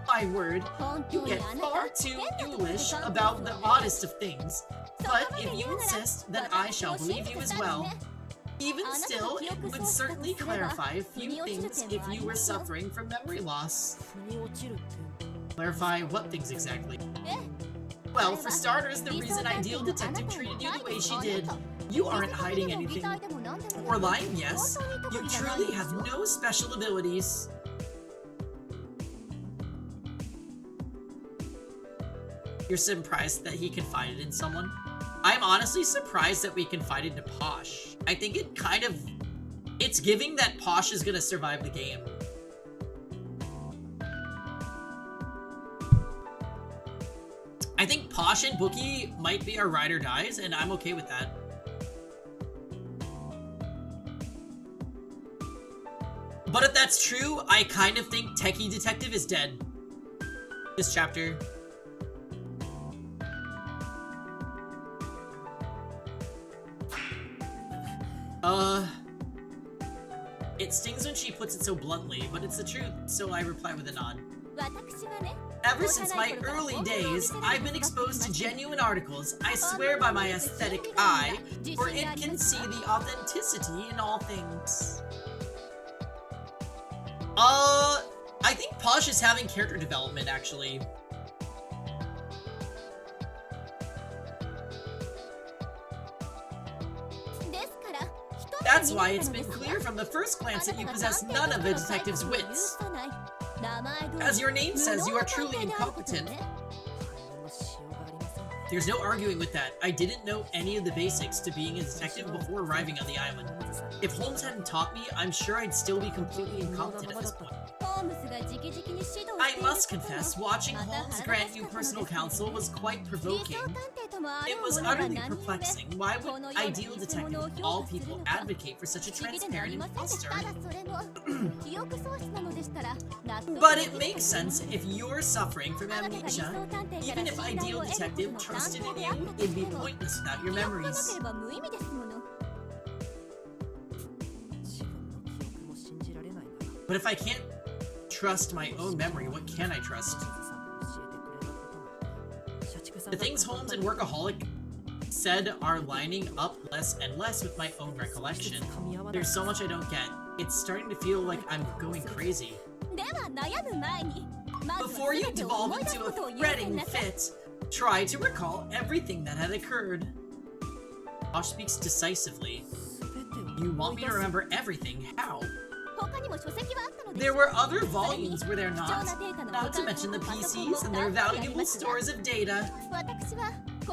My word, you get far too foolish about the oddest of things. But if you insist, then I shall believe you as well. Even still, it would certainly clarify a few things if you were suffering from memory loss. Clarify what things exactly? Well, for starters, the reason Ideal Detective treated you the way she did. You aren't hiding anything. Or lying, yes. You truly have no special abilities. You're surprised that he confided in someone? I'm honestly surprised that we confided to Posh. I think it kind of... It's giving that Posh is gonna survive the game. I think Posh and Bookie might be our ride or dies, and I'm okay with that. But if that's true, I kind of think Techie Detective is dead. This chapter. It It stings when she puts it so bluntly, but it's the truth, so I reply with a nod. Ever since my early days, I've been exposed to genuine articles. I swear by my aesthetic eye, for it can see the authenticity in all things. I think Posh is having character development, actually. That's why it's been clear from the first glance that you possess none of the detective's wits. As your name says, you are truly incompetent. There's no arguing with that. I didn't know any of the basics to being a detective before arriving on the island. If Holmes hadn't taught me, I'm sure I'd still be completely incompetent at this point. I must confess, watching Holmes grant you personal counsel was quite provoking. It was utterly perplexing. Why would ideal detective of all people advocate for such a transparent imposter? But it makes sense if you're suffering from amnesia. Even if ideal detective trusted in you, it'd be pointless without your memories. But if I can't trust my own memory, what can I trust? The things Holmes and Workaholic said are lining up less and less with my own recollection. There's so much I don't get. It's starting to feel like I'm going crazy. Before you devolve into a fretting fit, try to recall everything that had occurred. Posh speaks decisively. You want me to remember everything? How? There were other volumes, were there not? Not to mention the PCs and their valuable stores of data.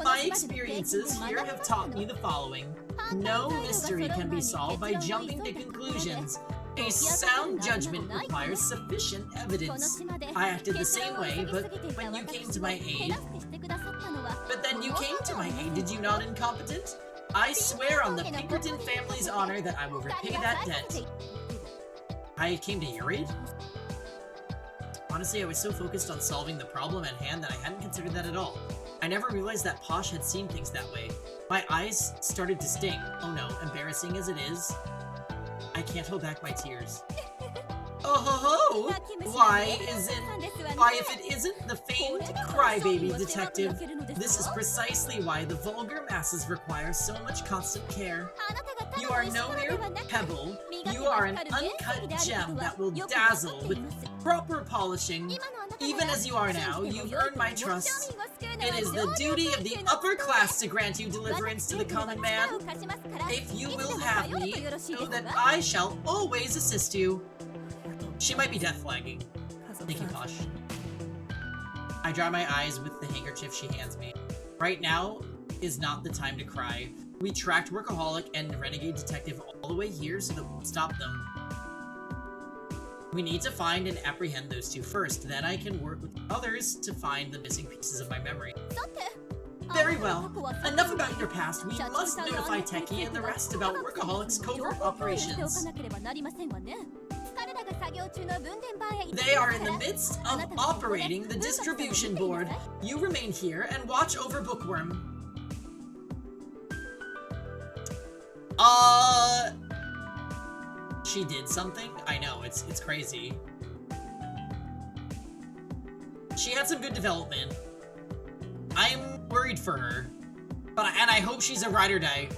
My experiences here have taught me the following. No mystery can be solved by jumping to conclusions. A sound judgment requires sufficient evidence. I acted the same way, but when you came to my aid... But then you came to my aid, did you not, incompetent? I swear on the Pinkerton family's honor that I will repay that debt. I came to your aid? Honestly, I was so focused on solving the problem at hand that I hadn't considered that at all. I never realized that Posh had seen things that way. My eyes started to sting. Oh no, embarrassing as it is, I can't hold back my tears. Oh ho ho! Why, if it isn't the famed crybaby detective, this is precisely why the vulgar masses require so much constant care. You are no mere pebble, you are an uncut gem that will dazzle with proper polishing. Even as you are now, you've earned my trust. It is the duty of the upper class to grant you deliverance to the common man. If you will have me, know that I shall always assist you. She might be death flagging. Thank you, Posh. I dry my eyes with the handkerchief she hands me. Right now is not the time to cry. We tracked Workaholic and Renegade Detective all the way here so that we can stop them. We need to find and apprehend those two first, then I can work with others to find the missing pieces of my memory. Very well. Enough about your past. We must notify Techie and the rest about Workaholic's covert operations. They are in the midst of operating the distribution board. You remain here and watch over Bookworm. She did something? I know, it's crazy. She had some good development. I'm worried for her. And I hope she's a ride or die.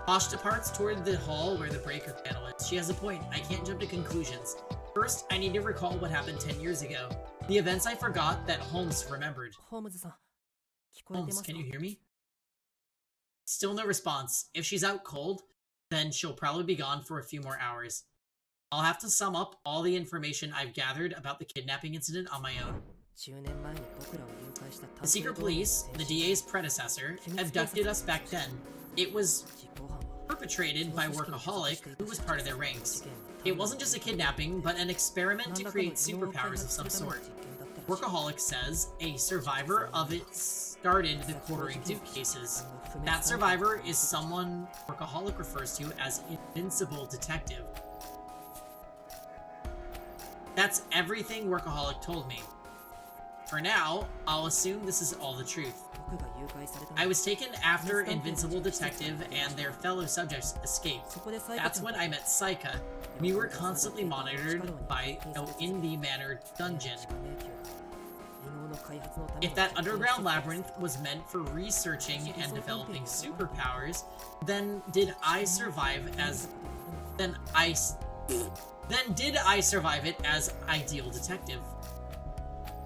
Posh departs toward the hall where the breaker panel is. She has a point. I can't jump to conclusions. First, I need to recall what happened 10 years ago. The events I forgot that Holmes remembered. Holmes, can you hear me? Still no response. If she's out cold, then she'll probably be gone for a few more hours. I'll have to sum up all the information I've gathered about the kidnapping incident on my own. The secret police, the DA's predecessor, abducted us back then. It was perpetrated by Workaholic, who was part of their ranks. It wasn't just a kidnapping, but an experiment to create superpowers of some sort. Workaholic says a survivor of it started the quartering suitcases. That survivor is someone Workaholic refers to as Invincible Detective. That's everything Workaholic told me. For now, I'll assume this is all the truth. I was taken after Invincible Detective and their fellow subjects escaped. That's when I met Saika. We were constantly monitored in the Manor dungeon. If that underground labyrinth was meant for researching and developing superpowers, then did I survive it as ideal detective?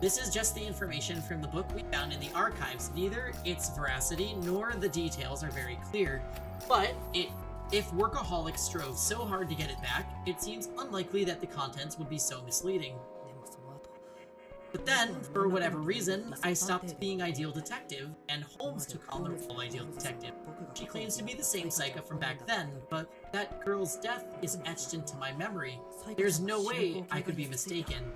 This is just the information from the book we found in the archives. Neither its veracity nor the details are very clear, but if Workaholic strove so hard to get it back, it seems unlikely that the contents would be so misleading. But then, for whatever reason, I stopped being Ideal Detective, and Holmes took on the role of Ideal Detective. She claims to be the same Saika from back then, but that girl's death is etched into my memory. There's no way I could be mistaken.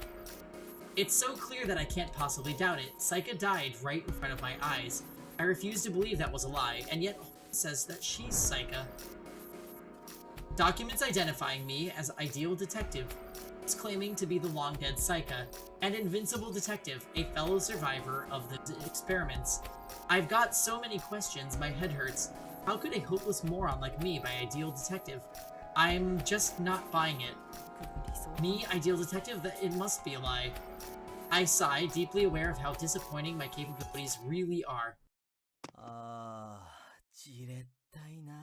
It's so clear that I can't possibly doubt it. Saika died right in front of my eyes. I refuse to believe that was a lie, and yet Holmes says that she's Saika. Documents identifying me as Ideal Detective, claiming to be the long-dead Saika, and Invincible Detective, a fellow survivor of the experiments. I've got so many questions, my head hurts. How could a hopeless moron like me be Ideal Detective? I'm just not buying it. Me, Ideal Detective? It must be a lie. I sigh, deeply aware of how disappointing my capabilities really are. じれったいな。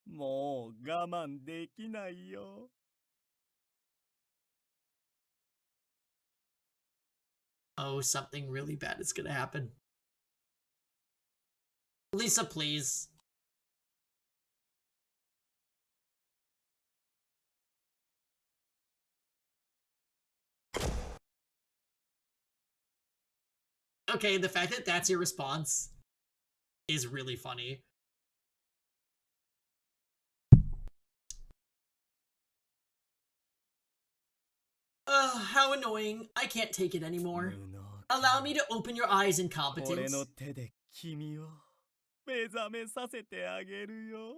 もう我慢できないよ。Oh, something really bad is gonna happen. Lisa, please. Okay, the fact that that's your response is really funny. How annoying. I can't take it anymore. Allow me to open your eyes, 俺 incompetence. の手で君を目覚めさせてあげるよ。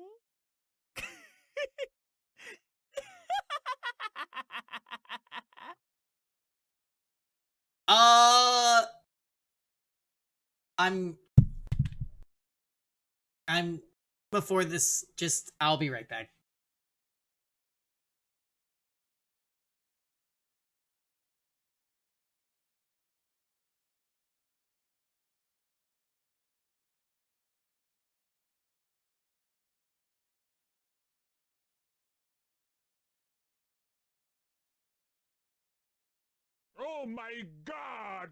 I'm before this, I'll be right back. Oh my god!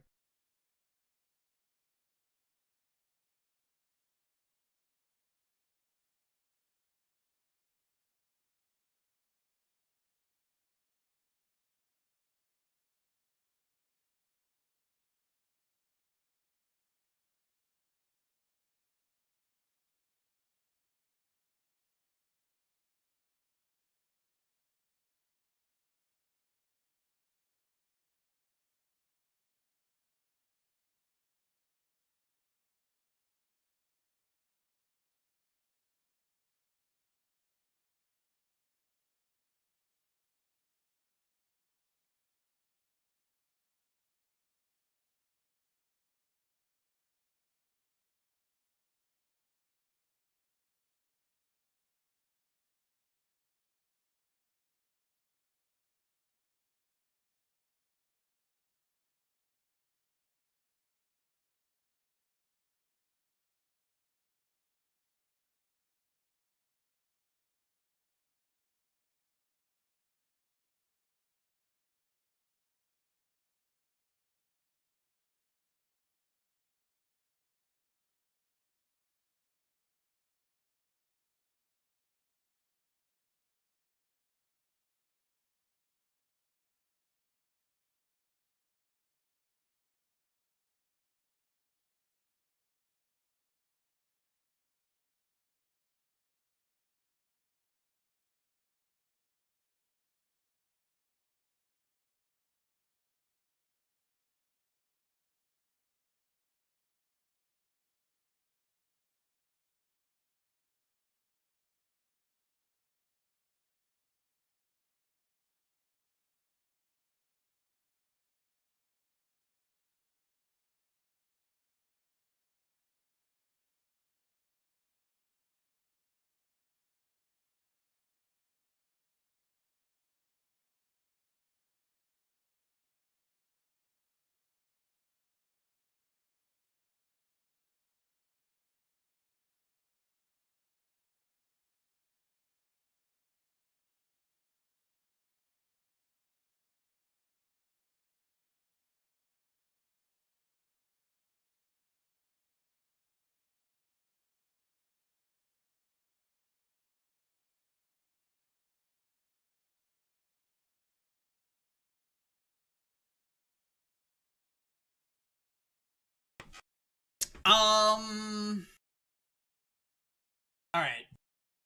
Alright.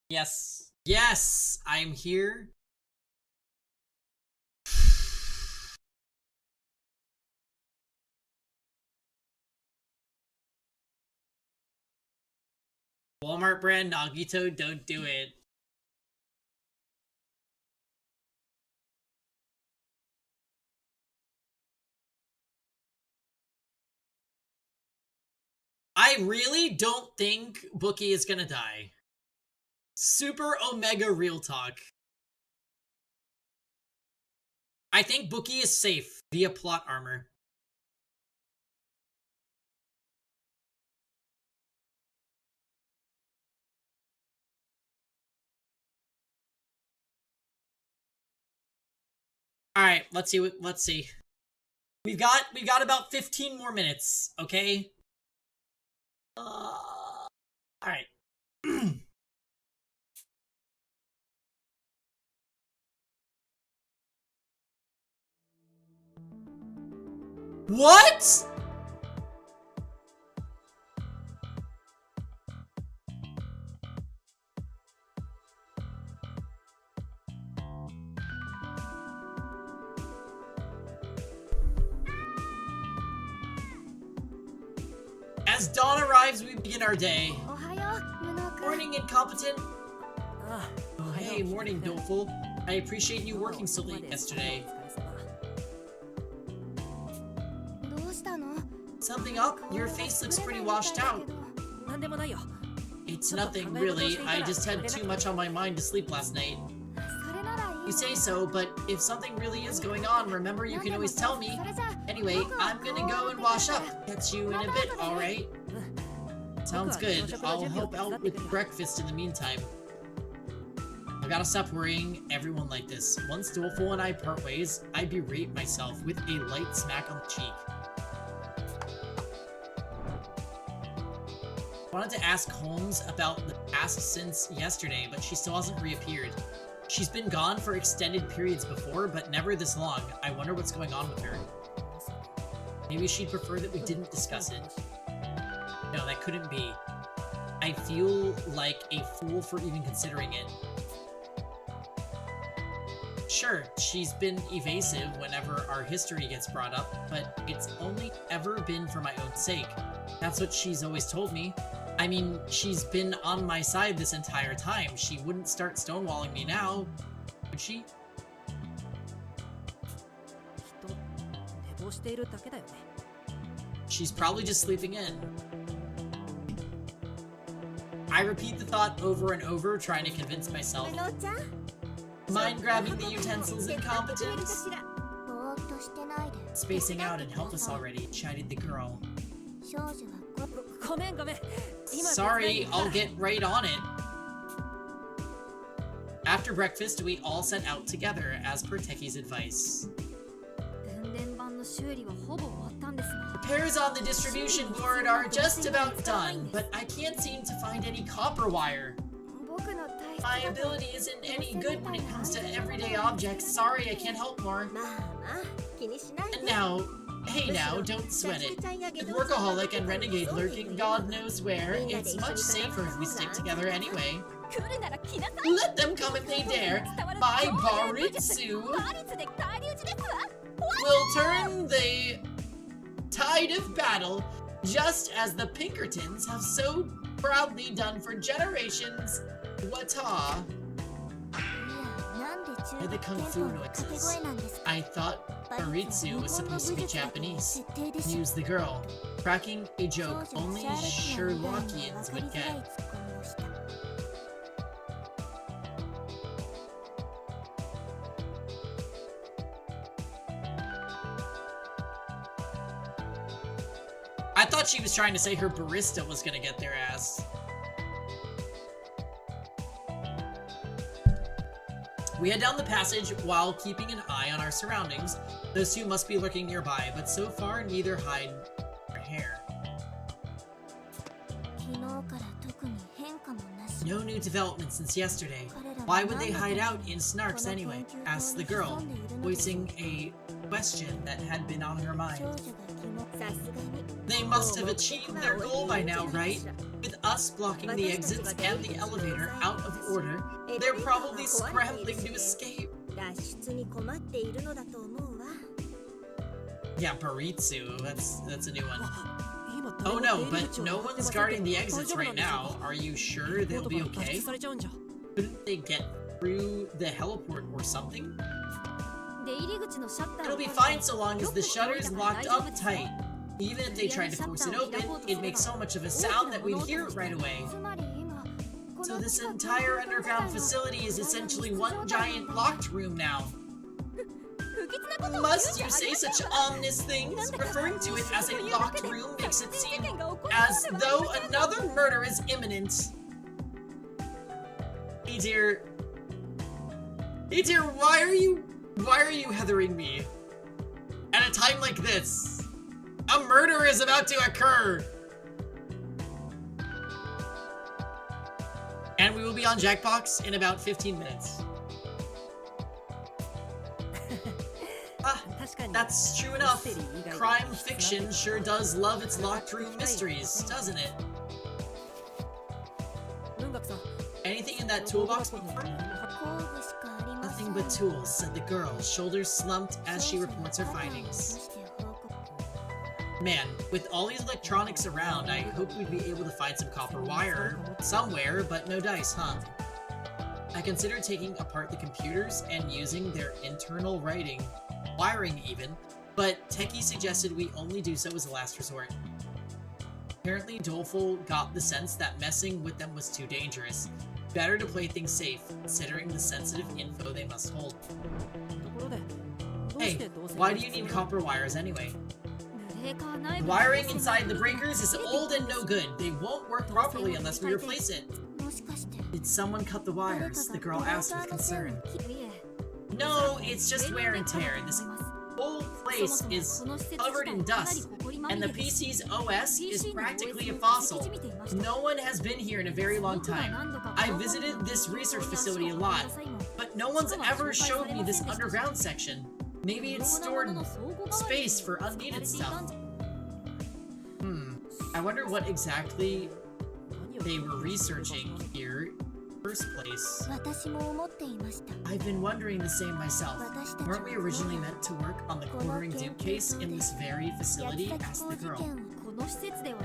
Yes. Yes! I'm here. Walmart brand Nagito, don't do it. I really don't think Bookie is gonna die. Super Omega real talk. I think Bookie is safe via plot armor. Alright, let's see. We've got about 15 more minutes, okay? Alright. What?! As dawn arrives, we begin our day. Morning, incompetent. Oh, hey, morning, doleful. I appreciate you working so late yesterday. Something up? Your face looks pretty washed out. It's nothing, really. I just had too much on my mind to sleep last night. You say so, but if something really is going on, remember you can always tell me. Anyway, I'm gonna go and wash up. Catch you in a bit, alright? Sounds good. I'll help out with breakfast in the meantime. I gotta stop worrying everyone like this. Once Doleful and I part ways, I berate myself with a light smack on the cheek. I wanted to ask Holmes about the past since yesterday, but she still hasn't reappeared. She's been gone for extended periods before, but never this long. I wonder what's going on with her. Maybe she'd prefer that we didn't discuss it. No, that couldn't be. I feel like a fool for even considering it. Sure, she's been evasive whenever our history gets brought up, but it's only ever been for my own sake. That's what she's always told me. I mean, she's been on my side this entire time. She wouldn't start stonewalling me now, would she? She's probably just sleeping in. I repeat the thought over and over, trying to convince myself. Mind grabbing the utensils, incompetence? Spacing out and help us already, chided the girl. Sorry, I'll get right on it. After breakfast, we all set out together, as per Techi's advice. Repairs on the distribution board are just about done, but I can't seem to find any copper wire. My ability isn't any good when it comes to everyday objects. Sorry, I can't help more. And now, hey now, don't sweat it. With Workaholic and Renegade lurking God knows where, it's much safer if we stick together anyway. Let them come if they dare. By Baritsu! We'll turn the tide of battle, just as the Pinkertons have so proudly done for generations. Wata. They're the Kung Fu noises. I thought Baritsu was supposed to be Japanese. Mused the girl, cracking a joke only Sherlockians would get. I thought she was trying to say her barista was gonna get their ass. We head down the passage while keeping an eye on our surroundings. Those two must be lurking nearby, but so far neither hide nor hair. No new development since yesterday. Why would they hide out in Snarks anyway? Asked the girl, voicing a question that had been on her mind. They must have achieved their goal by now, right? With us blocking the exits and the elevator out of order, they're probably scrambling to escape. Yeah, Baritsu, that's a new one. Oh no, but no one's guarding the exits right now. Are you sure they'll be okay? Couldn't they get through the heliport or something? It'll be fine so long as the shutter's locked up tight. Even if they tried to force it open, it'd make so much of a sound that we'd hear it right away. So this entire underground facility is essentially one giant locked room now. Must you say such ominous things? Referring to it as a locked room makes it seem as though another murder is imminent. Hey dear, why are you heathering me? At a time like this, a murder is about to occur. And we will be on Jackbox in about 15 minutes. That's true enough. Crime fiction sure does love its locked room mysteries, doesn't it? Anything in that toolbox before? Nothing but tools, said the girl, shoulders slumped as she reports her findings. Man, with all these electronics around, I hope we'd be able to find some copper wire somewhere, but no dice, huh? I considered taking apart the computers and using their internal wiring even, but Techie suggested we only do so as a last resort. Apparently, Doleful got the sense that messing with them was too dangerous. Better to play things safe, considering the sensitive info they must hold. Hey, why do you need copper wires anyway? The wiring inside the breakers is old and no good. They won't work properly unless we replace it. Did someone cut the wires? The girl asked with concern. No, it's just wear and tear. This whole place is covered in dust, and the PC's OS is practically a fossil. No one has been here in a very long time. I visited this research facility a lot, but no one's ever showed me this underground section. Maybe it's stored space for unneeded stuff. I wonder what exactly they were researching here in the first place. I've been wondering the same myself. Weren't we originally meant to work on the Quartering Duke case in this very facility? Asked the girl.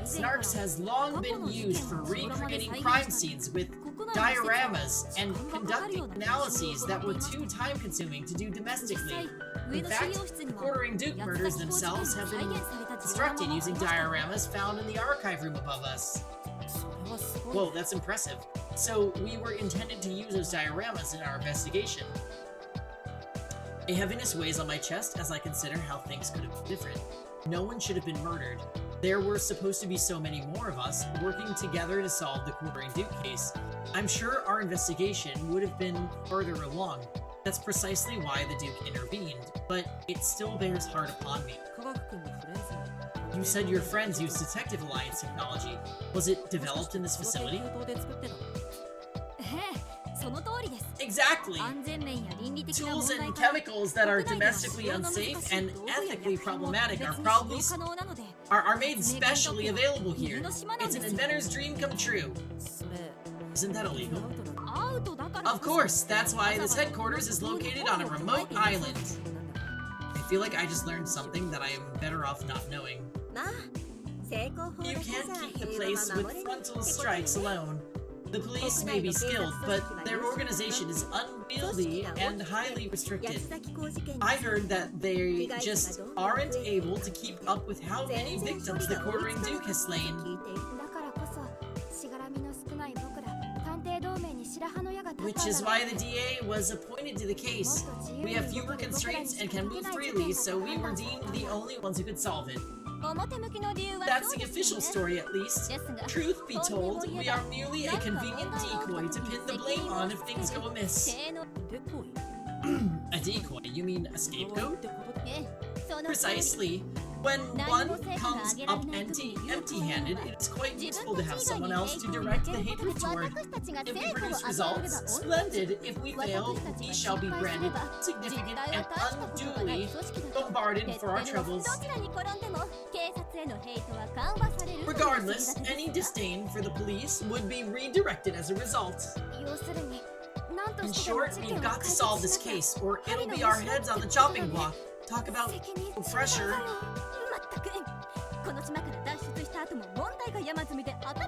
Snarks has long been used for recreating crime scenes with dioramas and conducting analyses that were too time-consuming to do domestically. In fact, the Quartering Duke murders themselves have been constructed using dioramas found in the archive room above us. Whoa, that's impressive. So, we were intended to use those dioramas in our investigation. A heaviness weighs on my chest as I consider how things could have been different. No one should have been murdered. There were supposed to be so many more of us working together to solve the Quartering Duke case. I'm sure our investigation would have been further along. That's precisely why the Duke intervened, but it still bears hard upon me. You said your friends used Detective Alliance technology. Was it developed in this facility? Exactly! Tools and chemicals that are domestically unsafe and ethically problematic are made specially available here. It's an inventor's dream come true. Isn't that illegal? Of course, that's why this headquarters is located on a remote island. I feel like I just learned something that I am better off not knowing. You can't keep the place with frontal strikes alone. The police may be skilled, but their organization is unwieldy and highly restricted. I heard that they just aren't able to keep up with how many victims the Quartering Duke has slain. Which is why the DA was appointed to the case. We have fewer constraints and can move freely, so we were deemed the only ones who could solve it. That's the official story, at least. Truth be told, we are merely a convenient decoy to pin the blame on if things go amiss. A decoy? You mean a scapegoat? Precisely. When one comes up empty-handed, it's quite useful to have someone else to direct the hatred toward. If we produce results, splendid. If we fail, we shall be branded insignificant and unduly bombarded for our troubles. Regardless, any disdain for the police would be redirected as a result. In short, we've got to solve this case, or it'll be our heads on the chopping block. Talk about pressure.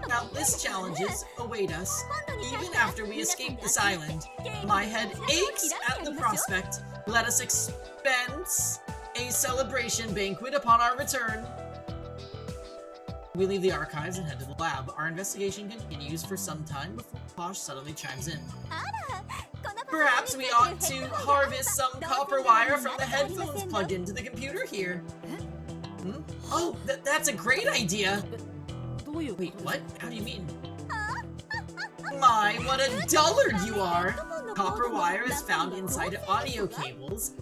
Countless challenges await us, even after we escape this island. My head aches at the prospect. Let us expense a celebration banquet upon our return. We leave the archives and head to the lab. Our investigation continues for some time before Posh suddenly chimes in. Perhaps we ought to harvest some copper wire from the headphones plugged into the computer here. Hmm? Oh, that's a great idea! Wait, what? How do you mean? My, what a dullard you are! Copper wire is found inside audio cables.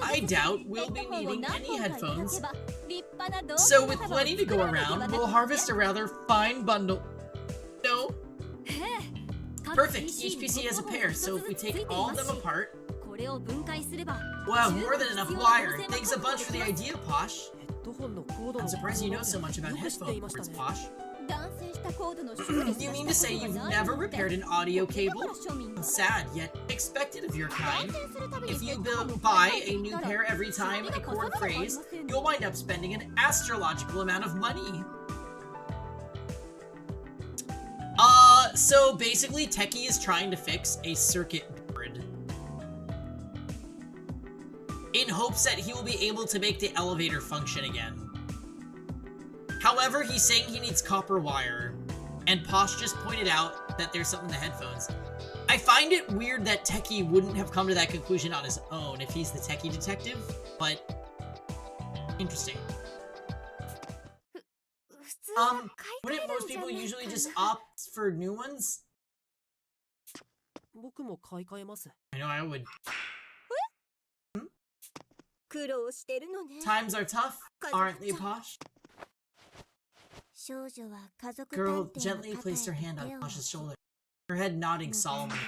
I doubt we'll be needing any headphones. So with plenty to go around, we'll harvest a rather fine bundle. No? Perfect, each PC has a pair, so if we take all of them apart, we'll have more than enough wire. Thanks a bunch for the idea, Posh. I'm surprised you know so much about headphone cords, Posh. You mean to say you've never repaired an audio cable? Sad, yet expected of your kind. If you buy a new pair every time a cord frays, you'll wind up spending an astrological amount of money. So basically Techie is trying to fix a circuit board in hopes that he will be able to make the elevator function again. However, he's saying he needs copper wire, and Posh just pointed out that there's something in the headphones. I find it weird that Techie wouldn't have come to that conclusion on his own if he's the Techie detective, but interesting. Wouldn't most people usually just opt for new ones? I know I would. Times are tough, aren't they, Posh? Girl gently placed her hand on Posh's shoulder, her head nodding solemnly.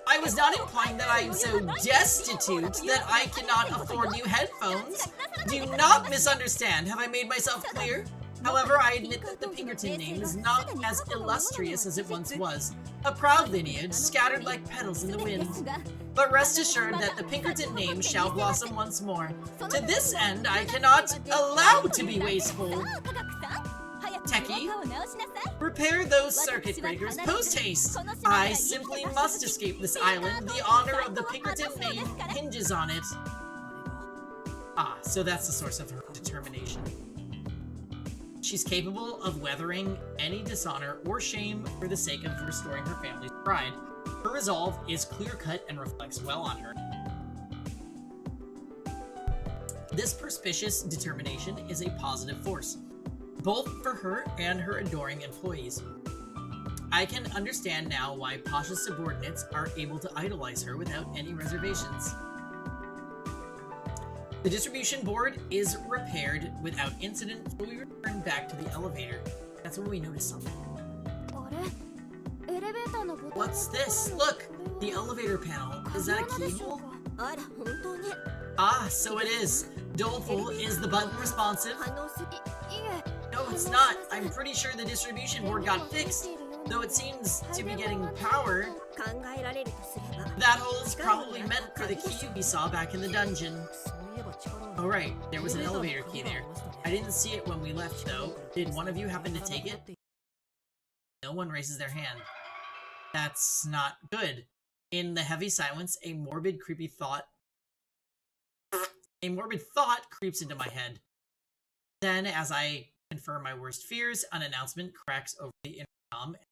I was not implying that I am so destitute that I cannot afford new headphones. Do not misunderstand. Have I made myself clear? However, I admit that the Pinkerton name is not as illustrious as it once was. A proud lineage, scattered like petals in the wind. But rest assured that the Pinkerton name shall blossom once more. To this end, I cannot allow to be wasteful. Techie, repair those circuit breakers post-haste. I simply must escape this island. The honor of the Pinkerton name hinges on it. Ah, so that's the source of her determination. She's capable of weathering any dishonor or shame for the sake of restoring her family's pride. Her resolve is clear-cut and reflects well on her. This perspicacious determination is a positive force, both for her and her adoring employees. I can understand now why Posh's subordinates are able to idolize her without any reservations. The distribution board is repaired without incident, so we return back to the elevator. That's when we notice something. What's this? Look! The elevator panel. Is that a keyhole? Ah, so it is. Doleful, is the button responsive? No, it's not. I'm pretty sure the distribution board got fixed, though it seems to be getting power. That hole's probably meant for the key we saw back in the dungeon. Oh right, there was an elevator key there. I didn't see it when we left though. Did one of you happen to take it? No one raises their hand. That's not good. In the heavy silence, a morbid thought creeps into my head. Then, as I confirm my worst fears, an announcement cracks over the intercom and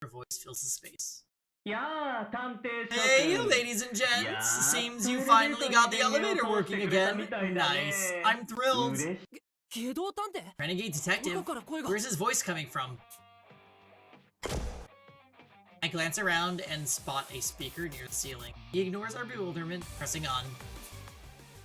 her voice fills the space. Hey, ladies and gents! Seems you finally got the elevator working again. Nice. I'm thrilled. Renegade detective? Where's his voice coming from? I glance around and spot a speaker near the ceiling. He ignores our bewilderment, pressing on.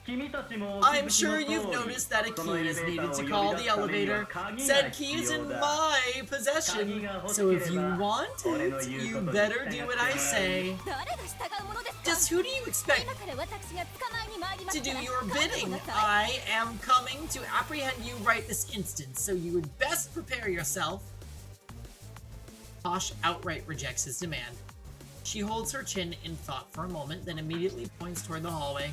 I'm sure you've noticed that a key is needed to call the elevator. Said key is in my possession, so if you want it, you better do what I say. Just who do you expect to do your bidding? I am coming to apprehend you right this instant, so you would best prepare yourself. Posh outright rejects his demand. She holds her chin in thought for a moment, then immediately points toward the hallway.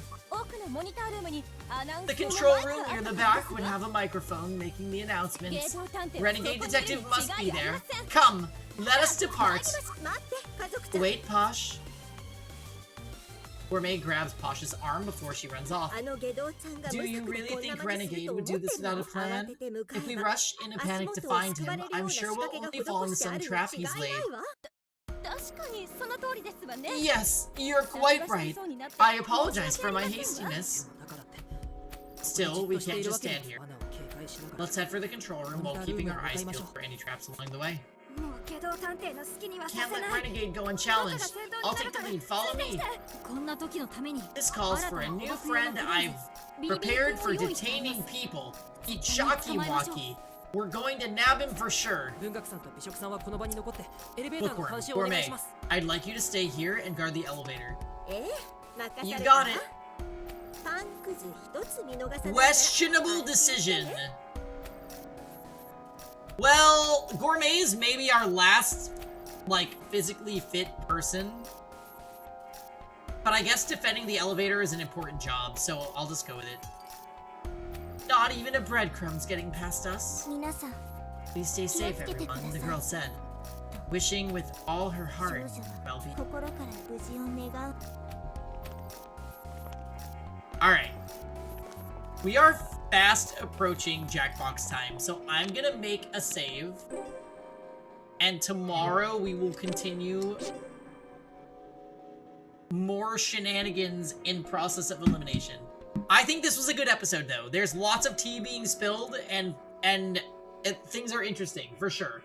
The control room near the back would have a microphone making the announcements. Renegade detective must be there. Come, let us depart. Wait, Posh. Gourmet grabs Posh's arm before she runs off. Do you really think Renegade would do this without a plan? If we rush in a panic to find him, I'm sure we'll only fall into some trap he's laid. Yes, you're quite right. I apologize for my hastiness. Still, we can't just stand here. Let's head for the control room while keeping our eyes peeled for any traps along the way. Can't let Renegade go unchallenged. I'll take the lead. Follow me. This calls for a new friend I've prepared for detaining people. Ichakiwaki. We're going to nab him for sure. Bookworm, Gourmet, I'd like you to stay here and guard the elevator. You got it. Questionable decision. Well, Gourmet's maybe our last, like, physically fit person. But I guess defending the elevator is an important job, so I'll just go with it. Not even a breadcrumb's getting past us. Please stay safe, everyone, the girl said, wishing with all her heart well-being. Alright. We are fast approaching Jackbox time, so I'm gonna make a save. And tomorrow we will continue more shenanigans in Process of Elimination. I think this was a good episode, though. There's lots of tea being spilled, and things are interesting, for sure.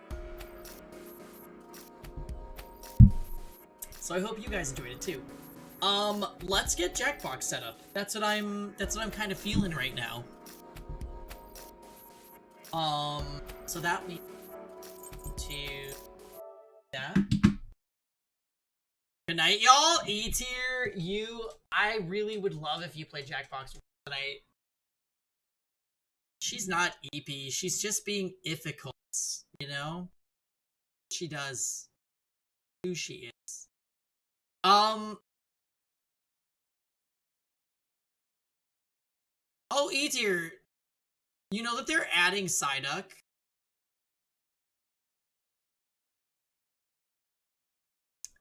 So I hope you guys enjoyed it, too. Let's get Jackbox set up. That's what I'm kind of feeling right now. So that means to that. Good night, y'all. E-tier, I really would love if you played Jackbox tonight. She's not EP. She's just being difficult, you know? She does. Who she is. Oh, E-tier. You know that they're adding Psyduck?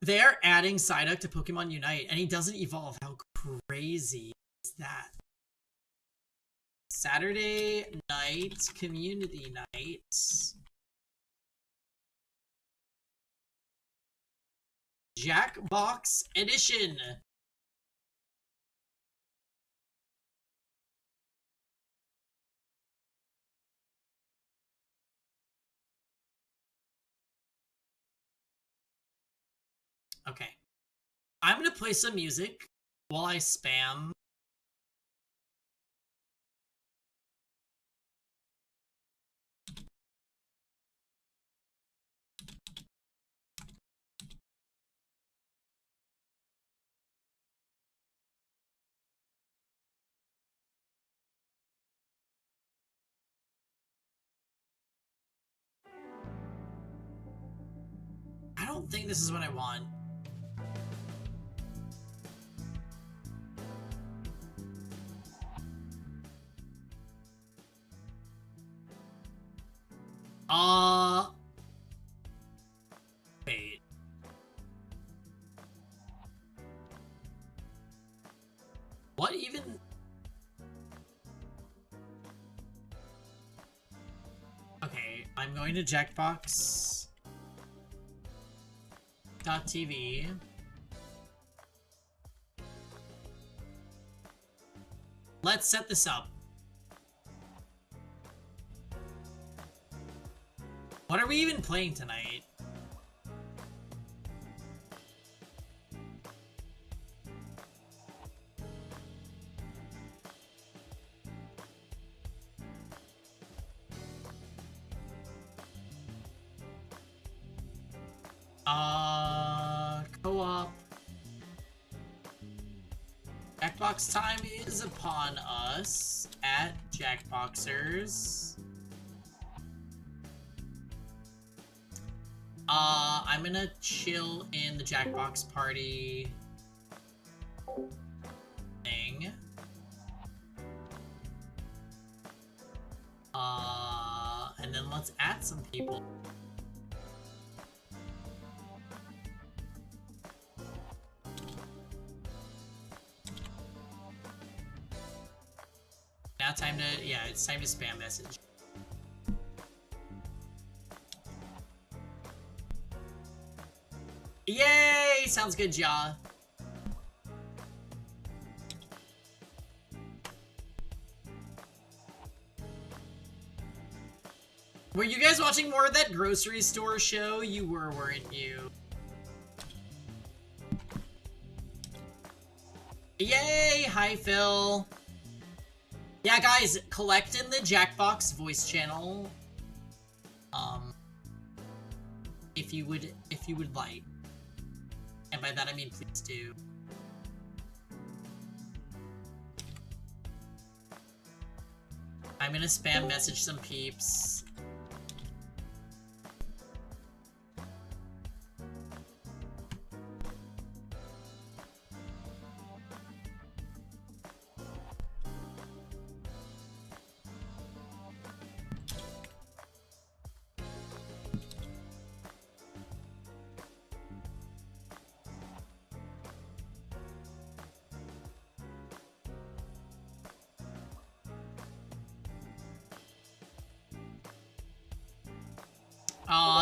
They're adding Psyduck to Pokemon Unite, and he doesn't evolve. How crazy is that? Saturday night, community night. Jackbox edition. Okay. I'm gonna play some music while I spam. I don't think this is what I want. Wait. What even? Okay, I'm going to Jackbox.tv. Let's set this up. What are we even playing tonight? Co-op. Jackbox time is upon us at Jackboxers. I'm gonna chill in the Jackbox party thing. And then let's add some people. Now time to, yeah, it's time to spam message. Yay! Sounds good, Ja. Were you guys watching more of that grocery store show? You were, weren't you? Yay! Hi, Phil. Yeah, guys, collect in the Jackbox voice channel. If you would like. And by that I mean please do. I'm gonna spam message some peeps.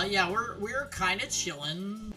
Yeah, we're kind of chilling.